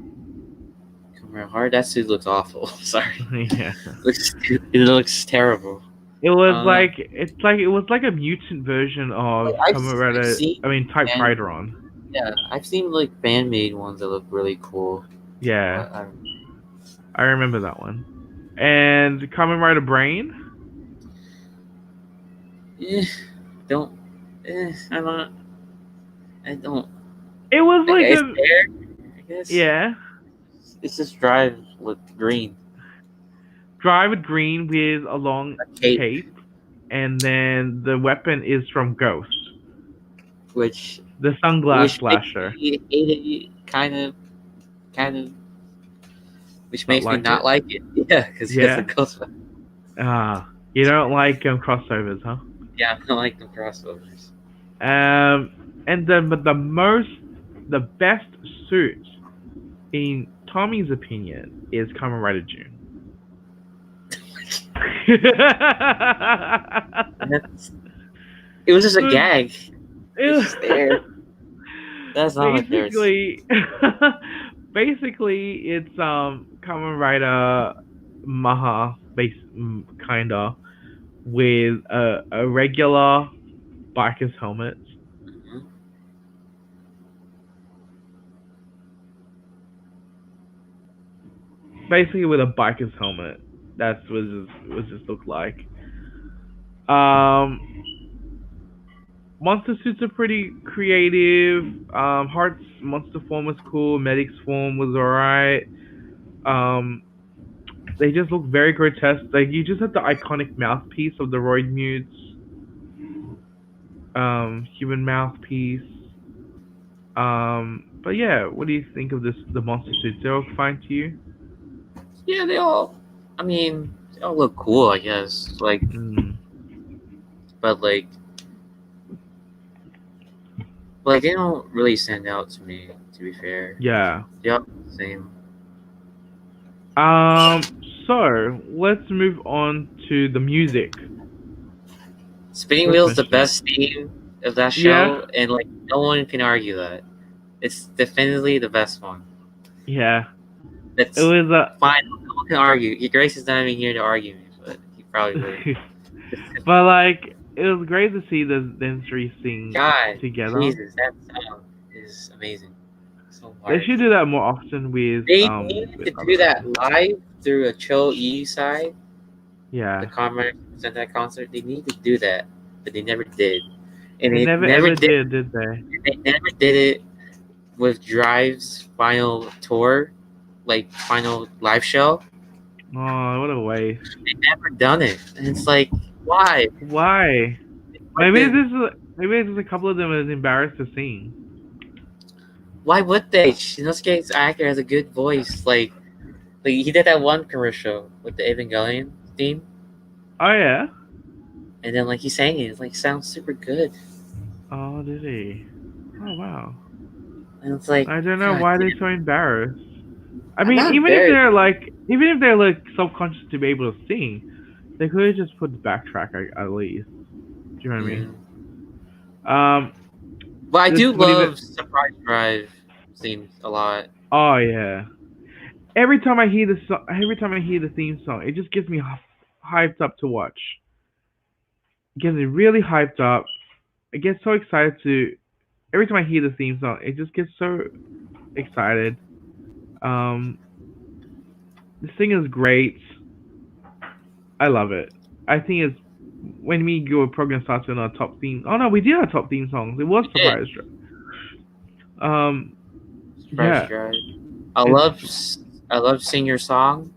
S2: Kamen Hard. That suit looks awful. Sorry.
S1: Yeah,
S2: It looks terrible.
S1: it was
S2: Uh,
S1: like it was like a mutant version of Kamen
S2: I've
S1: Rider.
S2: seen
S1: I mean, Type
S2: fan,
S1: Hydron.
S2: yeah, I've seen fan made ones that look really cool.
S1: Yeah,
S2: I
S1: I remember that one. And Kamen Rider Brain.
S2: don't. I'm not. I don't.
S1: It was like
S2: It's
S1: a
S2: there. I guess.
S1: yeah.
S2: It's just Drive with green.
S1: Drive with green with a long
S2: A cape.
S1: cape, and then the weapon is from Ghost,
S2: Which
S1: the sunglass
S2: makes
S1: slasher.
S2: me hate it, kind of, which
S1: Not
S2: makes me
S1: like
S2: not
S1: it.
S2: like it. Yeah, because he has
S1: Yeah.
S2: a ghost.
S1: You don't like crossovers, huh?
S2: Yeah, I don't like the crossovers.
S1: And then but the best suit in Tommy's opinion is Kamen Rider June.
S2: It was just a gag. It's just there. That's not what there's.
S1: Basically, it's Kamen Rider Maha, kinda, with a regular biker's helmet.
S2: Mhm.
S1: Basically, with a biker's helmet. That's what this look like. Um, monster suits are pretty creative. Heart's monster form was cool. Medic's form was alright. Um, they just look very grotesque. Like you just have the iconic mouthpiece of the Roid Mutes. Human mouthpiece. But yeah, what do you think of this? The monster suits? They all fine to you?
S2: Yeah, they all. I mean, they all look cool, I guess. Like, but like they don't really stand out to me. To be fair.
S1: Yeah.
S2: They all look the same.
S1: So let's move on to the music.
S2: Spinning
S1: First
S2: Wheel's the
S1: question.
S2: best theme of that
S1: Yeah.
S2: show, and like no one can argue that. It's definitely the best one.
S1: Yeah.
S2: It's
S1: It was
S2: fine. No one can argue. Grayson not even here to argue me, but he probably would.
S1: but like it was great to see the three sing
S2: God,
S1: together.
S2: Jesus, that song is amazing. So
S1: They
S2: hard.
S1: should do that more often with
S2: They needed
S1: with
S2: to
S1: other
S2: do that
S1: artists.
S2: live through a Cho E side.
S1: Yeah.
S2: The Kamen present that concert. They need to do that, but they never did. And
S1: They
S2: they
S1: never
S2: never
S1: ever
S2: did.
S1: did they?
S2: They never did it with Drive's final tour, like final live show.
S1: Oh, what a waste.
S2: They never done it, and it's like, why?
S1: Why? Maybe it's a couple of them is embarrassed to sing.
S2: Why would they? Shinosuke's actor has a good voice. Like he did that one commercial with the Evangelion theme,
S1: Oh yeah.
S2: and then like he sang it. It like sounds super good,
S1: Oh, did he? Oh wow.
S2: and it's like
S1: I don't know
S2: God
S1: why
S2: damn.
S1: they're so embarrassed. I
S2: I'm
S1: mean,
S2: not
S1: even if
S2: very.
S1: they're like self-conscious to be able to sing, they could have just put the backtrack at least. Do you know what I mean?
S2: But I do
S1: What even?
S2: love Surprise Drive themes a lot.
S1: Oh yeah. Every time I hear the theme song, it just gets me hyped up to watch. It gets me really hyped up. I get so excited to. Every time I hear the theme song, it just gets so excited. Um, this thing is great. I love it. I think it's when we go with Prognosatsu on our top theme. Oh no, we did our top theme songs. It was
S2: We did.
S1: Surprise Drive.
S2: Surprise
S1: Yeah.
S2: Drive. I love Sing Your Song,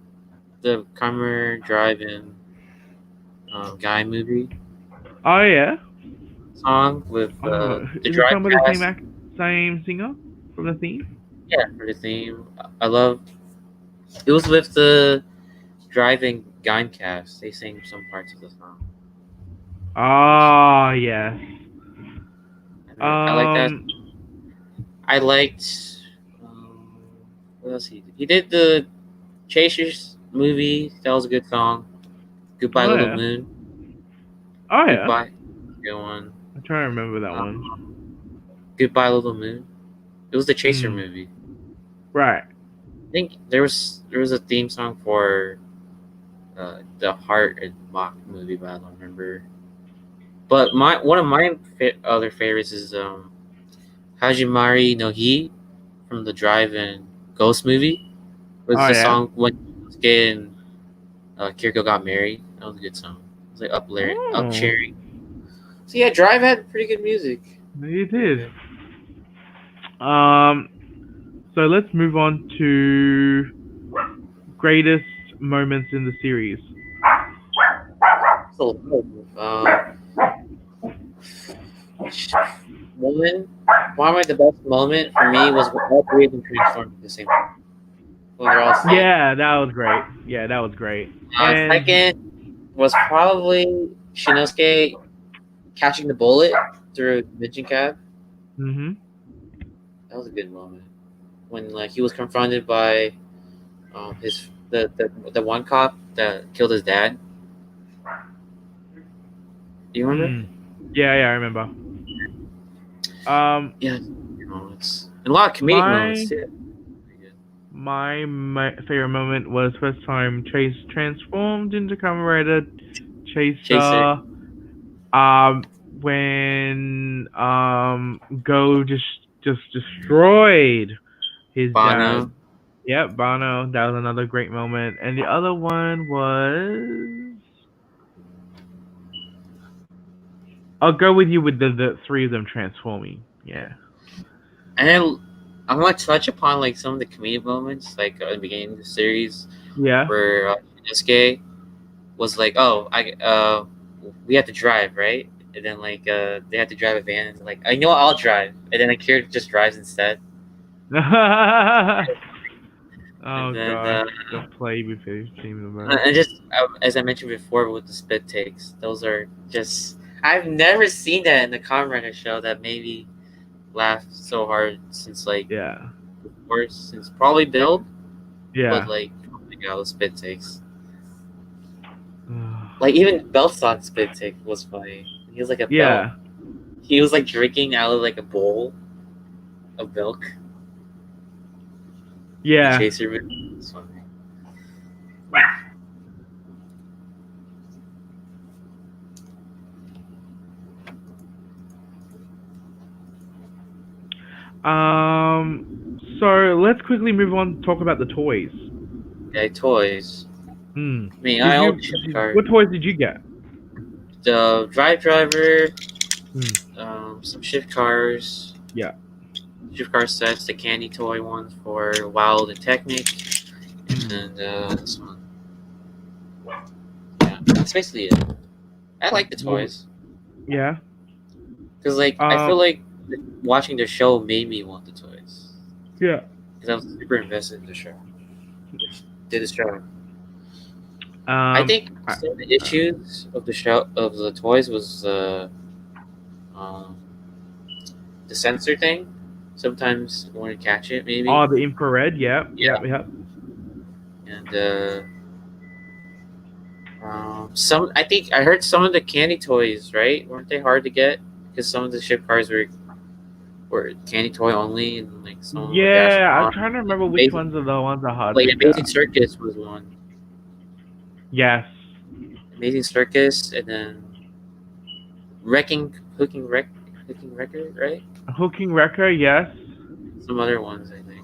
S2: the Kamen Drive and Guy movie
S1: Oh yeah.
S2: song with
S1: Oh,
S2: the
S1: is it
S2: Drive
S1: sung by the
S2: cast.
S1: same singer from the theme?
S2: Yeah, for the theme. I love. It was with the Driving Gain cast. They sang some parts of the song.
S1: Oh yes.
S2: I like that. I liked. What else he did? He did the Chasers movie. That was a good song. Goodbye,
S1: Oh
S2: Little
S1: yeah.
S2: Moon.
S1: Oh yeah.
S2: Goodbye. Good one.
S1: I'm trying to remember that one.
S2: Goodbye, Little Moon. It was the Chaser
S1: Mm.
S2: movie.
S1: Right.
S2: I think there was a theme song for the Heart and Mock movie, but I don't remember. But one of my other favorites is Hajimari no Hi from the Drive-In Ghost movie. It was
S1: Oh
S2: the
S1: yeah.
S2: song when Sasuke and Kiriko got married. That was a good song. It was like up cheering. So yeah, Drive had pretty good music.
S1: You did. So let's move on to greatest moments in the series.
S2: One of the best moment for me was when all three of them transformed at the same time. When they're all singing.
S1: Yeah, that was great. Yeah, that was great. And
S2: Second was probably Shinosuke catching the bullet through the Vision Cab.
S1: mhm.
S2: That was a good moment when like he was confronted by the one cop that killed his dad. Do you remember?
S1: Yeah, I remember.
S2: Yeah, moments. And a lot of comedic moments too.
S1: My favorite moment was first time Chase transformed into Kamen Rider Chaser. When Go just destroyed his
S2: Bono.
S1: dad. Yeah, Bono. That was another great moment. And the other one was. I'll go with you with the three of them transforming. Yeah.
S2: And I want to touch upon like some of the comedic moments, like at the beginning of the series,
S1: Yeah.
S2: where Shinsuke was like, "Oh, we have to drive, right?" And then like they have to drive a van, and like, "I know I'll drive," and then Akira just drives instead.
S1: Oh
S2: And then
S1: gosh, the play before team the most.
S2: and just as I mentioned before with the spit takes, those are just I've never seen that in the Kamen Rider show that made me laugh so hard since like
S1: Yeah.
S2: before, since probably Build, but
S1: Yeah.
S2: like oh my god, those spit takes. Like even Belt's spit take was funny. He was like a belt.
S1: Yeah.
S2: He was like drinking out of like a bowl of milk. The
S1: Yeah.
S2: chaser bit was funny.
S1: So let's quickly move on to talk about the toys.
S2: Yeah, toys.
S1: Hmm.
S2: I mean, I own the shift card.
S1: What toys did you get?
S2: The driver,
S1: Hmm.
S2: some shift cars.
S1: Yeah.
S2: Shift car sets, the candy toy ones for Wild and Technic,
S1: Hmm.
S2: and this one. Yeah, that's basically it. I like the toys
S1: Yeah.
S2: because, like, I feel like watching the show made me want the toys.
S1: Yeah.
S2: Because I was super invested in the show. Did the show. I think some of the issues of the show of the toys was um, the sensor thing. Sometimes you want to catch it, maybe.
S1: Oh, the infrared. Yeah. Yeah. Yeah.
S2: And some, I think I heard some of the candy toys, right? Weren't they hard to get? Because some of the ship cars were candy toy only, and like some
S1: Yeah, I'm trying to remember which ones are the ones that are hard
S2: like
S1: to
S2: Amazing
S1: get.
S2: Circus was one.
S1: Yes.
S2: Amazing Circus, and then Hooking Record, right?
S1: Hooking Wrecker, yes.
S2: Some other ones, I think.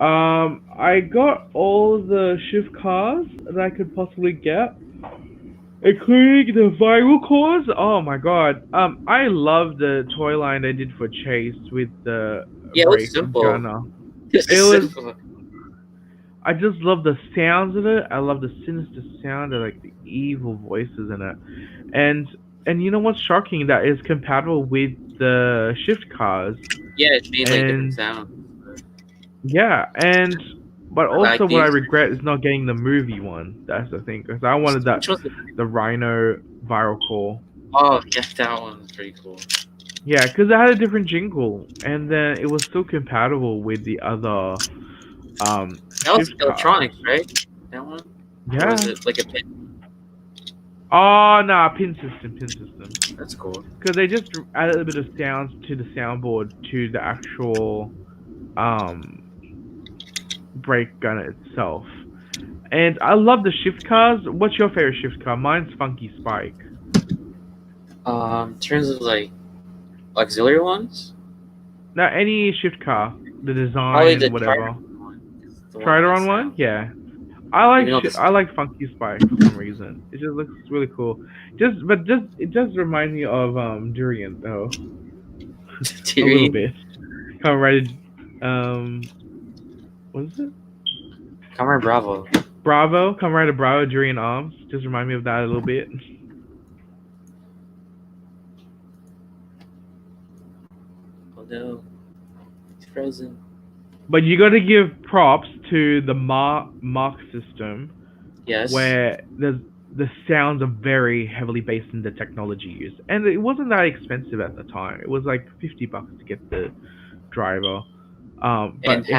S1: I got all the shift cars that I could possibly get, including the viral cores. Oh my god. I love the toy line they did for Chase with the
S2: Yeah, it was
S1: brake
S2: simple.
S1: gunner.
S2: It was simple.
S1: I just love the sounds of it. I love the sinister sound of like the evil voices in it. And you know what's shocking? That is compatible with the shift cars.
S2: Yeah, it made like different sounds.
S1: Yeah, but also what I regret is not getting the movie one. That's the thing, because I wanted the Rhino viral core.
S2: Oh, yeah, that one was pretty cool.
S1: Yeah, because it had a different jingle, and then it was still compatible with the other
S2: that was electronics, right? That one?
S1: Yeah.
S2: Or was it like a pin?
S1: Oh no, pin system.
S2: That's cool.
S1: Because they just added a bit of sounds to the soundboard to the actual brake gunner itself. And I love the shift cars. What's your favorite shift car? Mine's Funky Spike.
S2: In terms of like auxiliary ones?
S1: No, any shift car. The design, the whatever. Trideron one? Yeah. I like Funky Spike for some reason. It just looks really cool. It just reminds me of Durian though. A little bit. Kamen Rider what is it?
S2: Kamen Rider Bravo.
S1: Kamen Rider Bravo, Durian Arms. Just remind me of that a little bit.
S2: Oh no. He's frozen.
S1: But you got to give props to the Mark system.
S2: Yes.
S1: Where the sounds are very heavily based in the technology used, and it wasn't that expensive at the time. It was like $50 to get the driver. But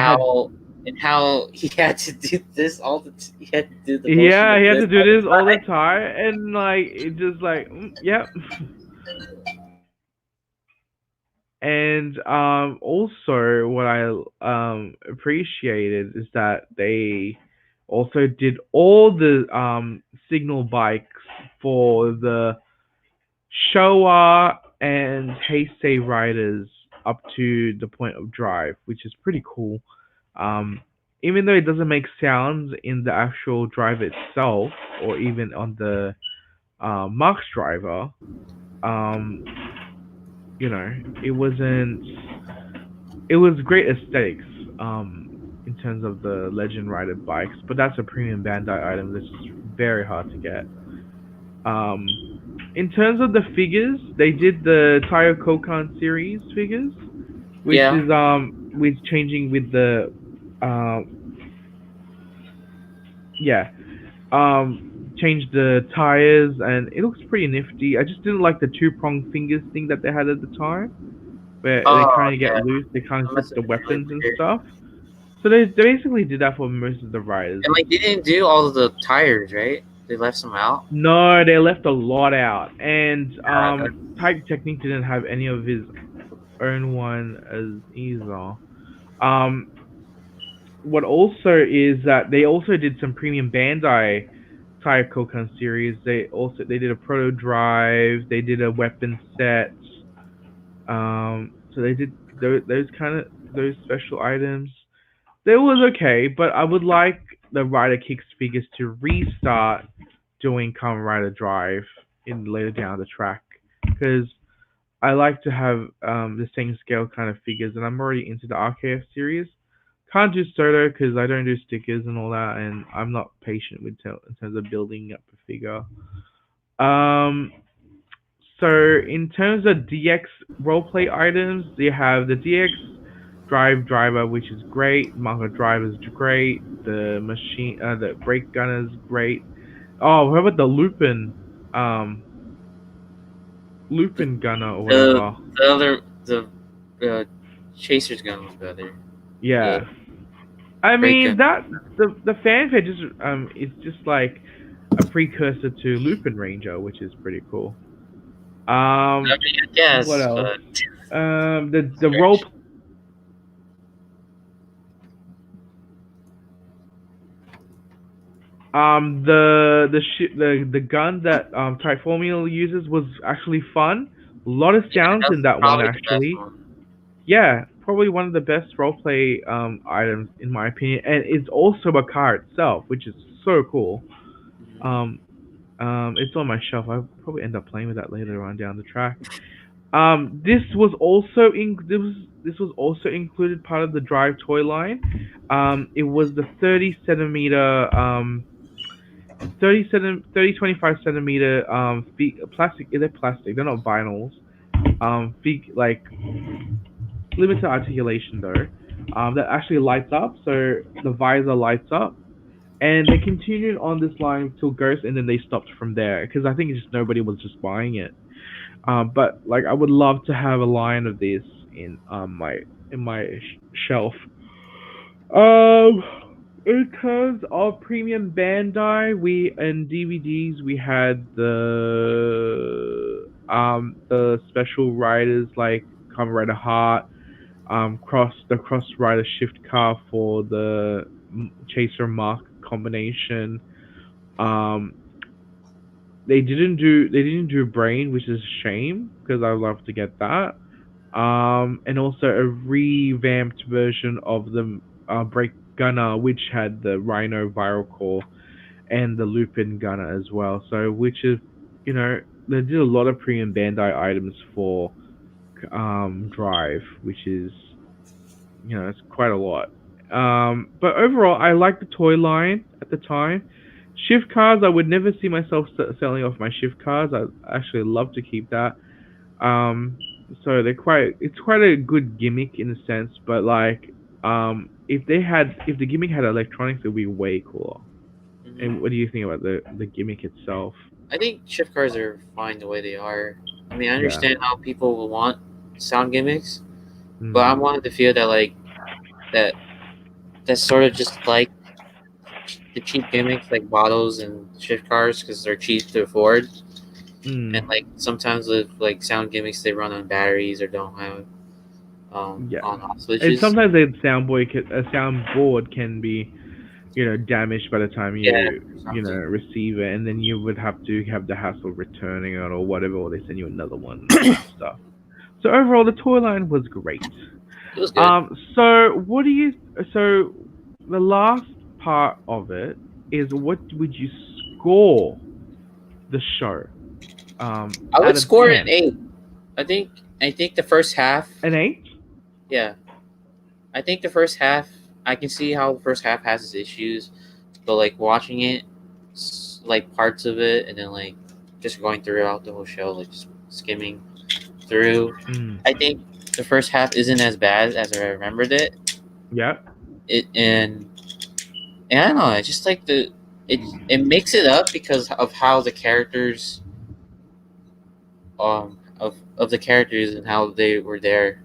S2: and how he had to do this all the he had to do the
S1: he had to do this all the time, and like it just like yep. And also what I appreciated is that they also did all the signal bikes for the Showa and Heisei riders up to the point of drive, which is pretty cool. even though it doesn't make sounds in the actual drive itself, or even on the Mark's driver, um, it wasn't. It was great aesthetics in terms of the Legend Rider bikes, but that's a premium Bandai item that's very hard to get. Um, in terms of the figures, they did the Tayo Kokan series figures, which
S2: Yeah.
S1: is with changing with the um yeah changed the tires, and it looks pretty nifty. I just didn't like the two prong fingers thing that they had at the time, where they
S2: Oh
S1: kind of get
S2: yeah.
S1: loose. They can't
S2: That
S1: grip
S2: must have
S1: the
S2: been really
S1: weapons and
S2: weird.
S1: stuff. So they basically did that for most of the riders.
S2: And like they didn't do all of the tires, right? They left some out.
S1: No, they left a lot out, and
S2: Yeah, that,
S1: Type Technique didn't have any of his own one as either. Um, what also is that they also did some premium Bandai Tire Kokan series. They did a proto drive. They did a weapon set. So they did those kind of those special items. They was okay, but I would like the Rider Kicks figures to restart doing Kamen Rider Drive in later down the track, because I like to have the same scale kind of figures, and I'm already into the RKF series. Can't do Soto because I don't do stickers and all that, and I'm not patient with in terms of building up a figure. Um, so in terms of DX roleplay items, you have the DX driver, which is great. Manga drive is great. The brake gunner is great. Oh, how about the
S2: the
S1: Lupin gunner or
S2: the
S1: whatever?
S2: the other uh, chaser's gun was better. The
S1: Yeah, I
S2: brake gun.
S1: mean that the fanfare just is just like a precursor to Lupin Ranger, which is pretty cool.
S2: I
S1: Um,
S2: mean, I
S1: what
S2: guess,
S1: else?
S2: but
S1: The role
S2: stretch.
S1: the gun that Triformula uses was actually fun. A lot of
S2: Yeah,
S1: sounds in
S2: that's
S1: that one
S2: probably the best
S1: actually.
S2: one.
S1: Yeah, probably one of the best roleplay items in my opinion, and it's also a car itself, which is so cool.
S2: Hmm.
S1: Um, it's on my shelf. I'll probably end up playing with that later on down the track. This was also included part of the Drive toy line. It was the 25 centimeter plastic. They're plastic. They're not vinyls. Like limited articulation though. That actually lights up. So the visor lights up, and they continued on this line till Ghost, and then they stopped from there because I think it's just nobody was just buying it. But like I would love to have a line of this in my shelf. Um, in terms of premium Bandai, we and DVDs we had the special riders like Kamen Rider Heart, Cross Rider Shift car for the Chaser Mark combination. Um, they didn't do Brain, which is a shame because I would love to get that. And also a revamped version of the Break Gunner, which had the Rhino Viral Core and the Lupin Gunner as well. So, which is, they did a lot of premium Bandai items for Drive, which is, it's quite a lot. But overall, I like the toy line at the time. Shift cars, I would never see myself selling off my shift cars. I actually love to keep that. Um, so it's quite a good gimmick in a sense, but like, if the gimmick had electronics, it would be way cooler. And
S2: Hmm.
S1: what do you think about the gimmick itself?
S2: I think shift cars are fine the way they are. I mean, I
S1: Yeah.
S2: understand how people will want sound gimmicks, but I
S1: Mm.
S2: wanted to feel that like that that's sort of just like the cheap gimmicks like bottles and shift cars because they're cheap to afford. And
S1: Mm.
S2: like sometimes with like sound gimmicks, they run on batteries or don't have
S1: Yeah.
S2: on off
S1: And
S2: switches.
S1: sometimes a soundboard can be, damaged by the time
S2: Yeah,
S1: you,
S2: or something.
S1: receive it, and then you would have to have the hassle of returning it or whatever, or they send you another one and all that stuff. So overall, the toy line was great.
S2: It was good.
S1: So what do you? So the last part of it is what would you score the show?
S2: I
S1: Out
S2: would
S1: of
S2: score it an
S1: 10.
S2: 8. I think the first half.
S1: An 8?
S2: Yeah, I think the first half. I can see how the first half has its issues, but like watching it, like parts of it, and then like just going throughout the whole show, like just skimming through.
S1: Mm.
S2: I think the first half isn't as bad as I remembered it.
S1: Yeah.
S2: It and I don't know. I just like it makes it up because of how the characters of the characters and how they were there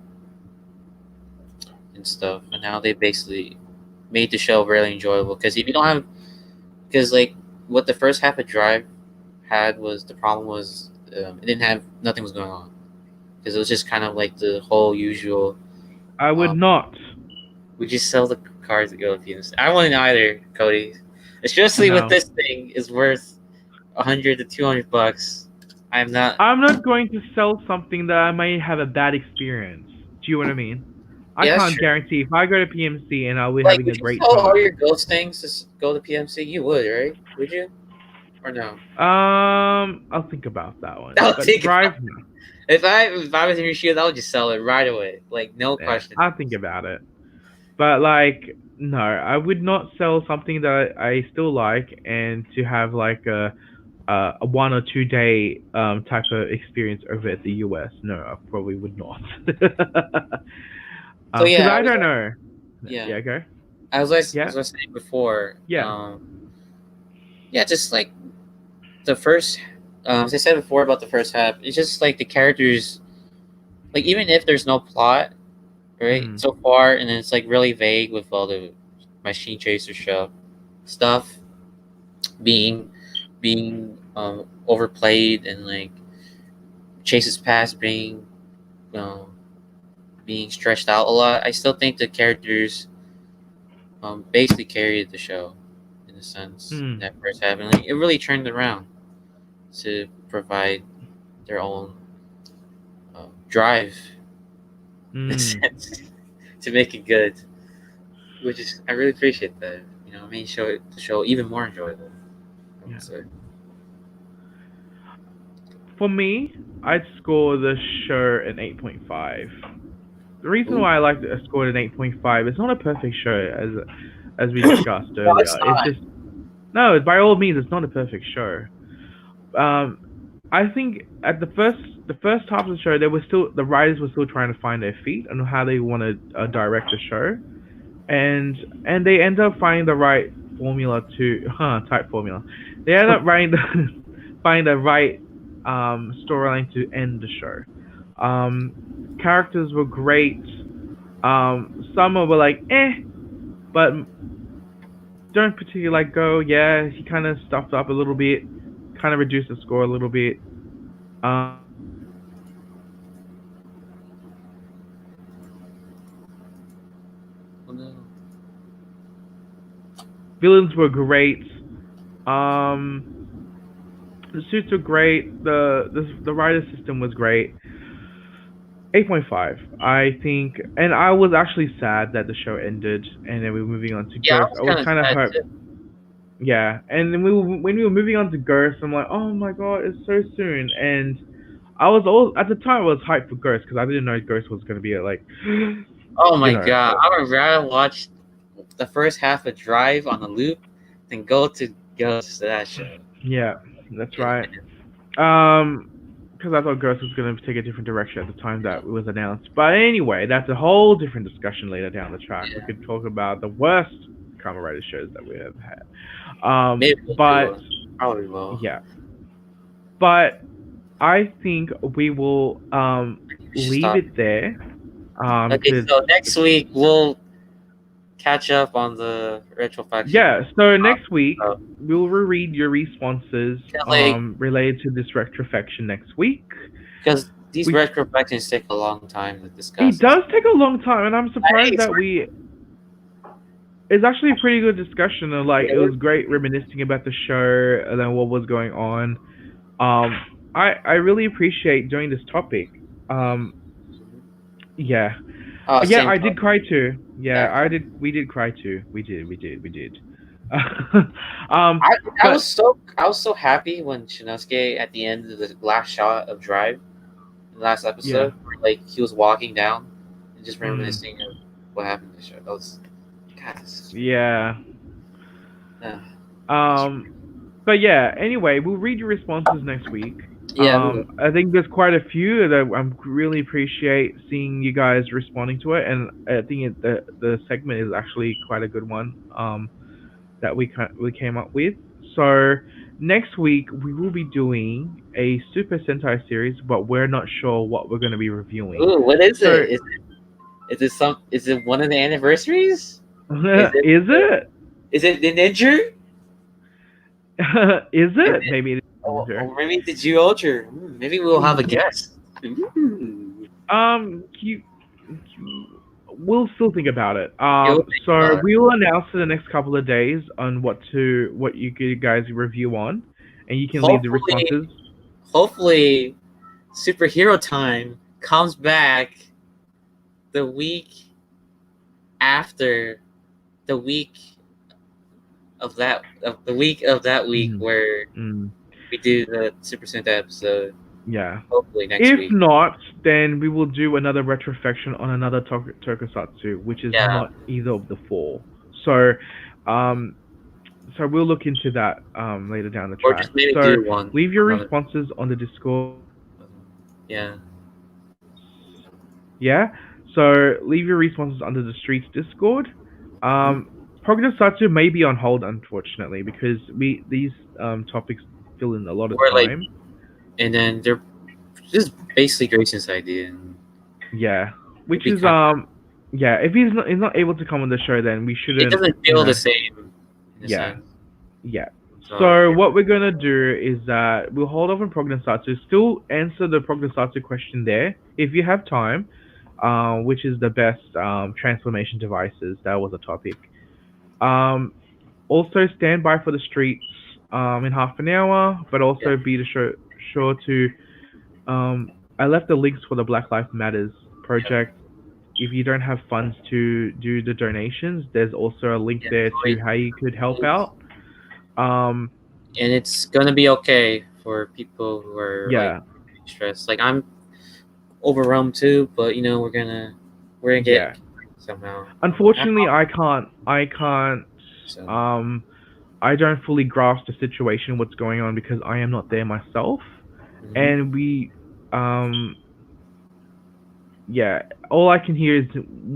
S2: and stuff, and how they basically made the show really enjoyable. Because if you don't have, because like what the first half of Drive had was the problem was it didn't have nothing was going on because it was just kind of like the whole usual.
S1: I would
S2: Um,
S1: not.
S2: we just sell the cars to go to PMC. I wouldn't either, Cody. Especially with
S1: No.
S2: this thing is worth $100 to $200. I'm not.
S1: I'm not going to sell something that I may have a bad experience. Do you know what I mean? I
S2: Yeah, that's
S1: can't
S2: true.
S1: guarantee if I go to PMC and I'll be
S2: Like,
S1: having a
S2: would you
S1: great
S2: sell all
S1: time.
S2: your ghost things to go to PMC? You would, right? Would you? Or no?
S1: I'll think about that one.
S2: I'll
S1: But
S2: think
S1: drive,
S2: about.
S1: no.
S2: If I was in your shoes, I would just sell it right away. Like no
S1: Yeah,
S2: question.
S1: I'll think about it. But like, no, I would not sell something that I still like and to have like a 1 or 2 day type of experience over at the US. No, I probably would not.
S2: So
S1: Because
S2: yeah, I
S1: I
S2: was
S1: don't know.
S2: yeah.
S1: Yeah, go.
S2: I
S1: Yeah,
S2: was saying before.
S1: yeah.
S2: Yeah, just like the first. As I said before about the first half, it's just like the characters. Like even if there's no plot, right?
S1: Mm.
S2: So far, and then it's like really vague with all the machine chaser stuff being overplayed and like chases past um, being stretched out a lot. I still think the characters basically carried the show in a sense in
S1: Mm.
S2: that first half, and like, it really turned around to provide their own drive in a
S1: Mm.
S2: sense to make it good, which is I really appreciate that. You know, I mean, show the show even more enjoyable. I
S1: Yeah.
S2: would say.
S1: For me, I'd score the show an 8.5. The reason
S2: Ooh.
S1: why I like to score it an 8.5, it's not a perfect show as we discussed
S2: No,
S1: earlier.
S2: it's
S1: It's
S2: not.
S1: just no, by all means, it's not a perfect show. Um, I think at the first half of the show, there was still the writers were still trying to find their feet and how they want to direct the show, and they end up finding the right formula to type formula. They end up finding the right storyline to end the show. Characters were great. Some were like but don't particularly like Go. Yeah, he kind of stuffed up a little bit, kind of reduced the score a little bit.
S2: Oh, no.
S1: Villains were great. Um, the suits were great. The writer system was great. 8.5, I think, and I was actually sad that the show ended, and then we were moving on to
S2: Yeah, I
S1: Ghost.
S2: was
S1: I was
S2: kind of
S1: kind of
S2: sad
S1: hurt.
S2: too.
S1: Yeah, and then when we were moving on to Ghost, I'm like, oh my god, it's so soon. And I was all at the time I was hyped for Ghost because I didn't know Ghost was gonna be like,
S2: Oh
S1: you
S2: my
S1: know,
S2: god, I would rather watch the first half of Drive on the loop than go to Ghost to that show.
S1: yeah, that's
S2: Yeah.
S1: right. Because I thought Ghost was gonna take a different direction at the time that it was announced. But anyway, that's a whole different discussion later down the track. We
S2: Yeah.
S1: could talk about the worst Kamen Rider shows that we have had.
S2: Maybe we'll do
S1: But
S2: one. Probably will.
S1: yeah, but I think we will
S2: We should
S1: leave
S2: stop.
S1: it there.
S2: Okay,
S1: Because
S2: so next week we'll catch up on the Retrofection.
S1: yeah, so next week
S2: So,
S1: we'll reread your responses
S2: like,
S1: related to this retrofection next week.
S2: because these
S1: We
S2: Retrofections take a long time to
S1: It
S2: discuss.
S1: does take a long time, and I'm
S2: I think
S1: surprised
S2: it's
S1: that we. It's actually a pretty good discussion. And like, it
S2: we're
S1: was great reminiscing about the show and then what was going on. I really appreciate doing this topic. Yeah.
S2: Oh,
S1: Yeah,
S2: same
S1: I did
S2: problem.
S1: cry too. Yeah,
S2: Yeah.
S1: I did. We did cry too. We did.
S2: I I was
S1: But
S2: so I was so happy when Shinosuke at the end of the last shot of Drive, in the last
S1: yeah.
S2: episode, where, like he was walking down and just
S1: Mm,
S2: reminiscing of what happened in the show. That was God.
S1: yeah.
S2: Uh,
S1: Um. But yeah. Anyway, we'll read your responses next week.
S2: yeah. We will.
S1: I think there's quite a few that I really appreciate seeing you guys responding to it, and I think the segment is actually quite a good one. That we came up with. So next week we will be doing a Super Sentai series, but we're not sure what we're going to be reviewing.
S2: Ooh, what is
S1: So
S2: it? Is it some? Is it one of the anniversaries? Is it?
S1: is it?
S2: Is it the Ninja?
S1: Is
S2: Is
S1: it?
S2: it?
S1: Maybe it is.
S2: Or maybe the Jew Ultra. Maybe we'll have a guest. Ooh.
S1: You, we'll still think about it.
S2: Yeah, we'll think
S1: So
S2: about it.
S1: we will announce in the next couple of days on what you guys review on, and you can leave the
S2: Hopefully,
S1: responses.
S2: hopefully, Superhero Time comes back the week after the week of that week
S1: Mm,
S2: where
S1: mm,
S2: we do the Super Sentai episode.
S1: yeah.
S2: Hopefully next
S1: If
S2: week.
S1: not, then we will do another retrofection on another tokusatsu, which is
S2: Yeah,
S1: not either of the four. So, um, so we'll look into that later down the
S2: or
S1: track.
S2: just maybe
S1: So
S2: do one
S1: leave your
S2: another.
S1: responses on the Discord.
S2: Yeah.
S1: Yeah. So leave your responses under the Streets Discord. Prognosatsu may be on hold, unfortunately, because these topics fill in a lot of
S2: Or like,
S1: time.
S2: and then they're just basically Grayson's idea. And
S1: Yeah,
S2: it'd
S1: which
S2: be
S1: is
S2: kind
S1: yeah. If he's not able to come on the show, then we
S2: it
S1: shouldn't,
S2: doesn't
S1: you
S2: feel the
S1: know.
S2: same in a
S1: Yeah,
S2: sense.
S1: yeah.
S2: So
S1: So what we're gonna do is that we'll hold off on Prognosatsu. Still answer the Prognosatsu question there if you have time. Which is the best transformation devices? That was a topic. Um, Also stand by for the streets in half an hour, but
S2: yeah,
S1: also be sure to I left the links for the Black Lives Matters
S2: yeah,
S1: project. If you don't have funds to do the donations, there's also a link
S2: yeah.
S1: there to how you could help out. Um,
S2: And it's gonna be okay for people who are like
S1: yeah,
S2: stressed. Like I'm overwhelmed too, but we're gonna get
S1: yeah.
S2: somehow.
S1: Unfortunately, I can't.
S2: So
S1: Um, I don't fully grasp the situation, what's going on, because I am not there myself,
S2: mhm.
S1: and um, yeah, all I can hear is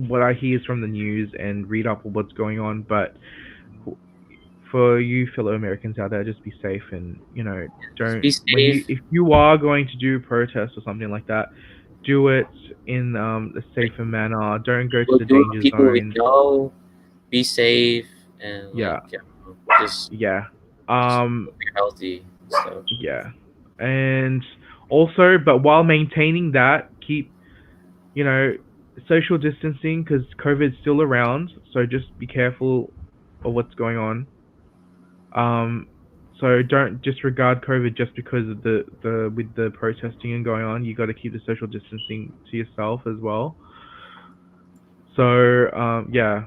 S1: what I hear is from the news and read up on what's going on. But for you fellow Americans out there, just be safe and
S2: Just
S1: don't
S2: be
S1: when
S2: safe.
S1: if you are going to do protests or something like that, do it in a
S2: Like,
S1: safer manner. Don't go to
S2: we'll
S1: the
S2: do it with
S1: danger
S2: people we
S1: zones.
S2: know. Be safe and
S1: Yeah,
S2: just
S1: yeah,
S2: hope you're healthy and stuff.
S1: yeah, and also, but while maintaining that, keep you know social distancing because COVID's still around. So just be careful of what's going on. Um, so don't disregard COVID just because of the with the protesting and going on. You got to keep the social distancing to yourself as well. So yeah,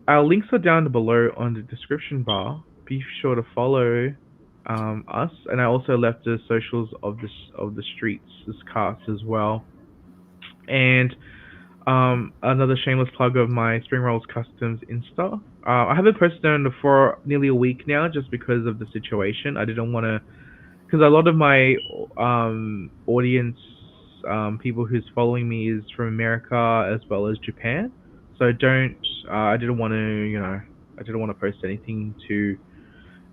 S1: our links are down below on the description bar. Be sure to follow us, and I also left the socials of the streets, this cast as well. And another shameless plug of my Spring Rolls Customs Insta. I haven't posted on it for nearly a week now, just because of the situation. I didn't want to, because a lot of my audience, people who's following me, is from America as well as Japan. So don't. I didn't want to, I didn't want to post anything to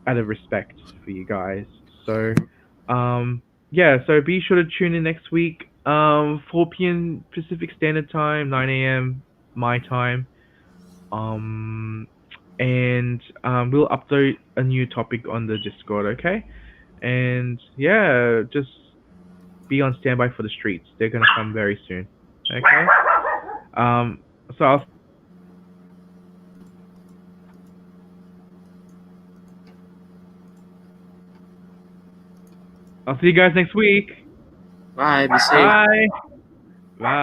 S1: out of respect for you guys. So, yeah. So be sure to tune in next week. 4 p.m. Pacific Standard Time, 9 a.m. my time. Um, and we'll upload a new topic on the Discord. Okay. And yeah, just be on standby for the streets. They're gonna come very soon. Okay. Um, so I'll see you guys next week.
S2: Bye. Be safe.
S1: Bye. Bye.